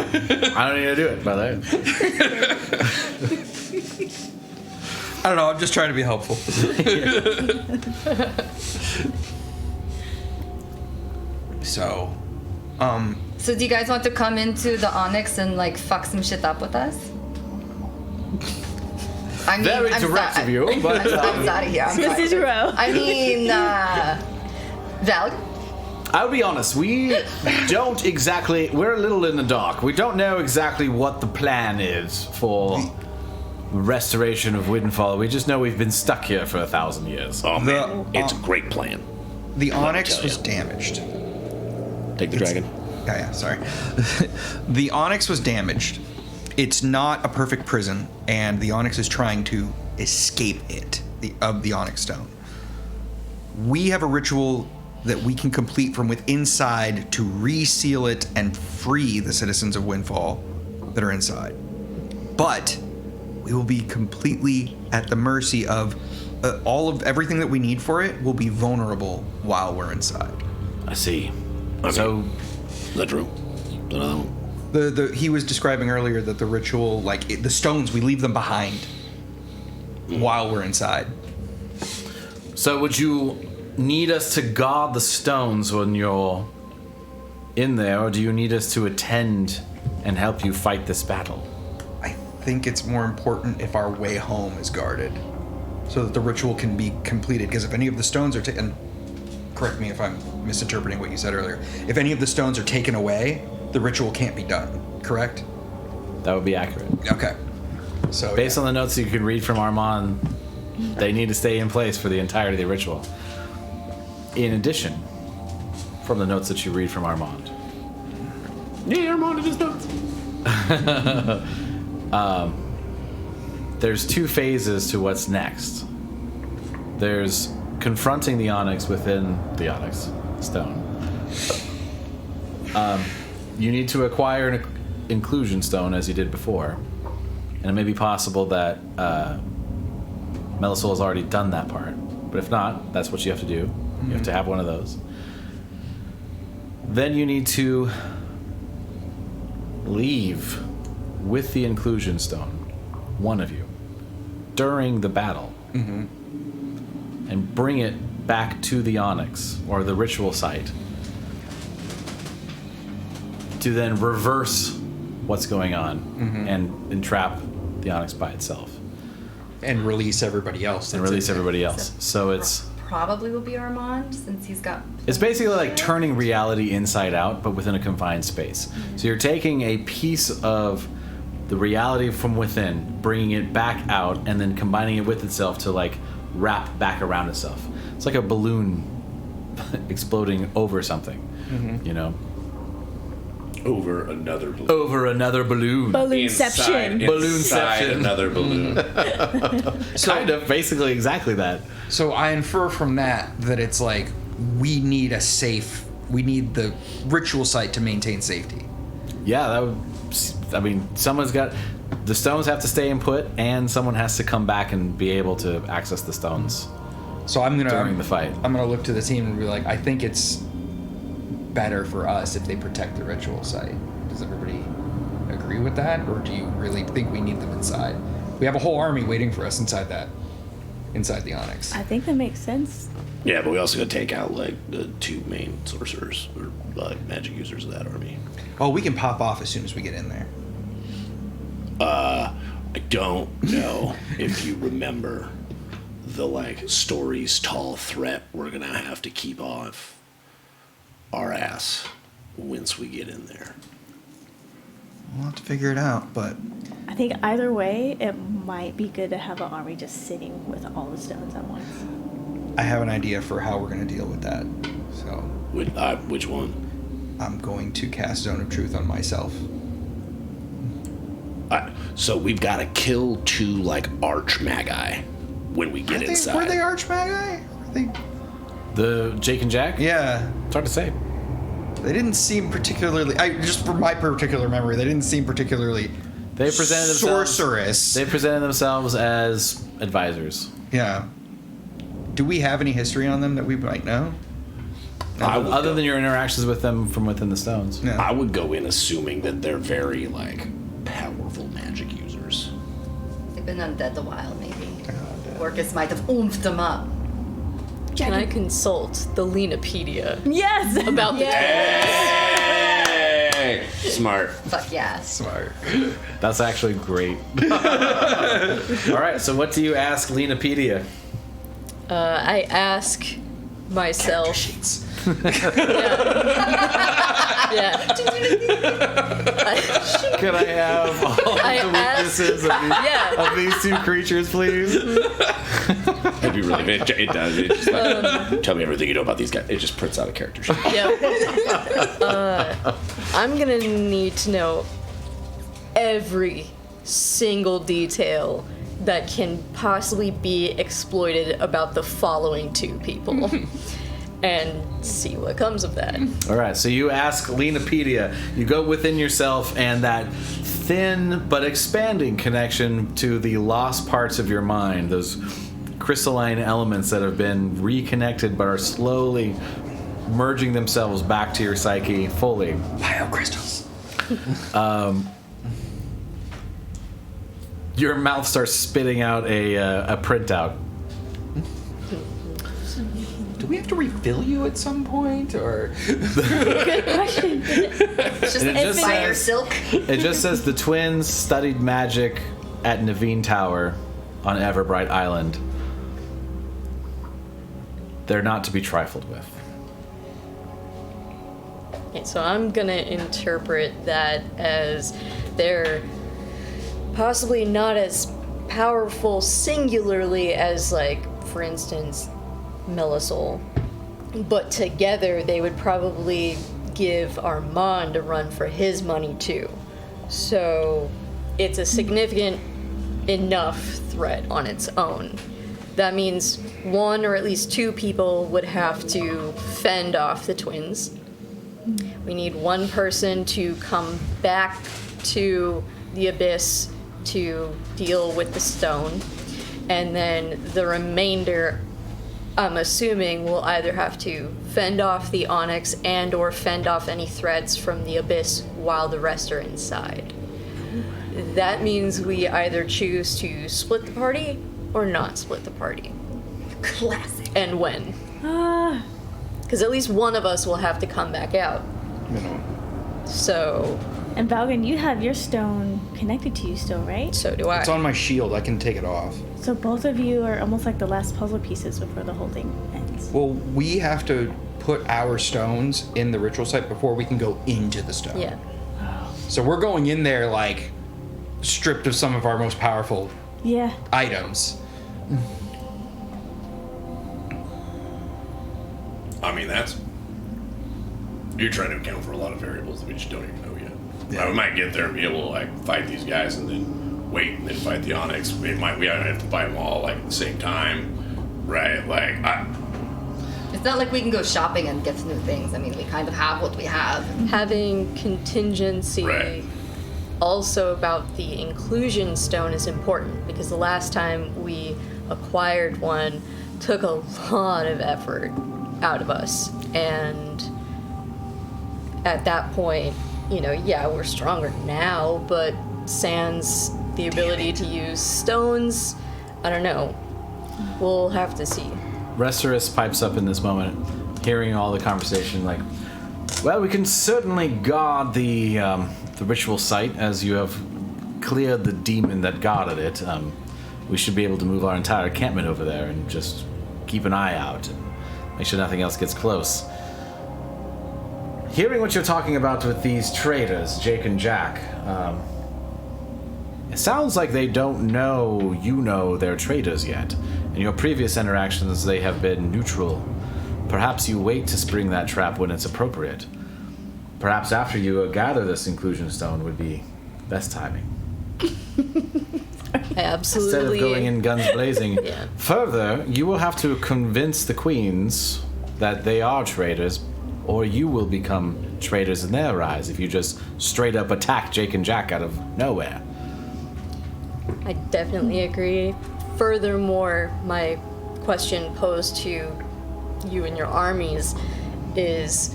don't need to do it, by the way." I don't know, I'm just trying to be helpful. So do you guys want to come into the Onyx and like fuck some shit up with us? I mean, Very direct of you, but I'm out of here. This is Roe. I mean, Valgun? I'll be honest, we don't exactly, we're a little in the dark. We don't know exactly what the plan is for restoration of Windfall. We just know we've been stuck here for 1,000 years. Oh man, it's a great plan. the Onyx tell was ya. damaged. Take the dragon. Yeah, sorry. The Onyx was damaged. It's not a perfect prison, and the Onyx is trying to escape it, the Onyx Stone. We have a ritual that we can complete from within inside to reseal it and free the citizens of Windfall that are inside. But we will be completely at the mercy of everything that we need for it will be vulnerable while we're inside. I see. So, is that true? He was describing earlier that the ritual, the stones, we leave them behind while we're inside. So would you need us to guard the stones when you're in there, or do you need us to attend and help you fight this battle? I think it's more important if our way home is guarded, so that the ritual can be completed. Because if any of the stones are taken, correct me if I'm misinterpreting what you said earlier, if any of the stones are taken away, the ritual can't be done, correct? That would be accurate. Okay. So based on the notes you can read from Armonde, they need to stay in place for the entirety of the ritual. In addition, from the notes that you read from Armonde. Yeah, Armonde in his notes. There's two phases to what's next. There's confronting the onyx within the onyx stone. You need to acquire an inclusion stone as you did before. And it may be possible that Melisol has already done that part. But if not, that's what you have to do. You have to have one of those. Then you need to leave with the inclusion stone, one of you, during the battle. And bring it back to the onyx, or the ritual site, to then reverse what's going on and entrap the onyx by itself. And release everybody else. So it's... Probably will be Armonde, since he's got... It's basically like turning reality inside out, but within a confined space. So you're taking a piece of the reality from within, bringing it back out, and then combining it with itself to wrap back around itself. It's like a balloon exploding over something, you know? Over another balloon. Over another balloon. Balloonception. Inside another balloon. Kind of, basically exactly that. So I infer from that it's we need the ritual site to maintain safety. Yeah, that would... I mean, someone's got... The stones have to stay in put, and someone has to come back and be able to access the stones. So during the fight. I'm gonna look to the team and be like, I think it's better for us if they protect the ritual site. Does everybody agree with that, or do you really think we need them inside? We have a whole army waiting for us inside the onyx. I think that makes sense. Yeah, but we also got to take out the two main sorcerers or magic users of that army. Oh, we can pop off as soon as we get in there. I don't know if you remember the stories tall threat we're gonna have to keep off our ass once we get in there. We'll have to figure it out, but I think either way, it might be good to have an army just sitting with all the stones at once. I have an idea for how we're going to deal with that. So, which one? I'm going to cast Zone of Truth on myself. So we've got to kill two arch magi when we get inside. Were they arch magi? The Jake and Jack? Yeah. It's hard to say. They didn't seem particularly... just from my particular memory, they didn't seem particularly... They presented themselves... sorceress. They presented themselves as advisors. Yeah. Do we have any history on them that we might know? Other than your interactions with them from within the stones. Yeah. I would go in assuming that they're very, powerful magic users. They've been undead a while, maybe. Orcus might have oomphed them up. Can I consult the Leinapedia Yes! about the Hey! Smart. Fuck yeah. Smart. That's actually great. All right, so what do you ask Leinapedia? I ask myself. Sheets. Yeah. Can I have all the weaknesses of these two creatures, please? That'd be really... It does. It just tell me everything you know about these guys. It just prints out a character sheet. Yeah. I'm gonna need to know every single detail that can possibly be exploited about the following two people. and see what comes of that. All right, so you ask Lenapedia. You go within yourself, and that thin but expanding connection to the lost parts of your mind, those crystalline elements that have been reconnected but are slowly merging themselves back to your psyche fully. Biocrystals. Your mouth starts spitting out a printout. Do we have to refill you at some point, or? Good question. It's just And it just fire says- silk. It just says the twins studied magic at Naveen Tower on Everbright Island. They're not to be trifled with. Okay, so I'm gonna interpret that as they're possibly not as powerful singularly as, like, for instance, Melisol, but together they would probably give Armonde a run for his money too. So it's a significant enough threat on its own. That means one or at least two people would have to fend off the twins. We need one person to come back to the abyss to deal with the stone, and then the remainder, I'm assuming, will either have to fend off the onyx and or fend off any threats from the abyss while the rest are inside. That means we either choose to split the party or not split the party. Classic. And when. Because at least one of us will have to come back out. So And Valgun, you have your stone connected to you still, right? so do I. It's on my shield. I can take it off. So both of you are almost like the last puzzle pieces before the whole thing ends. Well, we have to put our stones in the ritual site before we can go into the stone. Yeah. So we're going in there like stripped of some of our most powerful Yeah. items. I mean, that's... You're trying to account for a lot of variables that we just don't even know yet. Now, we might get there and be able to, like, fight these guys and then wait and then fight the Onyx. We don't have to fight them all, like, at the same time, right? Like, It's not like we can go shopping and get new things. I mean, we kind of have what we have. Having contingency Right. also about the inclusion stone is important, because the last time we acquired one took a lot of effort out of us, and at that point, yeah, we're stronger now, but sans the ability to use stones, I don't know. We'll have to see. Restorus pipes up in this moment, hearing all the conversation, like, well, we can certainly guard the ritual site, as you have cleared the demon that guarded it. We should be able to move our entire encampment over there and just keep an eye out and make sure nothing else gets close. Hearing what you're talking about with these traders, Jake and Jack, it sounds like they don't know you know they're traders yet. In your previous interactions, they have been neutral. Perhaps you wait to spring that trap when it's appropriate. Perhaps after you gather this inclusion stone would be best timing. Absolutely. Instead of going in guns blazing. Yeah. Further, you will have to convince the queens that they are traitors, or you will become traitors in their eyes if you just straight up attack Jake and Jack out of nowhere. I definitely agree. Furthermore, my question posed to you and your armies is,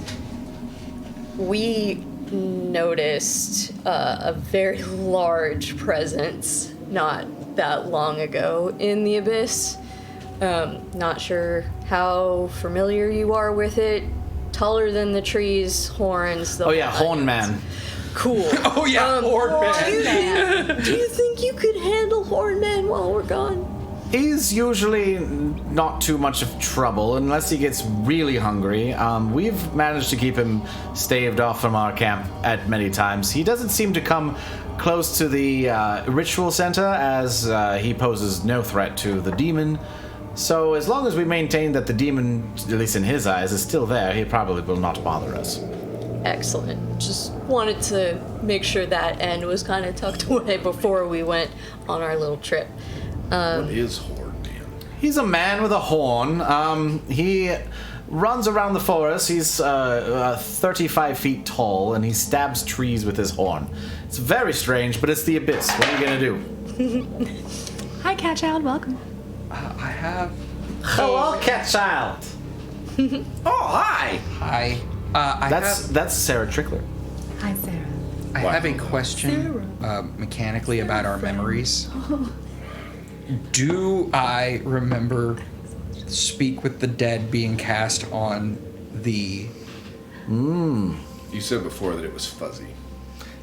we noticed a very large presence not that long ago in the Abyss. Not sure how familiar you are with it. Taller than the trees, horns. Oh yeah, Horn Man. Cool. Oh yeah, Horn Man. Do you think you could handle Hornman while we're gone? He's usually not too much of trouble unless he gets really hungry. We've managed to keep him staved off from our camp at many times. He doesn't seem to come close to the ritual center, as he poses no threat to the demon. So as long as we maintain that the demon, at least in his eyes, is still there, he probably will not bother us. Excellent. Just wanted to make sure that end was kind of tucked away before we went on our little trip. what is Horde Man? He's a man with a horn. He runs around the forest. He's 35 feet tall, and he stabs trees with his horn. It's very strange, but it's the Abyss. What are you gonna do? Hi, Cat Child. Welcome. I have. Hello, Cat Child. Oh, hi. Hi. That's Sarah Trickler. Hi, Sarah. I have a question mechanically about our memories. Do I remember Speak with the Dead being cast on the... You said before that it was fuzzy.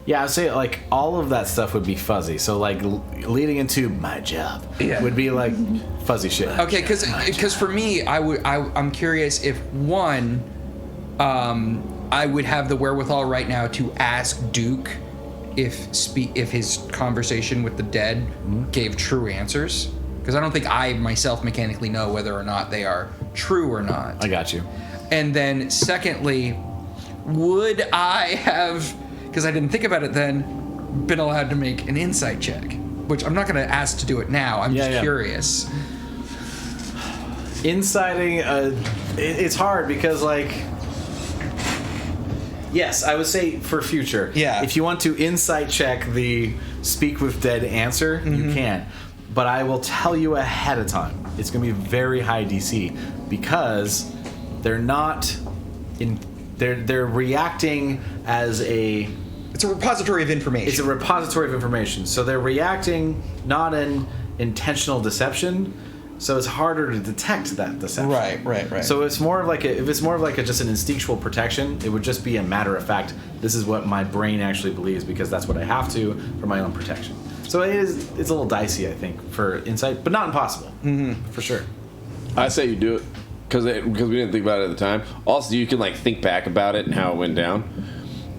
Yeah, I'd say like all of that stuff would be fuzzy. So like leading into my job would be like fuzzy shit. Okay, because for me, I'm curious if one, I would have the wherewithal right now to ask Duke if his conversation with the dead gave true answers, because I don't think I myself mechanically know whether or not they are true or not. I got you. And then secondly, would I have, because I didn't think about it then, been allowed to make an insight check? Which I'm not going to ask to do it now. I'm just curious. Inciting, it's hard because like... Yes, I would say for future. Yeah. If you want to insight check the Speak with Dead answer, you can. But I will tell you ahead of time, it's going to be very high DC because they're not in. They're reacting as a. It's a repository of information. It's a repository of information. So they're reacting not in intentional deception. So it's harder to detect that deception. Right. So it's more of like if it's more of like just an instinctual protection, it would just be a matter of fact. This is what my brain actually believes because that's what I have to for my own protection. So it's a little dicey, I think, for insight, but not impossible. For sure. I say you do it because we didn't think about it at the time. Also, you can like think back about it and how it went down,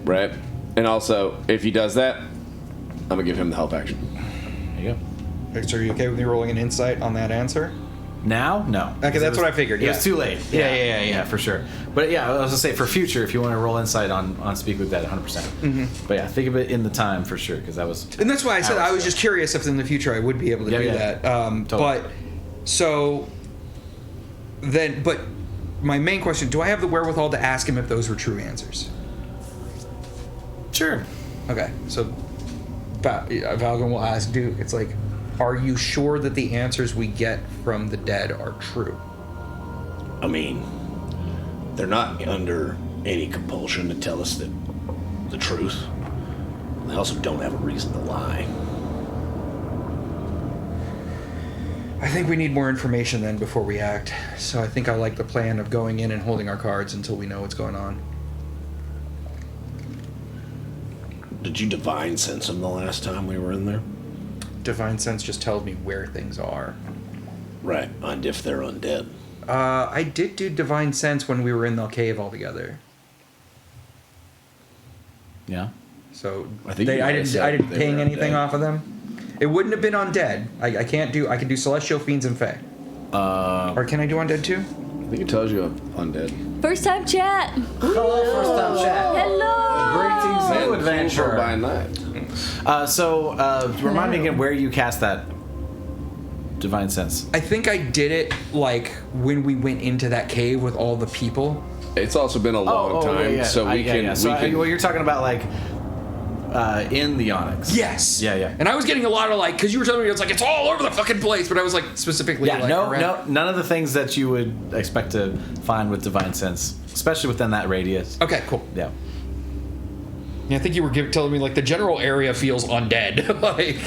right? And also, if he does that, I'm gonna give him the help action. There you go. So are you okay with me rolling an insight on that answer? Now? No. Okay, that's what I figured. It was too late. Yeah, for sure. But yeah, I was gonna say for future, if you want to roll insight on Speak with Dead, 100%. But yeah, think of it in the time for sure, because that was. And that's why I said I was just curious if in the future I would be able to do that. Totally. But so then, but my main question: do I have the wherewithal to ask him if those were true answers? Sure. Okay, so Valgun will ask Duke. It's like, are you sure that the answers we get from the dead are true? I mean, they're not under any compulsion to tell us the truth. They also don't have a reason to lie. I think we need more information then before we act. So I think I like the plan of going in and holding our cards until we know what's going on. Did you divine sense them the last time we were in there? Divine sense just tells me where things are. Right, and if they're undead. I did do divine sense when we were in the cave all together. Yeah. So I think I you might have didn't said they ping were anything undead. off of them. It wouldn't have been undead. I can do celestial fiends and fae. Or can I do undead too? I think it tells you undead. First time chat. Hello, first time chat. Hello. Greetings, new adventure. By night. Remind me again where you cast that divine sense. I think I did it like when we went into that cave with all the people. It's also been a long time, so we can. So well, you're talking about like in the Onyx. Yes. Yeah. And I was getting a lot of like, because you were telling me it's all over the fucking place, but I was like specifically Yeah, like around. none of the things that you would expect to find with divine sense, especially within that radius. Okay, cool. Yeah. Yeah, I think you were telling me like the general area feels undead. like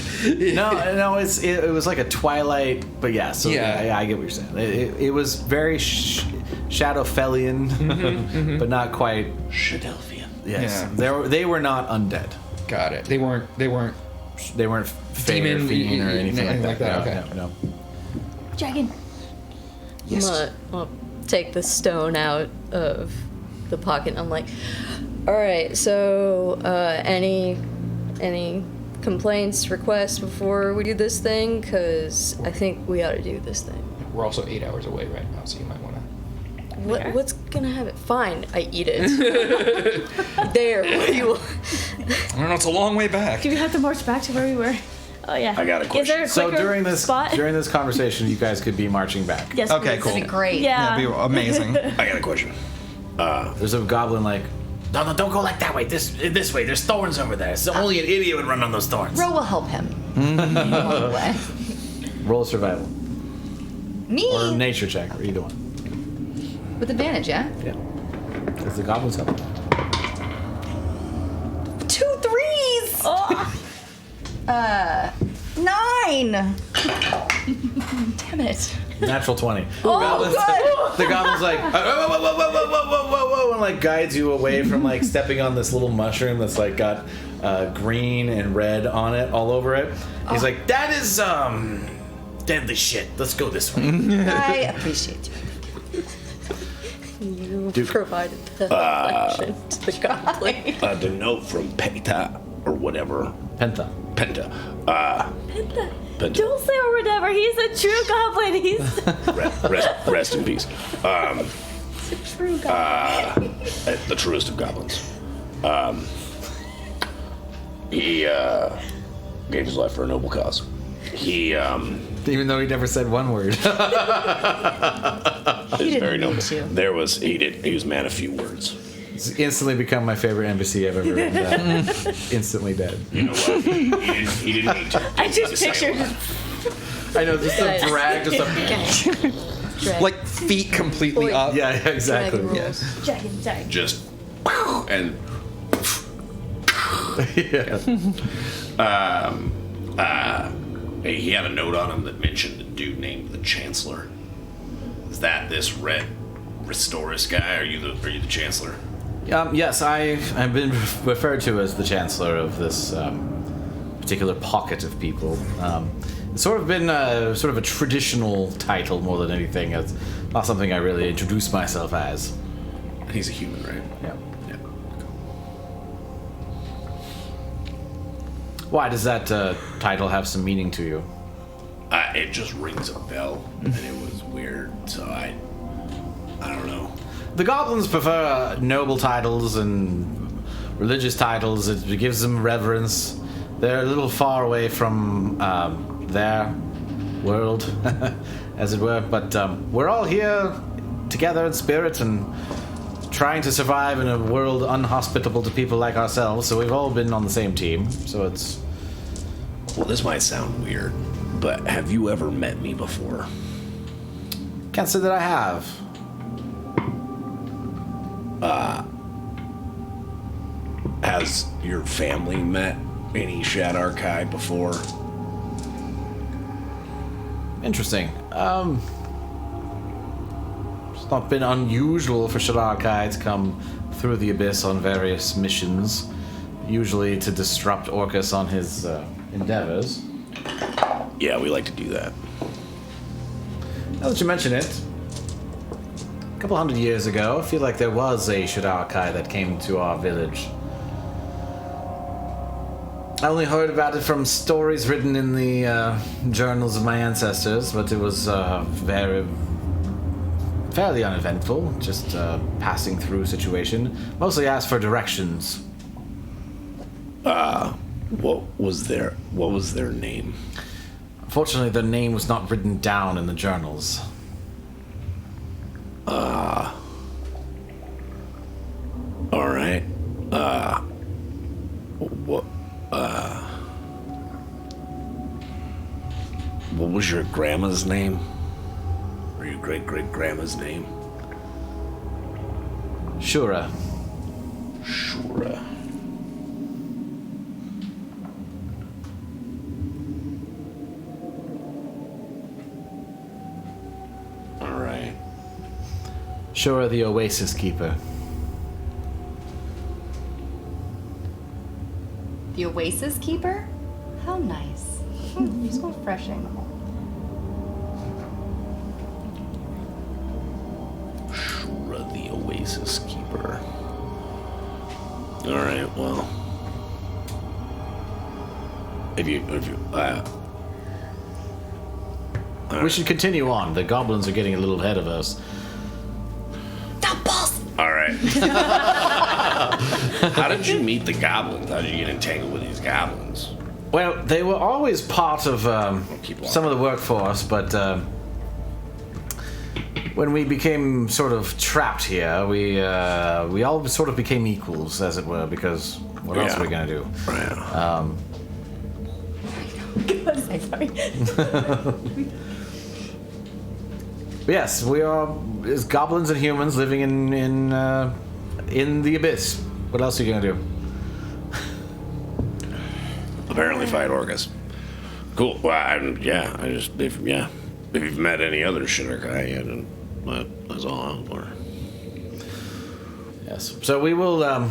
No, it was like a twilight, but yeah. So Yeah. I get what you're saying. It was very Shadowfellian, but not quite. Shadelphia. Yes, Yeah. they were not undead. Got it. They weren't. They weren't fae or Demon- fiend or anything like that. okay. No. Dragon. Yes. I'll take the stone out of the pocket. I'm like, all right. So, any complaints, requests before we do this thing? Because I think we ought to do this thing. We're also 8 hours away right now, so you might want to. What's gonna happen? Fine, I eat it. There. What do you want? I don't know. It's a long way back. Do we have to march back to where we were? Oh yeah. I got a Is there a So quicker during this spot? conversation, you guys could be marching back. Yes. Okay, please. cool. That'd be great. Yeah. That'd be amazing. I got a question. There's a goblin like, no, don't go like that way. This way. There's thorns over there. So only an idiot would run on those thorns. Ro will help him. Along the way. Roll survival Me or nature check, or either one. with advantage, yeah. Yeah. Does the goblins help? 2 3s. Oh. 9. Damn it. Natural 20. Oh, good. The goblin's like, whoa, and like guides you away from like stepping on this little mushroom that's like got green and red on it all over it. He's like, that is deadly shit. Let's go this way. I appreciate you. You Duke. provided the reflection to the goblin. The note from Penta or whatever. Penta. Penta. Penta. Don't say or whatever. He's a true goblin. He's Rest in peace. a true goblin. The truest of goblins. He gave his life for a noble cause. He Even though he never said one word. is very noble. to. He was a man of few words. It's instantly become my favorite NPC I've ever written down. Instantly dead. You know what? He didn't need to. I just pictured. I know, just a drag, just a... Drag. Like feet completely Oi. up. Yeah, exactly. Dragon Yes. Dragon, sorry. Just and Yeah. he had a note on him that mentioned a dude named the Chancellor. Is that this red Restoris guy? Are you the Chancellor? Yes, I've been referred to as the Chancellor of this particular pocket of people. It's sort of been sort of a traditional title more than anything. It's not something I really introduce myself as. He's a human, right? Yeah. Yeah. Why does that title have some meaning to you? It just rings a bell, and it was weird. So I don't know. The goblins prefer noble titles and religious titles. It gives them reverence. They're a little far away from their world, as it were. But we're all here together in spirit and trying to survive in a world unhospitable to people like ourselves. So we've all been on the same team. So it's... Well, this might sound weird, but have you ever met me before? Can't say that I have. Has your family met any Shadar Kai before? Interesting. It's not been unusual for Shadar Kai to come through the abyss on various missions, usually to disrupt Orcus on his endeavors. Yeah, we like to do that. Now that you mention it, a couple hundred years ago, I feel like there was a Shadar Kai that came to our village. I only heard about it from stories written in the journals of my ancestors, but it was fairly uneventful, just passing through situation. Mostly asked for directions. What was their name? Unfortunately, their name was not written down in the journals. All right. What was your grandma's name? Or your great-great-grandma's name? Shura. Shura. All right. Shura the Oasis Keeper. The Oasis Keeper? How nice. So refreshing. Shura the Oasis Keeper. All right. Well, if you We should continue on. The goblins are getting a little ahead of us. all right. How did you meet the goblins? How did you get entangled with these goblins? Well, they were always part of some of the workforce, but when we became sort of trapped here, we all sort of became equals, as it were, because what else are we gonna do? Sorry. Yes, we are as goblins and humans living in the abyss. What else are you gonna do? Apparently fight orcas. Cool. Well, if you've met any other Shadar-kai yet, that's all I'm for. Yes. So we will,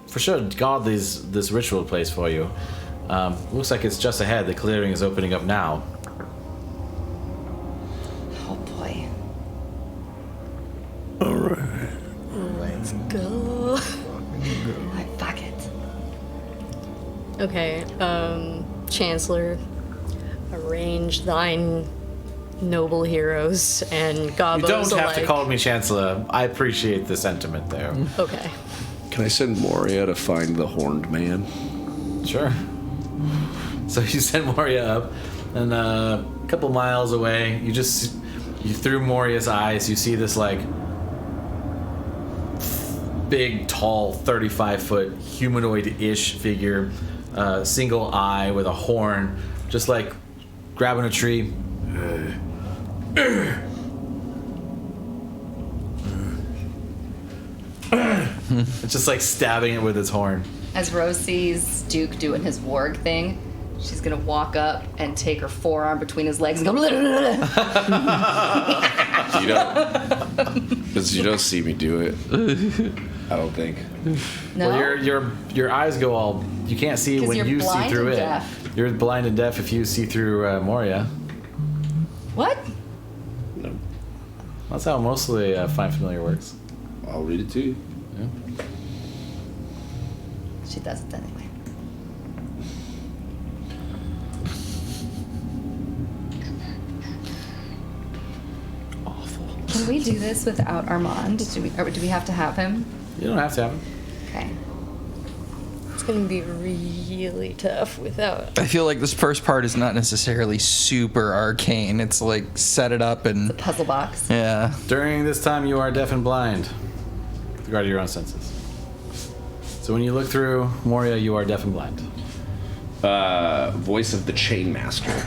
for sure, guard this ritual place for you. Looks like it's just ahead. The clearing is opening up now. Oh boy. All right. Let's go. Alright, fuck it. Okay, Chancellor, arrange thine noble heroes and goblins You don't have to alike. call me Chancellor. I appreciate the sentiment there. Okay. Can I send Moria to find the horned man? Sure. So you send Moria up, and a couple miles away, you through Moria's eyes, you see this like big, tall, 35-foot humanoid-ish figure, single eye with a horn, just like grabbing a tree. It's just like stabbing it with its horn. As Rose sees Duke doing his warg thing, she's gonna walk up and take her forearm between his legs and go. You don't see me do it. I don't think. No. Well, your eyes go all. You can't see 'Cause when you're you see blind through and it. deaf. You're blind and deaf if you see through Moria. What? No. That's how mostly Find Familiar works. I'll read it to you. Yeah. She does it anyway. Awful. Can we do this without Armonde? Do we have to have him? You don't have to have him. Okay. It's gonna be really tough without. I feel like this first part is not necessarily super arcane. It's like set it up and Puzzle box. yeah. During this time, you are deaf and blind. Regard your own senses. So when you look through Moria, you are deaf and blind. Voice of the Chainmaster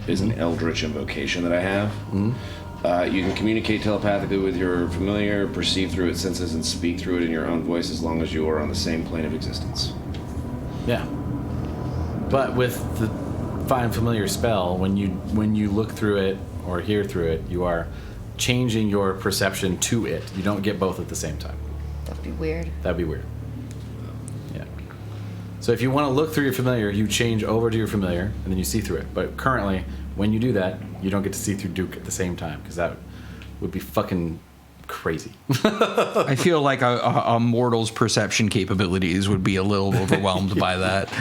is an eldritch invocation that I have. You can communicate telepathically with your familiar, perceive through its senses, and speak through it in your own voice as long as you are on the same plane of existence. Yeah. But with the Find Familiar spell, when you look through it or hear through it, you are changing your perception to it. You don't get both at the same time. That'd be weird. That'd be weird. Yeah. So if you want to look through your familiar, you change over to your familiar, and then you see through it. But currently, when you do that, you don't get to see through Duke at the same time, because that would be fucking crazy. I feel like a mortal's perception capabilities would be a little overwhelmed by that.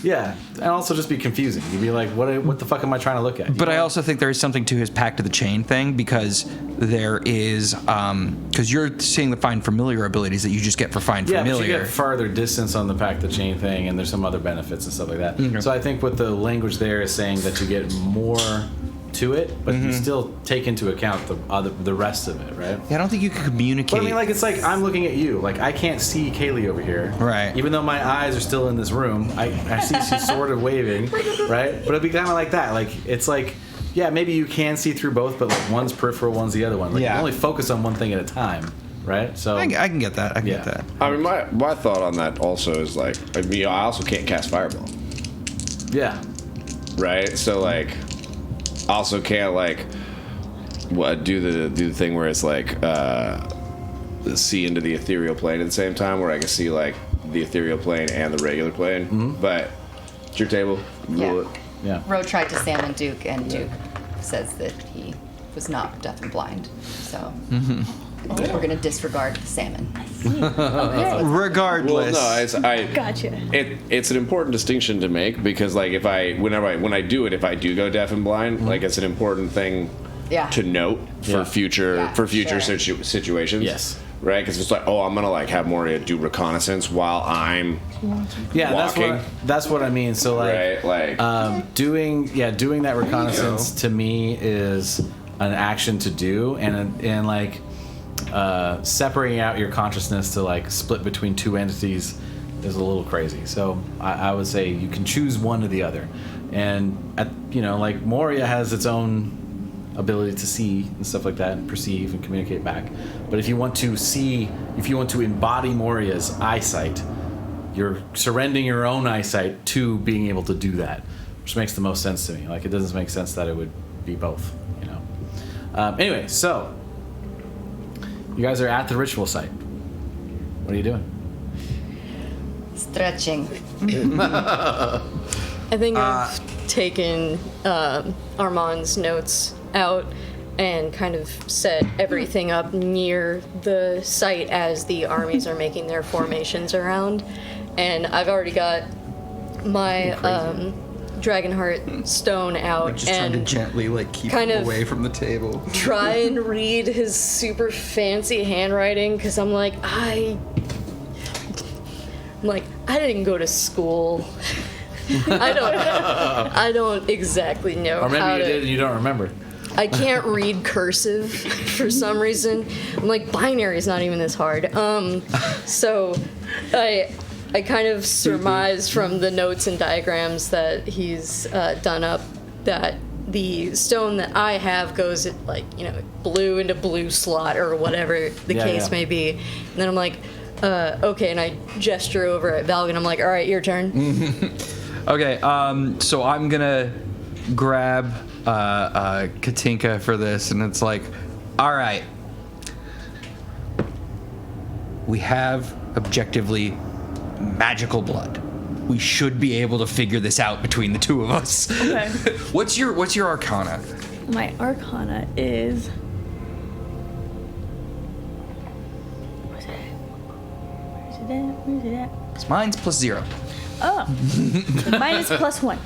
Yeah, and also just be confusing. You'd be like, what the fuck am I trying to look at? But I also think there is something to his Pact of the Chain thing, because there is because you're seeing the Find Familiar abilities that you just get for Find Yeah, but Familiar. you get farther distance on the Pact the Chain thing, and there's some other benefits and stuff like that. So I think what the language there is saying that you get more to it, but you still take into account the rest of it, right? Yeah, I don't think you can communicate. But I mean, like, it's like I'm looking at you. Like, I can't see Kaylee over here. Right. Even though my eyes are still in this room, I see she's sort of waving, right? But it'd be kind of like that. Like, it's like, yeah, maybe you can see through both, but like one's peripheral, one's the other one. Like, Yeah. you only focus on one thing at a time, right? So I can get that. I can Yeah. get that. I mean, my thought on that also is like, I mean, I also can't cast Fireball, yeah. right? So like, also can't like do the thing where it's like see into the ethereal plane at the same time, where I can see like the ethereal plane and the regular plane. But it's your table. Yeah. Rule it. Yeah. Ro tried to summon Duke, and Duke says that he was not deaf and blind. So we're gonna disregard the salmon. Okay. Regardless. Well, no, Gotcha. it's an important distinction to make, because like when I do it, if I do go deaf and blind, like it's an important thing Yeah. to note for Yeah. future Yeah, sure. situations. Yes. right? Because it's like, oh, I'm gonna like have Moria do reconnaissance while I'm walking. That's what I mean. So like, right, like doing that reconnaissance to me is an action to do, and like separating out your consciousness to like split between two entities is a little crazy. So I would say you can choose one or the other, and like Moria has its own ability to see and stuff like that, and perceive and communicate back. But if you want to embody Moria's eyesight, you're surrendering your own eyesight to being able to do that, which makes the most sense to me. Like, it doesn't make sense that it would be both, Anyway, so you guys are at the ritual site. What are you doing? Stretching. I think I've taken Armonde's notes out and kind of set everything up near the site as the armies are making their formations around. And I've already got my Dragonheart stone out. I'm just trying to gently like keep kind him of away from the table. Try and read his super fancy handwriting, because I'm like, I didn't go to school. I don't exactly know Or maybe how you to. did and you don't remember. I can't read cursive for some reason. I'm like, binary is not even this hard. So I kind of surmise from the notes and diagrams that he's done up that the stone that I have goes blue into blue slot or whatever the case may be. And then I'm like, okay, and I gesture over at Valgun. I'm like, all right, your turn. Okay, so I'm gonna grab Katinka for this, and it's like, all right, we have objectively magical blood. We should be able to figure this out between the two of us. Okay. What's your arcana? My arcana is. Where's it at? Mine's +0. Oh. Mine is +1.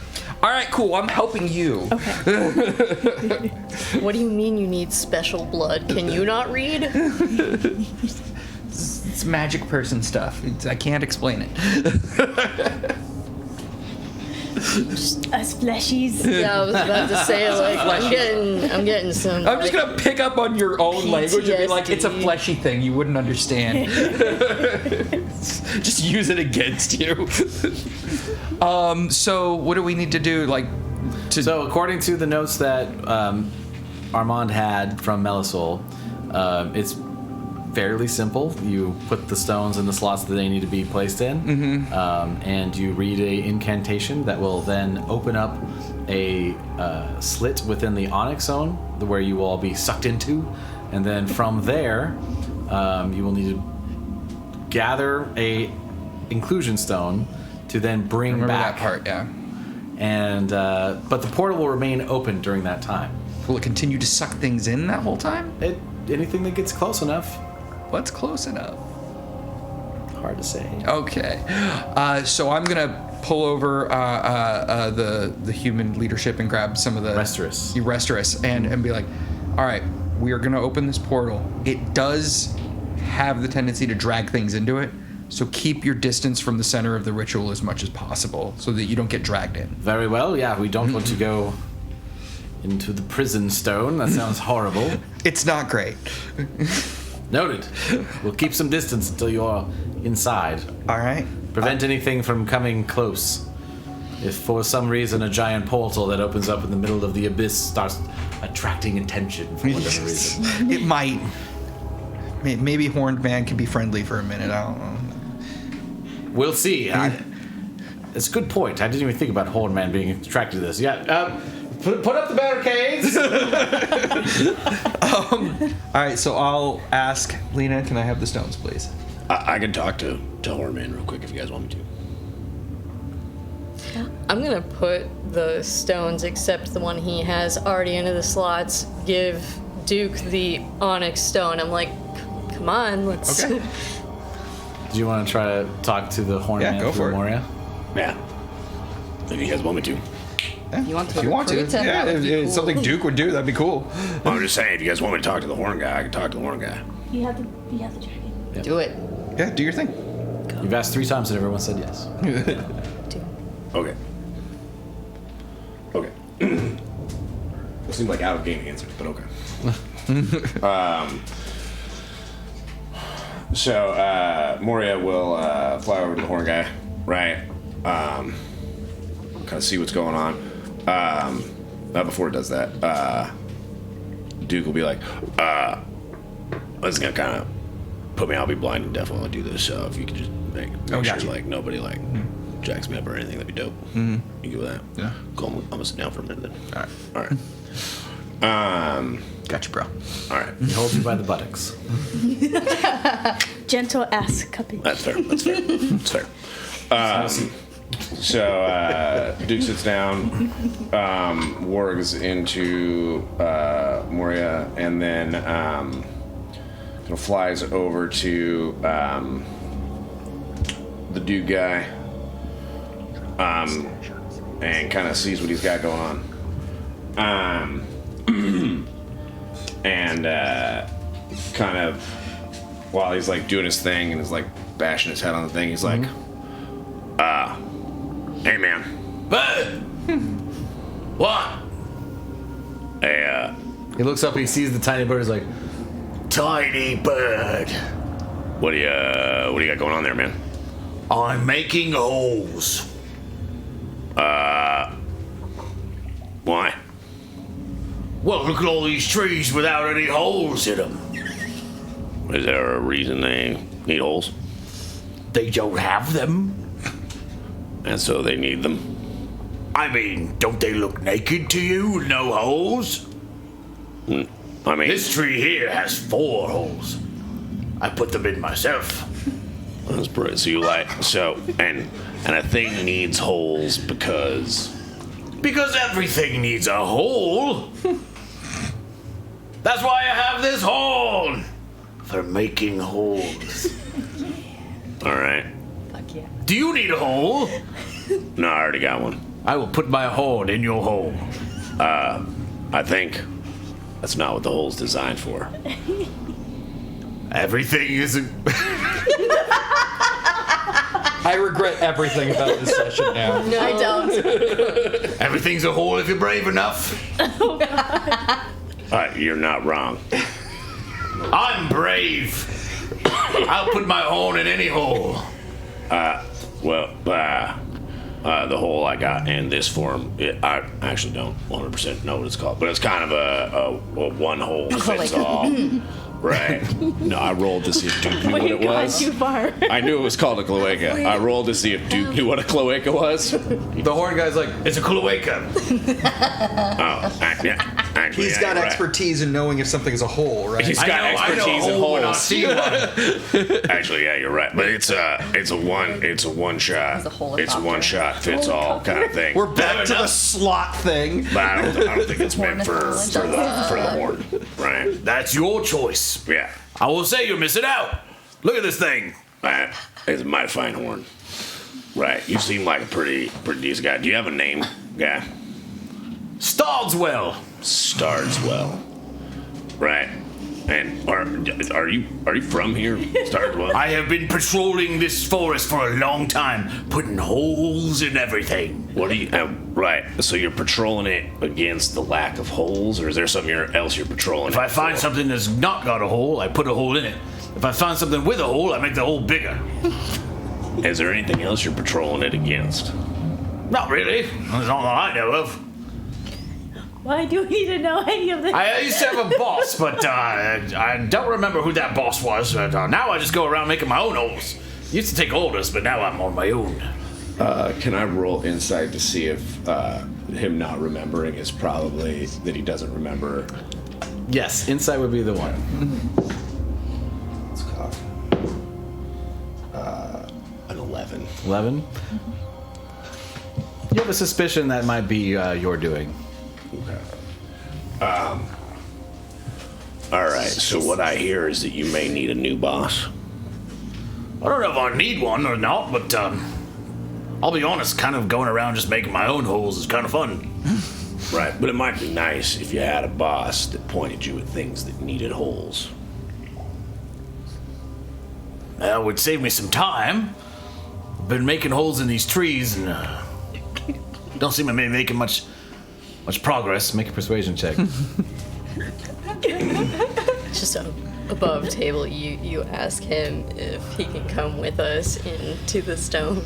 All right, cool. I'm helping you. Okay. What do you mean you need special blood? Can you not read? It's magic person stuff. I can't explain it. Us fleshies. Yeah, I was about to say, like, I'm getting some. I'm just gonna pick up on your own language and be like, it's a fleshy thing. You wouldn't understand. Just use it against you. So what do we need to do? So according to the notes that Armonde had from Melisol, it's fairly simple. You put the stones in the slots that they need to be placed in, and you read a incantation that will then open up a slit within the onyx zone where you will all be sucked into, and then from there you will need to gather a inclusion stone to then bring Remember back that part, yeah. And but the portal will remain open during that time. Will it continue to suck things in that whole time? Anything that gets close enough. What's close enough? Hard to say. Okay. So I'm gonna pull over the human leadership and grab some of the Restoris and be like, all right, we are gonna open this portal. It does have the tendency to drag things into it, so keep your distance from the center of the ritual as much as possible so that you don't get dragged in. Very well. Yeah, we don't want to go into the prison stone. That sounds horrible. It's not great. Noted. We'll keep some distance until you're inside. All right. Prevent anything from coming close. If for some reason a giant portal that opens up in the middle of the abyss starts attracting attention for whatever reason. It might. Maybe Horned Man can be friendly for a minute. I don't know. We'll see. It's a good point. I didn't even think about Horned Man being attracted to this. Yeah. Put up the barricades. All right, so I'll ask Leina, can I have the stones, please? I can talk to Hornman real quick if you guys want me to. I'm gonna put the stones, except the one he has, already into the slots. Give Duke the onyx stone. I'm like, come on, let's. Okay. Do you want to try to talk to the Horned Man go for it. Moria? Yeah. If you guys want me to. Yeah, You want to if you want to. recruit him? Yeah, That would if be it's cool. something Duke would do, that'd be cool. I'm just saying, if you guys want me to talk to the horn guy, I can talk to the horn guy. You have the dragon. Do it. Yeah, do your thing. You've asked 3 times and everyone said yes. Okay. Okay. It seems like out of game answers, but okay. So Moria will fly over to the horn guy, right? Kind of see what's going on. Before it does that, Duke will be like, "This is gonna kind of put me. I'll be blind and deaf while I do this. So if you could just make sure gotcha. like nobody like jacks me up or anything, that'd be dope. You good with that? Yeah. Cool. I'm gonna sit down for a minute then. All right. All right. Gotcha, bro. All right. He holds you by the buttocks. Gentle ass cupping. That's fair. That's fair. That's fair. So Duke sits down, wargs into Moria, and then kind of flies over to the Duke guy, and kind of sees what he's got going on. And kind of while he's like doing his thing and is like bashing his head on the thing, he's like, "Hey man, what? Hey, He looks up and he sees the tiny bird. He's like, tiny bird. what do you got going on there, man? I'm making holes. Why? Well, look at all these trees without any holes in them. Is there a reason they need holes? They don't have them. And so they need them. I mean, don't they look naked to you with no holes? I mean, This tree here has 4 holes. I put them in myself. that's pretty. So you like and a thing needs holes because Because everything needs a hole. That's why I have this horn. For making holes. all right. Fuck yeah. Do you need a hole? No, I already got one. I will put my horn in your hole. I think that's not what the hole's designed for. Everything isn't. I regret everything about this session now. No, I don't. Everything's a hole if you're brave enough. You're not wrong. I'm brave. I'll put my horn in any hole. The hole I got in this form, I actually don't 100% know what it's called, but it's kind of a one hole fits all. Right. No, I rolled to see if Duke knew what it was. Too far. I knew it was called a cloaca. I rolled to see if Duke knew what a cloaca was. The horn guy's like, it's a cloaca. Actually, He's got expertise in knowing if something is a hole, right? He's got expertise in when I holes. see one. Actually, yeah, you're right. But it's a one shot. It's a hole It's a helicopter. one shot fits all kind of thing. We're back to the slot thing. But I don't think it's meant for the horn, right? That's your choice. Yeah. I will say you're missing out. Look at this thing. It's a mighty fine horn. Right. You seem like a pretty decent guy. Do you have a name, guy? Stardswell. Stardswell. Right. And are you from here, Stardswell? I have been patrolling this forest for a long time, putting holes in everything. What do you? Right. So you're patrolling it against the lack of holes, or is there something else you're patrolling? If I find something that's not got a hole, I put a hole in it. If I find something with a hole, I make the hole bigger. Is there anything else you're patrolling it against? Not really. That's all that I know of. Why do we need to know any of this? I used to have a boss, but I don't remember who that boss was. But now I just go around making my own holes. Used to take orders, but now I'm on my own. Can I roll insight to see if him not remembering is probably that he doesn't remember? Yes, insight would be the one. It's called an 11. 11? You have a suspicion that might be your doing. Okay. All right. So what I hear is that you may need a new boss. I don't know if I need one or not, but I'll be honest, kind of going around just making my own holes is kind of fun. Right. But it might be nice if you had a boss that pointed you at things that needed holes. That would save me some time. I've been making holes in these trees and don't seem to be making much progress. Make a persuasion check. Just above table, you ask him if he can come with us into the stone.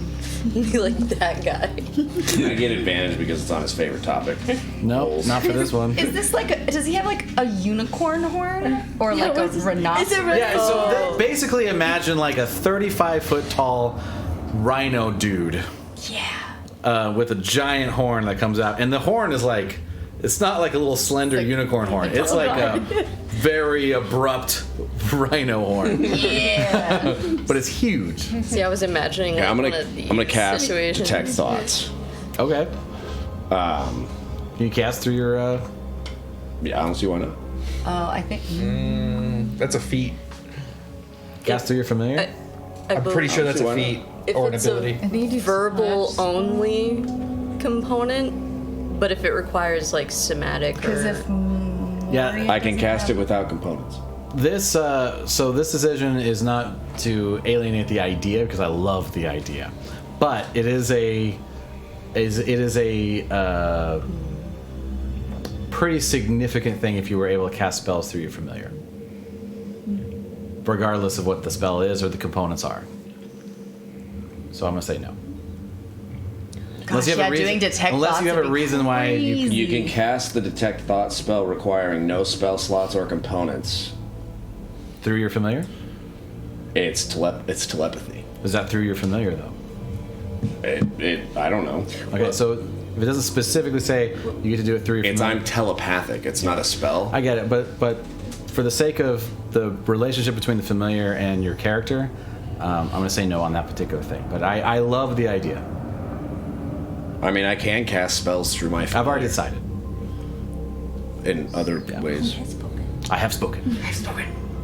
Be like that guy. I get advantage because it's on his favorite topic. No, not for this one. Is this like does he have like a unicorn horn or like a rhinoceros? Yeah, so basically imagine like a 35-foot tall rhino dude. Yeah. With a giant horn that comes out. And the horn is like, it's not like a little slender unicorn horn. It's like a very abrupt rhino horn. Yeah. But it's huge. See, I was imagining Yeah, I'm one gonna of these cast situations. detect thoughts. Okay. Can you cast through your... Yeah, I don't see why not. Oh, I think. That's a feat. Cast through your familiar? I I'm pretty sure that's a Why not? feet If or an it's ability. I think you do verbal slash. only component, but if it requires like somatic Because or if Yeah, I can cast it without components. this this decision is not to alienate the idea because I love the idea, but it is a pretty significant thing if you were able to cast spells through your familiar, regardless of what the spell is or the components are. So I'm gonna say no. Gosh, doing detect unless thoughts you have would a be reason why you crazy. You can cast the detect thought spell requiring no spell slots or components. through your familiar. It's telepathy. Is that through your familiar though? I don't know. Okay, so if it doesn't specifically say you get to do it through your familiar. I'm telepathic. It's not a spell. I get it, but for the sake of the relationship between the familiar and your character, I'm going to say no on that particular thing. But I love the idea. I mean, I can cast spells through my familiar. I've already decided. In other ways. I have spoken.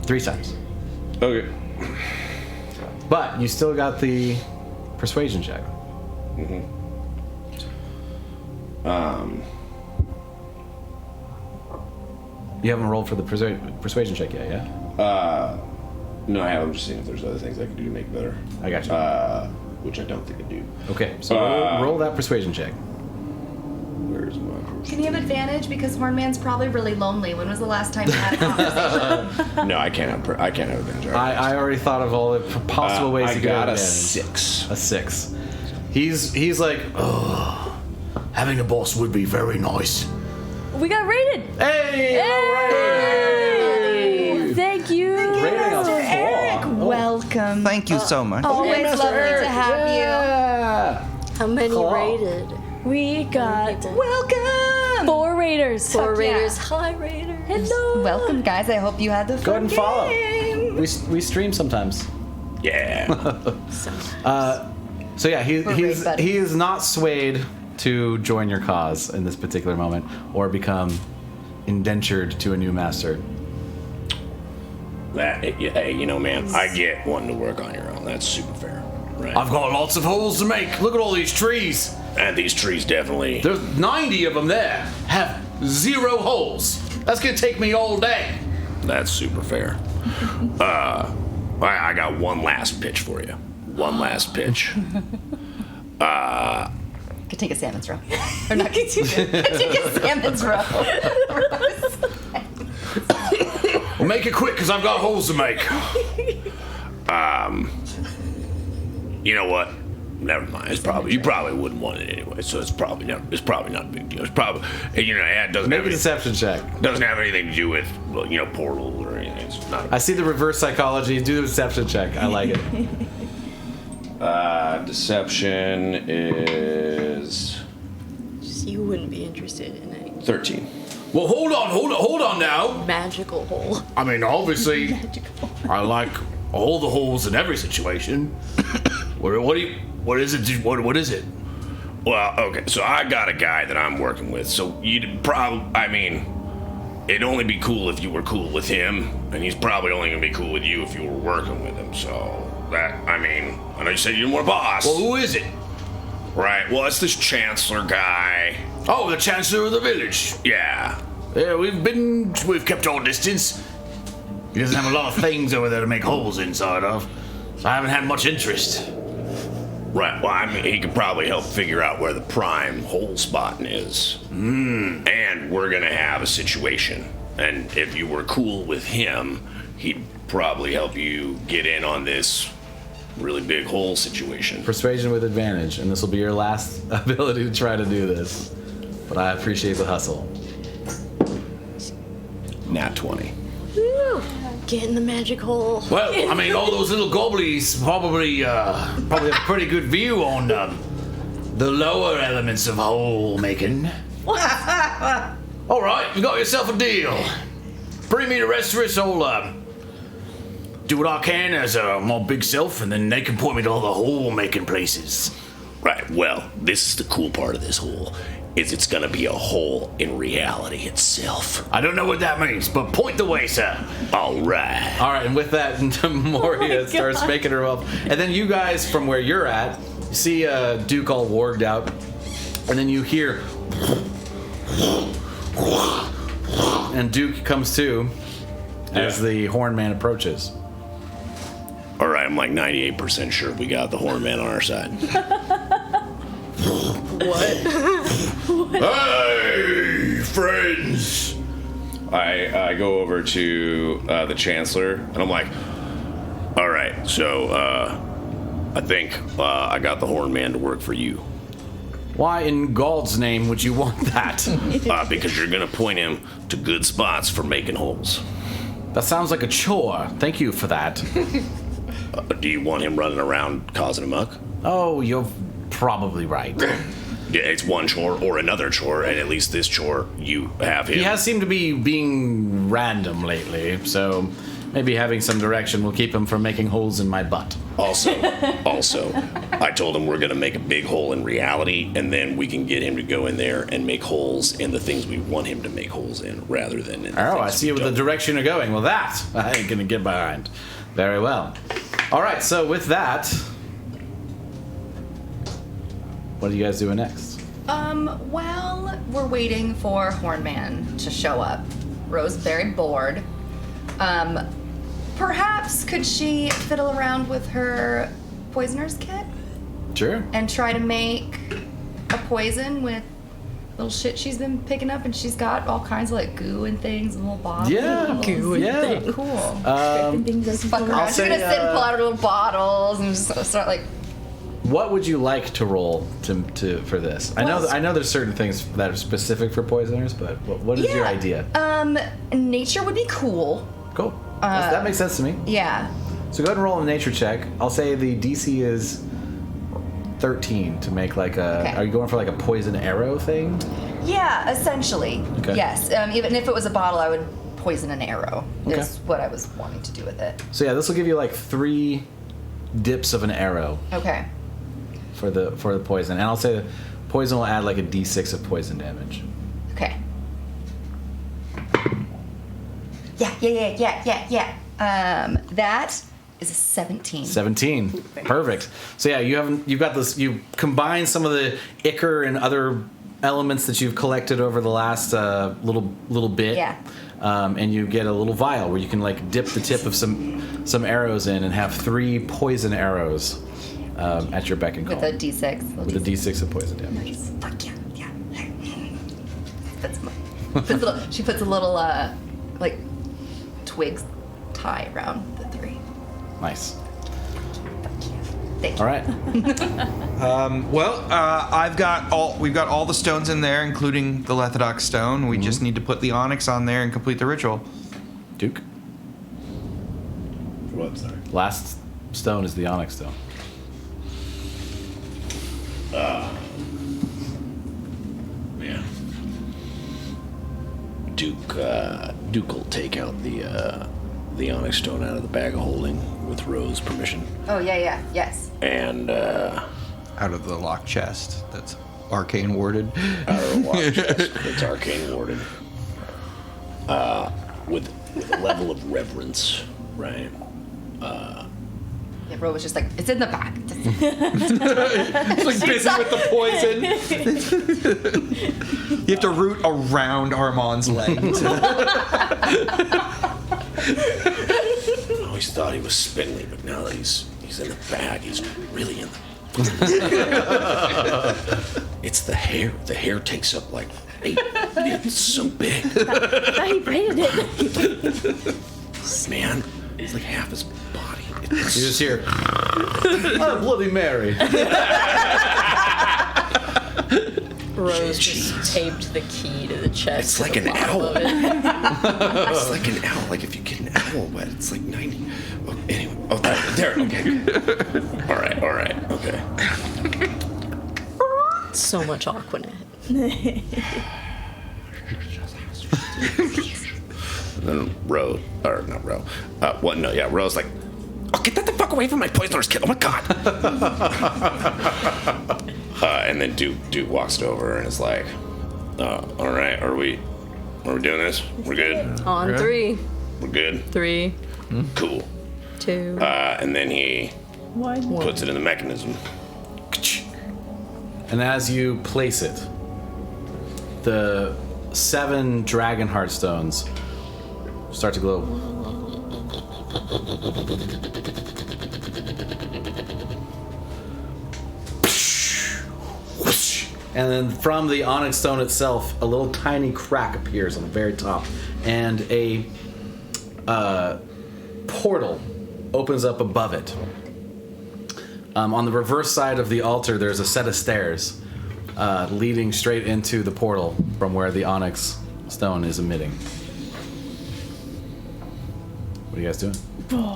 3 times. Okay. But you still got the persuasion check. You haven't rolled for the persuasion check yet, yeah? No, I haven't. I'm just seeing if there's other things I can do to make it better. I got you. Which I don't think I do. Okay, so roll that persuasion check. Where's my Can you have advantage because Hornman's probably really lonely? When was the last time you had a conversation? No, I can't have advantage. I already thought of all the possible ways I to get got a advantage. 6. A 6. He's like, oh, having a boss would be very nice. We got rated. Hey! Hey! Thank you. Rating us Mr. Eric, full. welcome. Thank you so much. Always lovely to have Yeah. how many rated? We got you. Welcome. 4 raiders. 4 Fuck yeah. raiders, high raiders. Hello. Welcome, guys. I hope you had the Go ahead fun and follow. game. We stream sometimes. Yeah. So yeah, he raid buddies. is not swayed to join your cause in this particular moment or become indentured to a new master. Hey, you know, man, I get wanting to work on your own. That's super fair, right? I've got lots of holes to make. Look at all these trees. And these trees definitely. There's 90 of them there. Have 0 holes. That's gonna take me all day. That's super fair. I got one last pitch for you. One last pitch. Katinka Salmon's row. Or not Katinka Salmon's row. Well, make it quick, because I've got holes to make. You know what? Never mind. It's probably you probably wouldn't want it anyway, so it's probably not a big deal. It's probably it doesn't Make have a deception check. doesn't have anything to do with portals or anything. It's not. I see the reverse psychology. Do the deception check. I like it. Deception is Just you wouldn't be interested in a 13. Well, hold on now. magical hole. I mean, obviously, I like all the holes in every situation. What is it? What is it? Well, okay, so I got a guy that I'm working with, so you'd it'd only be cool if you were cool with him, and he's probably only gonna be cool with you if you were working with him, so I know you said you didn't want a boss. Well, who is it? Right, well, it's this Chancellor guy. Oh, the Chancellor of the village. Yeah. Yeah, we've kept our distance. He doesn't have a lot of things over there to make holes inside of. So I haven't had much interest. Right, well, I mean, he could probably help figure out where the prime hole spot is. And we're gonna have a situation. And if you were cool with him, he'd probably help you get in on this really big hole situation. Persuasion with advantage, and this will be your last ability to try to do this. But I appreciate the hustle. Nat 20. Woo! Get in the magic hole. Well, I mean, all those little goblies probably have a pretty good view on the lower elements of hole making. All right, you got yourself a deal. Bring me the rest of us. I'll do what I can as my big self, and then they can point me to all the hole making places. Right, well, this is the cool part of this hole, is it's gonna be a hole in reality itself. I don't know what that means, but point the way, sir. All right. All right, and with that, Moria starts making her up. And then you guys, from where you're at, see Duke all warged out, and then you hear, and Duke comes to as the horn man approaches. All right, I'm like 98% sure we got the horn man on our side. What? Hey, friends! I go over to the Chancellor, and I'm like, All right, so I think I got the horn man to work for you. Why in God's name would you want that? Because you're gonna point him to good spots for making holes. That sounds like a chore. Thank you for that. Do you want him running around causing a muck? Oh, you're probably right. Yeah, it's one chore or another chore, and at least this chore, you have him. He has seemed to be being random lately, so maybe having some direction will keep him from making holes in my butt. Also, I told him we're gonna make a big hole in reality, and then we can get him to go in there and make holes in the things we want him to make holes in, rather than in the Oh, things I see we with the don't. direction you're going. Well, that I ain't gonna get behind. Very well. All right, so with that, what are you guys doing next? Well, we're waiting for Hornman to show up. Ro's very bored. Perhaps could she fiddle around with her poisoner's kit Sure. and try to make a poison with little shit she's been picking up, and she's got all kinds of like goo and things and little bottles. Yeah. Goo and yeah. things. Cool. Things as Fuck around. She's say, gonna sit and pull out her little bottles and just start like. What would you like to roll to for this? I know there's certain things that are specific for poisoners, but what is your idea? Nature would be cool. Cool. That makes sense to me. Yeah. So go ahead and roll a nature check. I'll say the DC is 13 to make like a. Okay. Are you going for like a poison arrow thing? Yeah, essentially. Okay. Yes. Even if it was a bottle, I would poison an arrow. Okay. Is what I was wanting to do with it. So yeah, this will give you like 3 dips of an arrow Okay. for the poison, and I'll say the poison will add like a D6 of poison damage. Okay. Yeah. That is a 17. 17. Perfect. So yeah, you've got this. You combine some of the ichor and other elements that you've collected over the last little bit. Yeah. And you get a little vial where you can like dip the tip of some arrows in and have 3 poison arrows at your beck and call. With a D6. With a D6 of poison damage. Nice. Fuck yeah. She puts a little like twigs tie around the 3. Nice. Thank you. All right. We've got all the stones in there, including the Lethodox stone. We just need to put the onyx on there and complete the ritual. Duke. What? Sorry. Last stone is the onyx stone. Yeah. Duke will take out the onyx stone out of the bag of holding with Ro's permission. Oh yeah. Yes. And Out of the locked chest that's arcane warded. out of the watch chest that's arcane warded. With a level of reverence, right? Yeah, Ro was just like, it's in the back. It's like busy with the poison. You have to root around Armonde's leg. I always thought he was spindly, but now that he's He's in the bag. He's really in the... It's the hair. The hair takes up like 8. It's so big. I braided it. Man, it's like half his body. You just hear, oh, Bloody Mary. Rose just taped the key to the chest. It's like to the an bottom owl. of it. It's like an owl. Like if you get an owl wet, it's like 90. Oh, anyway. Oh, there. Okay. All right. Okay. So much Aquanet. And then Ro's like, oh, get that the fuck away from my poisonous kid. Oh my god. And then Duke walks over and is like, all right, are we doing this? We're good? On 3. We're good? 3. Cool. 2. And then he 1. puts it in the mechanism. And as you place it, the 7 dragon heart stones start to glow. And then from the onyx stone itself, a little tiny crack appears on the very top, and a portal opens up above it. On the reverse side of the altar, there's a set of stairs leading straight into the portal from where the onyx stone is emitting. What are you guys doing?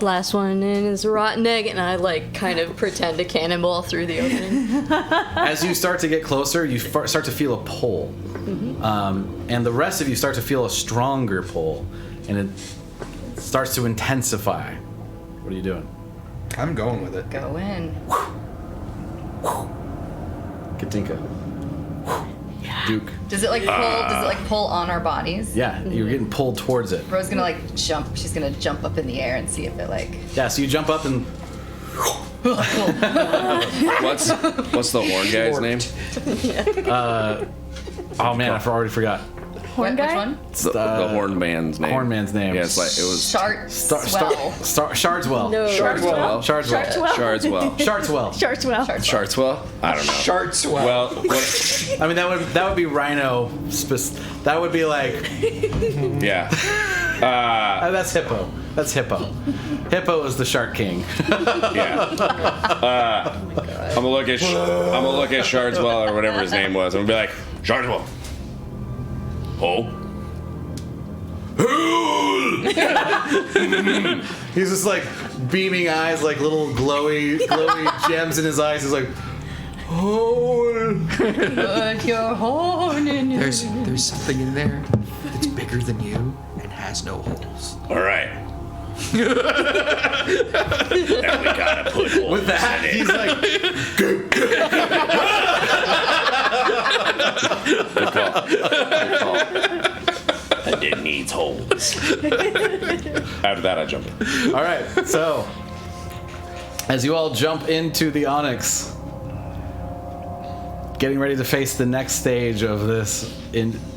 Last one in is a rotten egg, and I kind of pretend to cannonball through the opening. As you start to get closer, you start to feel a pull. And the rest of you start to feel a stronger pull, and it starts to intensify. What are you doing? I'm going with it. Go in. Katinka. Duke. Does it pull on our bodies? Yeah, you're getting pulled towards it. Ro's gonna jump. She's gonna jump up in the air and see if it Yeah, so you jump up and... What's the horn guy's name? Oh man, I already forgot. Horn Which guy? one? The horn man's name. Horn man's name. Yeah, it's like it was Shardswell. Shardswell. No. Shardswell. Shardswell. Shardswell. Shardswell. Shardswell. I don't know. Shardswell. Well, what, I mean, that would be Rhino. That would be like... yeah. that's Hippo. That's Hippo. Hippo is the Shark King. Yeah. I'm gonna look at Shardswell or whatever his name was. I'm gonna be like, Shardswell. Oh. He's just like beaming eyes, like little glowy gems in his eyes. He's like, oh. Put your horn in your... There's something in there that's bigger than you and has no holes. All right. Now we gotta put holes With that, in it. he's like, Good call. And it needs holes. After that, I jump in. all right. So, as you all jump into the Onyx, getting ready to face the next stage of this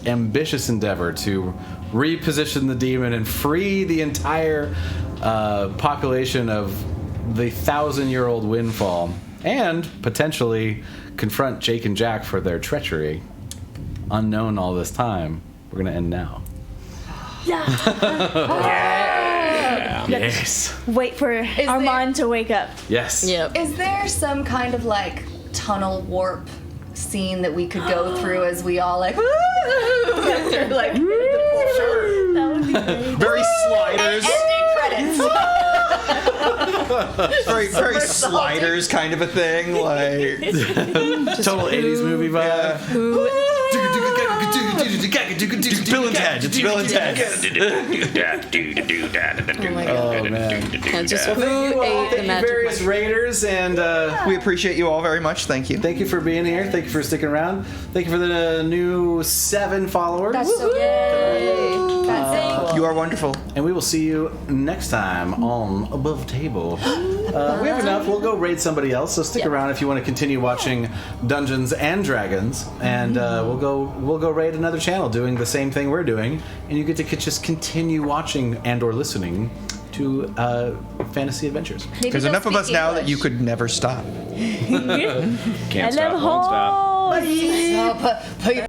ambitious endeavor to reposition the demon and free the entire population of the 1,000-year-old Windfall, and potentially confront Jake and Jack for their treachery, unknown all this time. We're gonna end now. Yes. Wait for Armonde to wake up. Yes. Yep. Is there some kind of tunnel warp scene that we could go through as we all That would be great. Very sliders. ending credits? Very sliders kind of a thing. Like Total 80s movie vibe. Bill and Ted. It's Bill and Ted. Oh my god. Oh man. And just who ate the Thank you, magic various raiders, and We appreciate you all very much. Thank you. thank you for being here. Thank you for sticking around. Thank you for the new 7 followers. That's so cool. That's so cool. You are wonderful. And we will see you next time on Above Table. We have enough. We'll go raid somebody else. So stick around if you want to continue watching Dungeons and Dragons, and we'll go raid another channel doing the same thing we're doing, and you get to just continue watching and or listening to fantasy adventures. Maybe There's they'll enough of us speak now that English. you could never stop. Can't And stop, then won't stop. Stop.